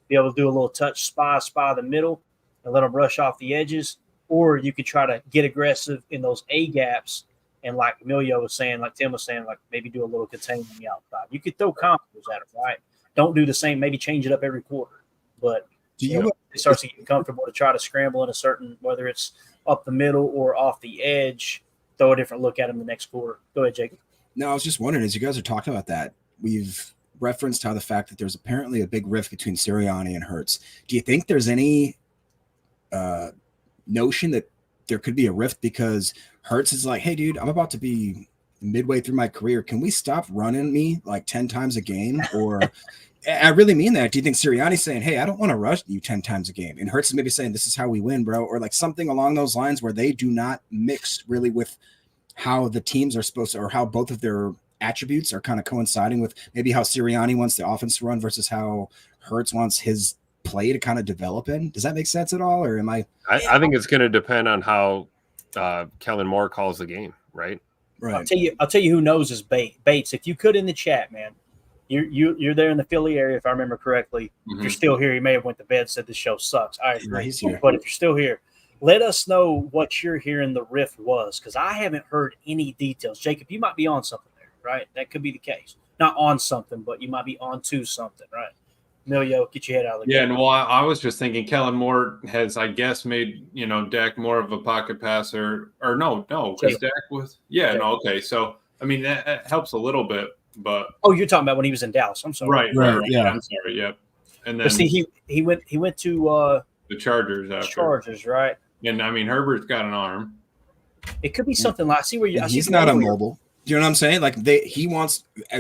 be able to do a little touch spy the middle and let them rush off the edges. Or you could try to get aggressive in those A gaps and, like Emilio was saying, like Tim was saying, like maybe do a little contain on the outside. You could throw combos at them, right? Don't do the same. Maybe change it up every quarter. But it starts to get comfortable to try to scramble in a certain, whether it's up the middle or off the edge, throw a different look at them the next quarter. Go ahead, Jacob. No, I was just wondering, as you guys are talking about that, we've referenced how the fact that there's apparently a big rift between Sirianni and Hurts. Do you think there's any notion that there could be a rift because Hurts is like, hey, dude, I'm about to be midway through my career. Can we stop running me like 10 times a game? Or I really mean that. Do you think Sirianni's saying, hey, I don't want to rush you 10 times a game? And Hurts is maybe saying, this is how we win, bro. Or like something along those lines where they do not mix really with how the teams are supposed to, or how both of their attributes are kind of coinciding with maybe how Sirianni wants the offense to run versus how Hurts wants his play to kind of develop in. Does that make sense at all? Or am I think it's going to depend on how Kellen Moore calls the game, right? Right. I'll tell you who knows is Bates. If you could in the chat, man, you're there in the Philly area, if I remember correctly. Mm-hmm. If you're still here, you may have went to bed, said the show sucks. I agree. Yeah, he's here. But if you're still here, let us know what you're hearing the riff was, because I haven't heard any details. Jacob, you might be on something there, right? That could be the case. Not on something, but you might be on to something, right? Emilio, get your head out of the game. Yeah, and I was just thinking Kellen Moore has, I guess, made Dak more of a pocket passer. Or no, because Dak was okay. So I mean that helps a little bit, but you're talking about when he was in Dallas. I'm sorry. Right. Yeah, I'm sorry. Yep. And then but see, he went to the Chargers after. Chargers, right? And I mean Herbert's got an arm. It could be something like he's not immobile. Do you know what I'm saying? Like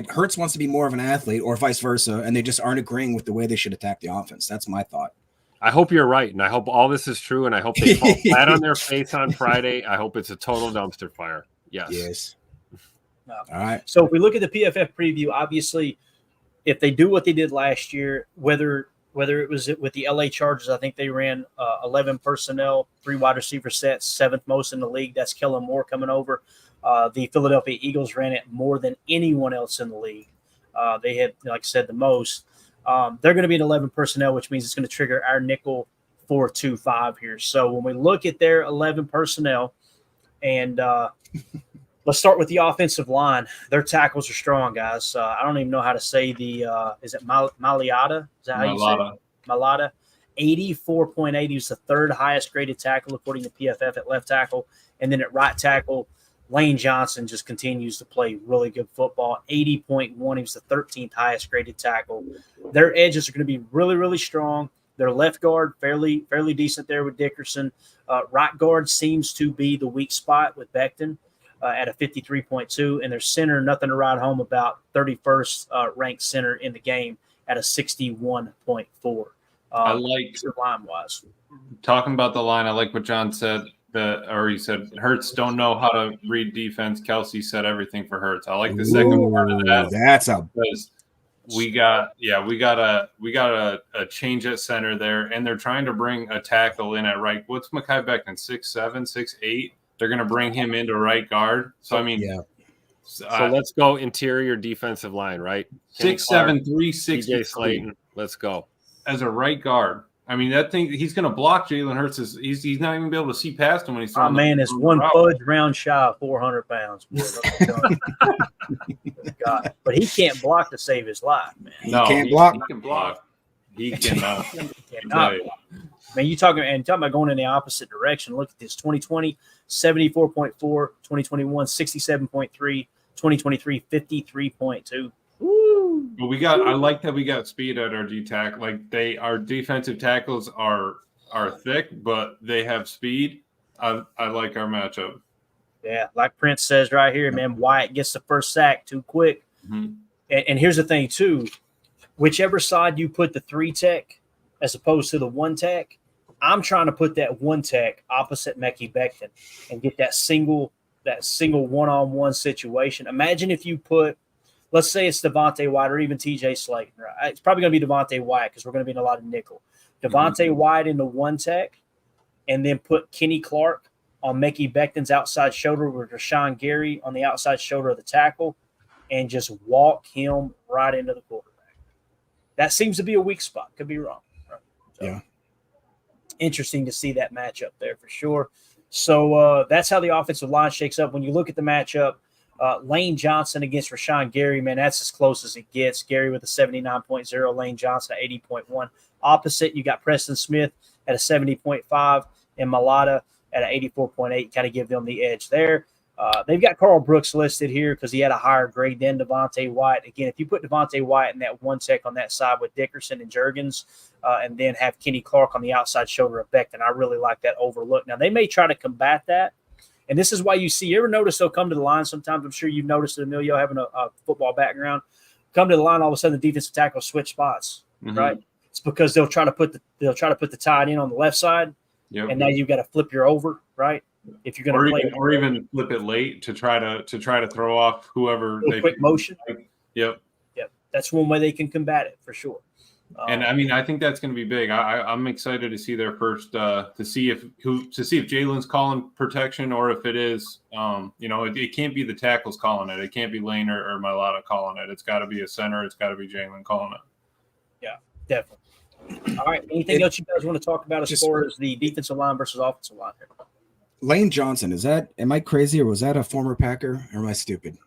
Hurts wants to be more of an athlete, or vice versa, and they just aren't agreeing with the way they should attack the offense. That's my thought. I hope you're right, and I hope all this is true, and I hope they fall flat on their face on Friday. I hope it's a total dumpster fire. Yes. No. All right. So if we look at the PFF preview, obviously, if they do what they did last year, whether it was with the LA Chargers, I think they ran 11 personnel, 3 wide receiver sets, 7th most in the league. That's Kellen Moore coming over. The Philadelphia Eagles ran it more than anyone else in the league. They had, like I said, the most. They're going to be in 11 personnel, which means it's going to trigger our nickel 4-2-5 here. So when we look at their 11 personnel, and let's start with the offensive line. Their tackles are strong, guys. I don't even know how to say is it Maliata? Is that how you say it? Malata. 84.8. He was the 3rd highest graded tackle according to PFF at left tackle. And then at right tackle, Lane Johnson just continues to play really good football. 80.1. He was the 13th highest graded tackle. Their edges are going to be really, really strong. Their left guard, fairly decent there with Dickerson. Right guard seems to be the weak spot with Becton at a 53.2. And their center, nothing to write home about, 31st ranked center in the game at a 61.4. I like line wise. Talking about the line. I like what John said. He said Hurts don't know how to read defense. Kelsey said everything for Hurts. I like the second part of that. That's a because we got a change at center there, and they're trying to bring a tackle in at right. What's Mekhi Becton? 6'7", 6'8"? They're going to bring him into right guard. So I mean, yeah. So let's go interior defensive line, right? 6'7", 360. TJ Slayton. Let's go as a right guard. I mean, that thing he's going to block Jalen Hurts. He's not even be able to see past him when he's throwing. Oh man, it's one fudge round shy of 400 pounds. God, but he can't block to save his life, man. He can't block. He can block. He cannot. cannot. Man, you talking about going in the opposite direction. Look at this: 2020, 74.4; 2021, 67.3; 2023, 53.2. But I like that we got speed at our D tack. Like our defensive tackles are thick, but they have speed. I like our matchup. Yeah, like Prince says right here, man. Wyatt gets the first sack too quick. Mm-hmm. And here's the thing too: whichever side you put the 3 tech as opposed to the 1 tech, I'm trying to put that 1 tech opposite Mekhi Becton and get that single one-on-one situation. Imagine if you put, let's say it's Devontae Wyatt or even TJ Slayton, right? It's probably going to be Devontae Wyatt because we're going to be in a lot of nickel. Devontae Wyatt in the 1 tech, and then put Kenny Clark on Mekhi Becton's outside shoulder with Rashawn Gary on the outside shoulder of the tackle, and just walk him right into the quarterback. That seems to be a weak spot. Could be wrong. Right? So, yeah. Interesting to see that matchup there for sure. So that's how the offensive line shakes up. When you look at the matchup, Lane Johnson against Rashawn Gary, man, that's as close as it gets. Gary with a 79.0, Lane Johnson at 80.1. Opposite, you got Preston Smith at a 70.5 and Malata at an 84.8. Kind of give them the edge there. They've got Carl Brooks listed here because he had a higher grade than Devontae Wyatt. Again, if you put Devontae Wyatt in that 1 tech on that side with Dickerson and Juergens, and then have Kenny Clark on the outside shoulder of Becton, I really like that overlook. Now, they may try to combat that, and this is why you ever notice they'll come to the line sometimes? I'm sure you've noticed it, Emilio, having a football background. Come to the line, all of a sudden the defensive tackle switch spots, right? It's because they'll try to put the tight end on the left side, and now you've got to flip your over, right? If you're going to play, or even flip it late to try to throw off whoever they quick motion. Yep. That's one way they can combat it for sure. And I mean, I think that's going to be big. I'm excited to see their first to see if Jalen's calling protection or if it is, it can't be the tackles calling it. It can't be Lane or Malata calling it. It's got to be a center. It's got to be Jalen calling it. Yeah, definitely. All right. Anything else you guys want to talk about as far as the defensive line versus offensive line here? Lane Johnson, am I crazy or was that a former Packer or am I stupid?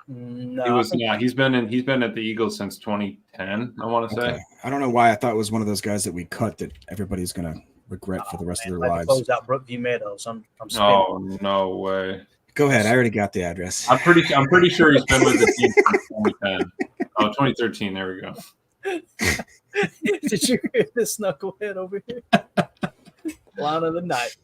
No, he was not. He's been at the Eagles since 2010. I want to say. I don't know why I thought it was one of those guys that we cut that everybody's gonna regret for the rest of their lives. Close out Brookview Meadows. I'm oh no way. Go ahead. I already got the address. I'm pretty sure he's been with the team since 2010. 2013. There we go. Did you hear this knucklehead over here? Line of the night.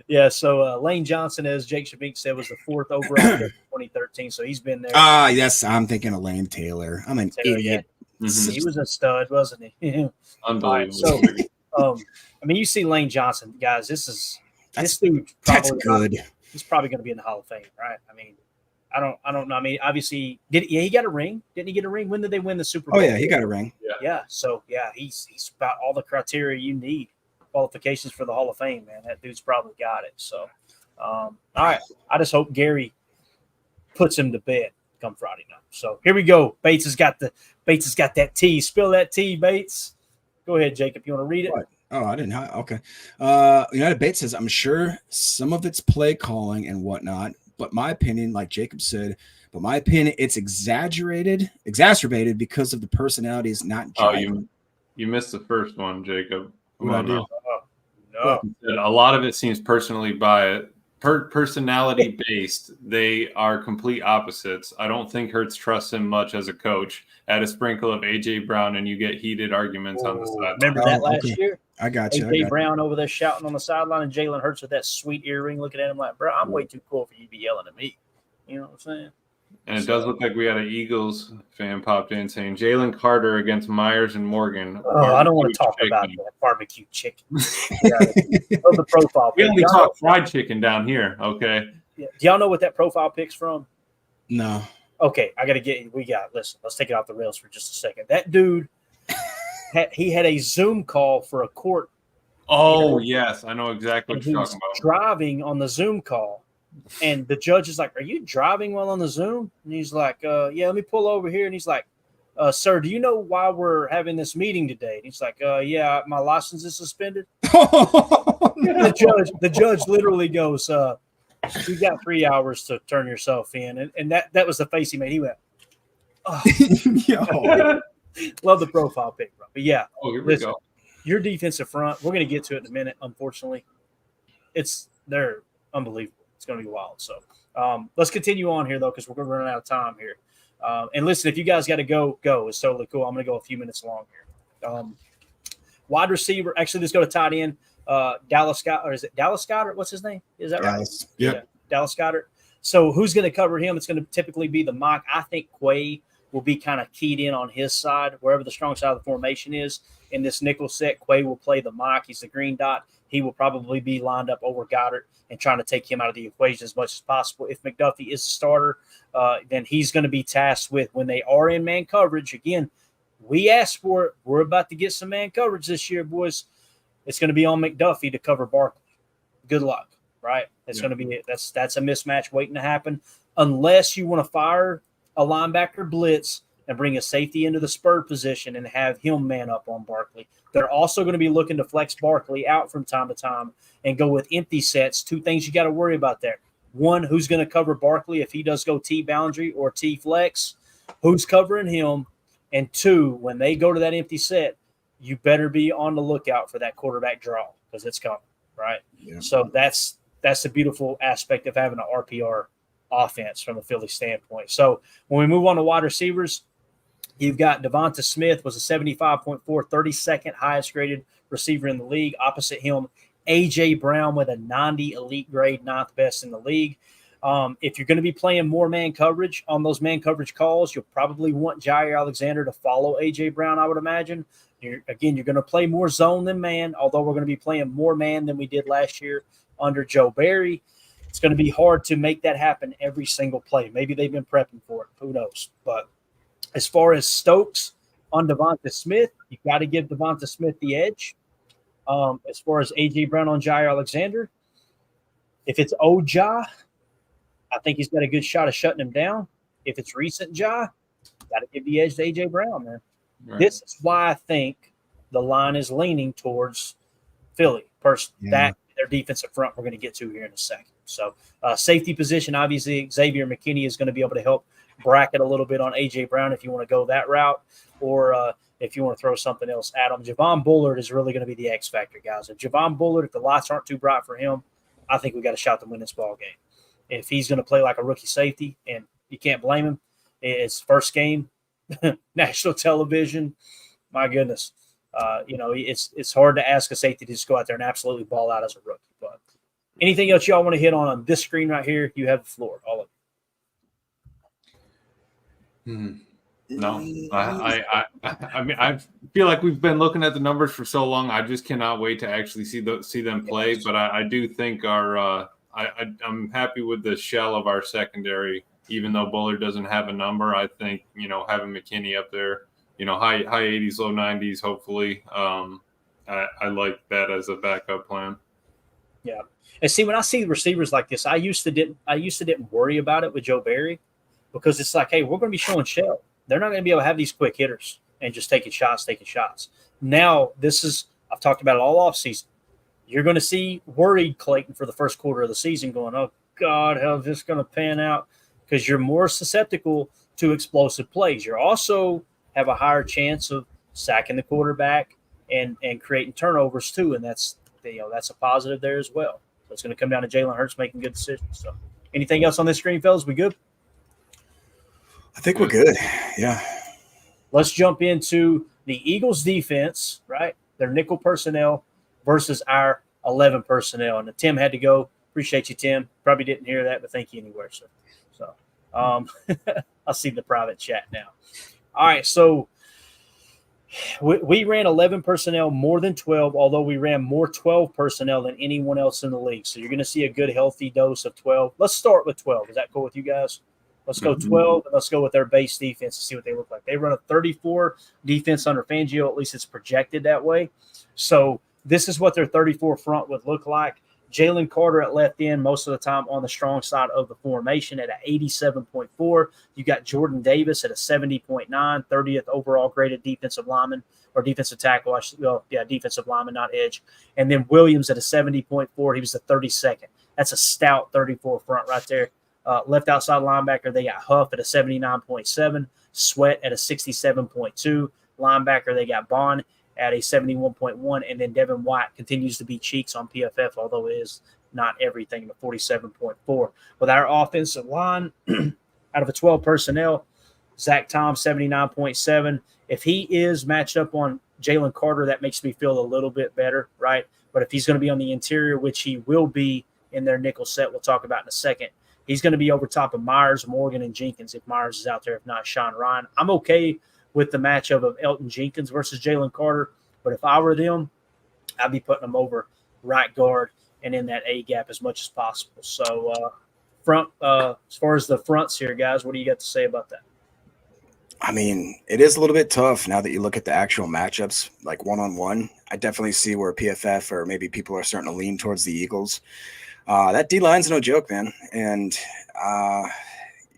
Yeah, so Lane Johnson, as Jake Shabink said, was the 4th overall pick in 2013, so he's been there. Yes, I'm thinking of Lane Taylor. I'm an idiot. Mm-hmm. He was a stud, wasn't he? Unbelievable. Right, so, you see Lane Johnson, guys. This dude. That's good. He's probably going to be in the Hall of Fame, right? I mean, I don't know. I mean, obviously, he got a ring? Didn't he get a ring? When did they win the Super Bowl? Oh yeah, he got a ring. Yeah. So he's about all the criteria you need. Qualifications for the Hall of Fame, man. That dude's probably got it. So, all right. I just hope Gary puts him to bed come Friday night. So here we go. Bates has got that tea. Spill that tea, Bates. Go ahead, Jacob. You want to read it? What? Oh, I didn't. Okay. United Bates says, I'm sure some of it's play calling and whatnot, but my opinion, like Jacob said, it's exacerbated because of the personalities not. Oh, you missed the first one, Jacob. What I do? No. A lot of it seems personality based. They are complete opposites. I don't think Hurts trusts him much as a coach. Add a sprinkle of AJ Brown, and you get heated arguments on the sideline. Remember that last year? I got you. AJ Brown over there shouting on the sideline, and Jalen Hurts with that sweet earring, looking at him like, "Bro, I'm way too cool for you to be yelling at me." You know what I'm saying? And it does look like we had an Eagles fan popped in saying Jalen Carter against Myers and Morgan. Oh, I don't want to talk about that barbecue chicken. The profile We pic. only talk fried chicken down here, okay? Yeah. Do y'all know what that profile pic's from? No. Okay, I got to get – listen, let's take it off the rails for just a second. That dude, he had a Zoom call for a court. Oh, yes. I know exactly what you're talking about. Driving on the Zoom call. And the judge is like, "Are you driving while on the Zoom?" And he's like, "Yeah, let me pull over here." And he's like, "Sir, do you know why we're having this meeting today?" And he's like, "Yeah, my license is suspended." The judge literally goes, "You got 3 hours to turn yourself in," and that was the face he made. He went, "Oh, love the profile pic, bro." But yeah, here we go. Your defensive front, we're going to get to it in a minute. Unfortunately, they're unbelievable. It's going to be wild. So let's continue on here, though, because we're going to run out of time here. And listen, if you guys got to go. It's totally cool. I'm going to go a few minutes long here. Wide receiver. Actually, let's go to tight end. Dallas Scott, or is it Dallas Goedert? What's his name? Is that Dallas. right? Yep. Yeah, Dallas Goedert. So who's going to cover him? It's going to typically be the mock. I think Quay will be kind of keyed in on his side, wherever the strong side of the formation is. In this nickel set, Quay will play the mock. He's the green dot. He will probably be lined up over Goddard and trying to take him out of the equation as much as possible. If McDuffie is the starter, then he's going to be tasked with when they are in man coverage. Again, we asked for it. We're about to get some man coverage this year, boys. It's going to be on McDuffie to cover Barkley. Good luck, right? It's going to be that's a mismatch waiting to happen unless you want to fire a linebacker blitz and bring a safety into the spur position and have him man up on Barkley. They're also going to be looking to flex Barkley out from time to time and go with empty sets. Two things you got to worry about there. One, who's going to cover Barkley if he does go T boundary or T flex? Who's covering him? And two, when they go to that empty set, you better be on the lookout for that quarterback draw because it's coming, right? Yeah. So that's the beautiful aspect of having an RPR offense from a Philly standpoint. So when we move on to wide receivers, you've got Devonta Smith was a 75.4, 32nd highest graded receiver in the league. Opposite him, A.J. Brown with a 90 elite grade, 9th best in the league. If you're going to be playing more man coverage on those man coverage calls, you'll probably want Jair Alexander to follow A.J. Brown, I would imagine. You're going to play more zone than man, although we're going to be playing more man than we did last year under Joe Barry. It's going to be hard to make that happen every single play. Maybe they've been prepping for it. Who knows? But as far as Stokes on Devonta Smith, you've got to give Devonta Smith the edge. As far as A.J. Brown on Jair Alexander, if it's old Ja, I think he's got a good shot of shutting him down. If it's recent Ja, got to give the edge to A.J. Brown, man. Right. This is why I think the line is leaning towards Philly. That their defensive front we're going to get to here in a second. So safety position, obviously, Xavier McKinney is going to be able to help bracket a little bit on A.J. Brown if you want to go that route, or if you want to throw something else at him. Javon Bullard is really going to be the X factor, guys. If Javon Bullard, if the lights aren't too bright for him, I think we got a shot to win this ball game. If he's going to play like a rookie safety, and you can't blame him, it's first game, national television. My goodness, it's hard to ask a safety to just go out there and absolutely ball out as a rookie. But anything else y'all want to hit on this screen right here? You have the floor, all of you. No, I mean, I feel like we've been looking at the numbers for so long. I just cannot wait to actually see them play. But I do think I'm happy with the shell of our secondary, even though Bullard doesn't have a number. I think having McKinney up there, high 80s, low 90s, hopefully. I like that as a backup plan. Yeah, and see, when I see receivers like this, I used to didn't worry about it with Joe Barry, because it's like, hey, we're going to be showing shell. They're not going to be able to have these quick hitters and just taking shots. Now, I've talked about it all offseason. You're going to see worried Clayton for the first quarter of the season going, oh, God, how's this going to pan out? Because you're more susceptible to explosive plays. You also have a higher chance of sacking the quarterback and creating turnovers too, and that's a positive there as well. So it's going to come down to Jalen Hurts making good decisions. So anything else on this screen, fellas? We good? I think we're good. Yeah. Let's jump into the Eagles defense, right? Their nickel personnel versus our 11 personnel. And Tim had to go. Appreciate you, Tim. Probably didn't hear that, but thank you anyway, sir. So I see the private chat now. All right, so we ran 11 personnel more than 12, although we ran more 12 personnel than anyone else in the league. So you're going to see a good, healthy dose of 12. Let's start with 12. Is that cool with you guys? Let's go 12, and let's go with their base defense and see what they look like. They run a 34 defense under Fangio. At least it's projected that way. So this is what their 34 front would look like. Jalen Carter at left end most of the time on the strong side of the formation at an 87.4. You got Jordan Davis at a 70.9, 30th overall graded defensive lineman or defensive tackle. Defensive lineman, not edge. And then Williams at a 70.4. He was the 32nd. That's a stout 34 front right there. Left outside linebacker, they got Huff at a 79.7, Sweat at a 67.2. Linebacker, they got Bond at a 71.1, and then Devin White continues to be cheeks on PFF, although it is not everything, but 47.4. With our offensive line, out of a 12 personnel, Zach Tom, 79.7. If he is matched up on Jalen Carter, that makes me feel a little bit better, right? But if he's going to be on the interior, which he will be in their nickel set, we'll talk about in a second, he's going to be over top of Myers, Morgan, and Jenkins if Myers is out there, if not Sean Ryan. I'm okay with the matchup of Elton Jenkins versus Jalen Carter, but if I were them, I'd be putting them over right guard and in that A gap as much as possible. So front, as far as the fronts here, guys, what do you got to say about that? I mean, it is a little bit tough now that you look at the actual matchups, like one-on-one. I definitely see where PFF or maybe people are starting to lean towards the Eagles. That D-line's no joke, man. And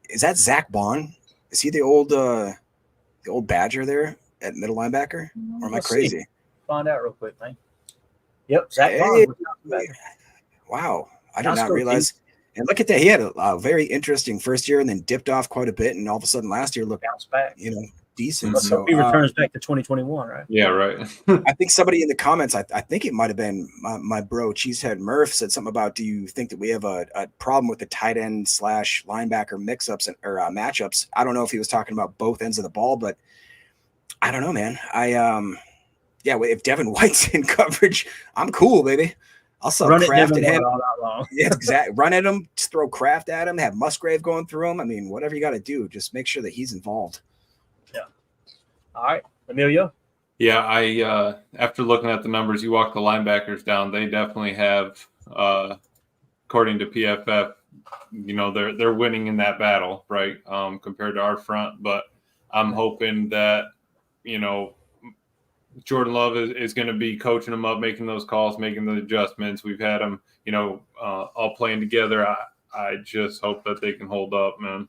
is that Zach Bond? Is he the old Badger there at middle linebacker? Or am I crazy? Find out real quick, man. Yep, Zach Bond. Wow. I did not realize. And look at that. He had a very interesting first year and then dipped off quite a bit. And all of a sudden last year looked bounced back, decent. Let's hope he returns back to 2021, right? Yeah, right. I think somebody in the comments, I think it might have been my bro Cheesehead Murph, said something about, do you think that we have a problem with the tight end / linebacker mix-ups or matchups? I don't know if he was talking about both ends of the ball, but I don't know, man. If Devin White's in coverage, I'm cool, baby. I'll sell Kraft at him. Yeah, exactly. Run at him, just throw Kraft at him, have Musgrave going through him. I mean, whatever you got to do, just make sure that he's involved. Yeah. All right, Emilio. Yeah, I after looking at the numbers, you walk the linebackers down. They definitely have, according to PFF, they're winning in that battle, right? Compared to our front, but I'm hoping that Jordan Love is going to be coaching them up, making those calls, making the adjustments. We've had them, all playing together. I just hope that they can hold up, man.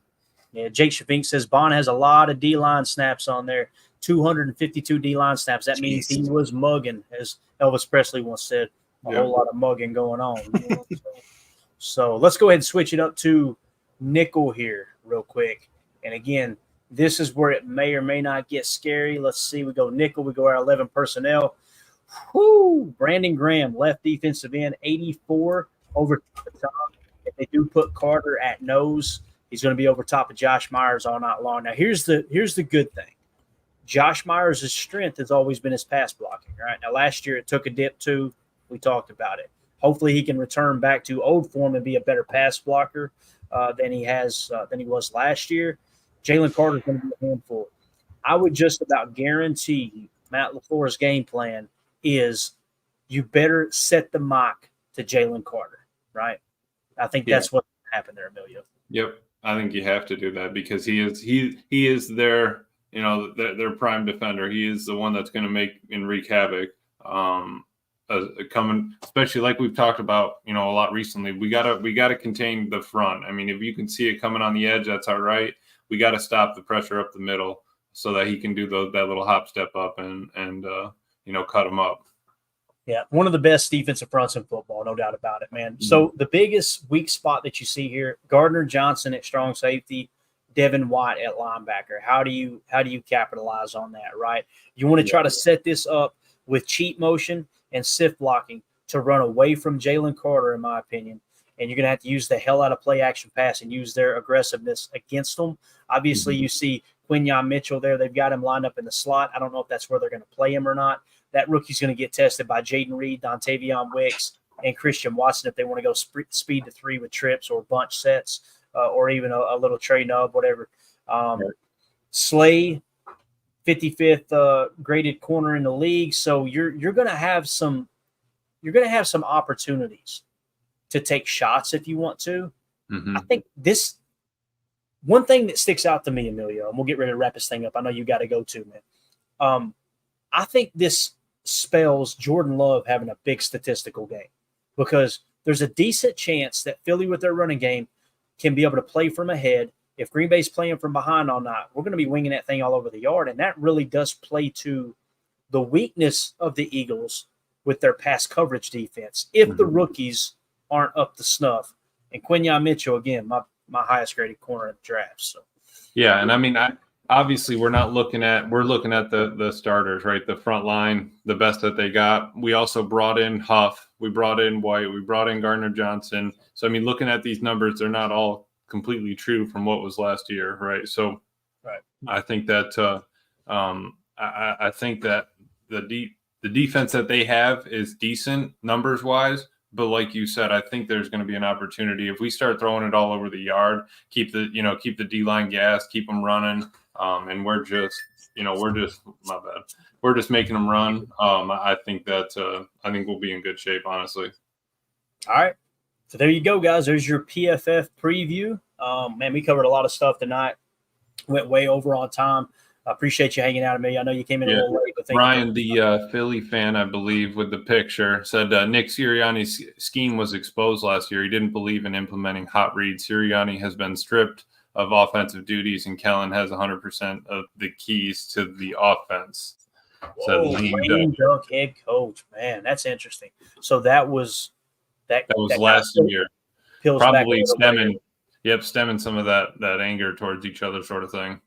Yeah, Jake Shavink says Bond has a lot of D-line snaps on there, 252 D-line snaps. That means he was mugging, as Elvis Presley once said, a whole lot of mugging going on. So let's go ahead and switch it up to nickel here real quick. And again, this is where it may or may not get scary. Let's see. We go nickel. We go our 11 personnel. Brandon Graham, left defensive end, 84 over the top. If they do put Carter at nose, he's going to be over top of Josh Myers all night long. Now, here's the good thing. Josh Myers' strength has always been his pass blocking, right? Now, last year it took a dip too. We talked about it. Hopefully he can return back to old form and be a better pass blocker than he was last year. Jalen Carter is going to be a handful. I would just about guarantee you Matt LaFleur's game plan is you better set the mock to Jalen Carter, right? I think that's what happened there, Emilio. Yep. I think you have to do that because he is their their prime defender. He is the one that's going to make and wreak havoc. Coming, especially like we've talked about, a lot recently. We gotta contain the front. I mean, if you can see it coming on the edge, that's all right. We got to stop the pressure up the middle so that he can do that little hop step up and cut him up. Yeah, one of the best defensive fronts in football, no doubt about it, man. Mm-hmm. So the biggest weak spot that you see here, Gardner Johnson at strong safety, Devin White at linebacker. How do you capitalize on that, right? You want to try to set this up with cheat motion and sift blocking to run away from Jalen Carter, in my opinion. And you're going to have to use the hell out of play action pass and use their aggressiveness against them. Obviously, you see Quinyon Mitchell there. They've got him lined up in the slot. I don't know if that's where they're going to play him or not. That rookie's going to get tested by Jaden Reed, Dontavion Wicks, and Christian Watson if they want to go speed to 3 with trips or bunch sets. or even a little Trey Nub, whatever. Slay, 55th graded corner in the league. So you're going to have some opportunities to take shots if you want to. Mm-hmm. I think this one thing that sticks out to me, Emilio, and we'll get ready to wrap this thing up. I know you got to go too, man. I think this spells Jordan Love having a big statistical game because there's a decent chance that Philly with their running game can be able to play from ahead. If Green Bay's playing from behind all night, we're going to be winging that thing all over the yard, and that really does play to the weakness of the Eagles with their pass coverage defense if the rookies aren't up to snuff. And Quinyon Mitchell, again, my highest graded corner in the draft. So yeah, and I mean, obviously we're looking at the starters, right? The front line, the best that they got. We also brought in Huff, we brought in White, we brought in Gardner Johnson. So I mean, looking at these numbers, they're not all completely true from what was last year, right? So I think that I think that the defense that they have is decent numbers wise. But like you said, I think there's going to be an opportunity if we start throwing it all over the yard, keep the D-line gas, keep them running, and we're just making them run. I think we'll be in good shape, honestly. All right, so there you go, guys. There's your PFF preview. Man, we covered a lot of stuff tonight. Went way over on time. I appreciate you hanging out with me. I know you came in a little late, but Ryan, the Philly fan, I believe, with the picture, said Nick Sirianni's scheme was exposed last year. He didn't believe in implementing hot read. Sirianni has been stripped of offensive duties, and Kellen has 100% of the keys to the offense. Lame duck head coach, man, that's interesting. So that was last year. Probably stemming some of that anger towards each other, sort of thing.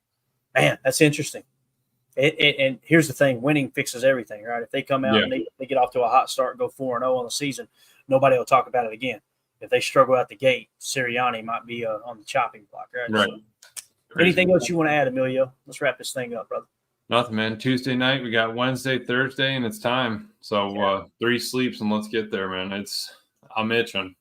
Man, that's interesting. And here's the thing: winning fixes everything, right? If they come out and they get off to a hot start and go 4-0 on the season, nobody will talk about it again. If they struggle out the gate, Sirianni might be on the chopping block, right? Right. So, anything else you want to add, Emilio? Let's wrap this thing up, brother. Nothing, man. Tuesday night, we got Wednesday, Thursday, and it's time. So 3 sleeps and let's get there, man. I'm itching.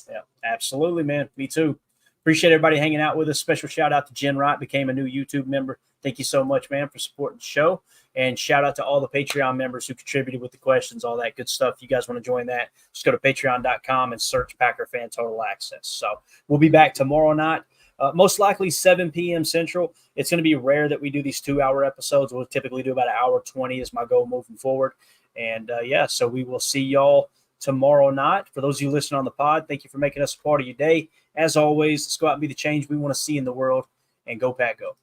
Yeah, absolutely, man. Me too. Appreciate everybody hanging out with us. Special shout out to Jen Wright, became a new YouTube member. Thank you so much, man, for supporting the show. And shout out to all the Patreon members who contributed with the questions, all that good stuff. If you guys want to join that, just go to patreon.com and search Packer Fan Total Access. So we'll be back tomorrow night, most likely 7 p.m. Central. It's going to be rare that we do these 2-hour episodes. We'll typically do about 1 hour 20 is my goal moving forward. And, so we will see y'all tomorrow night. For those of you listening on the pod, thank you for making us a part of your day. As always, let's go out and be the change we want to see in the world, and go Pack Go.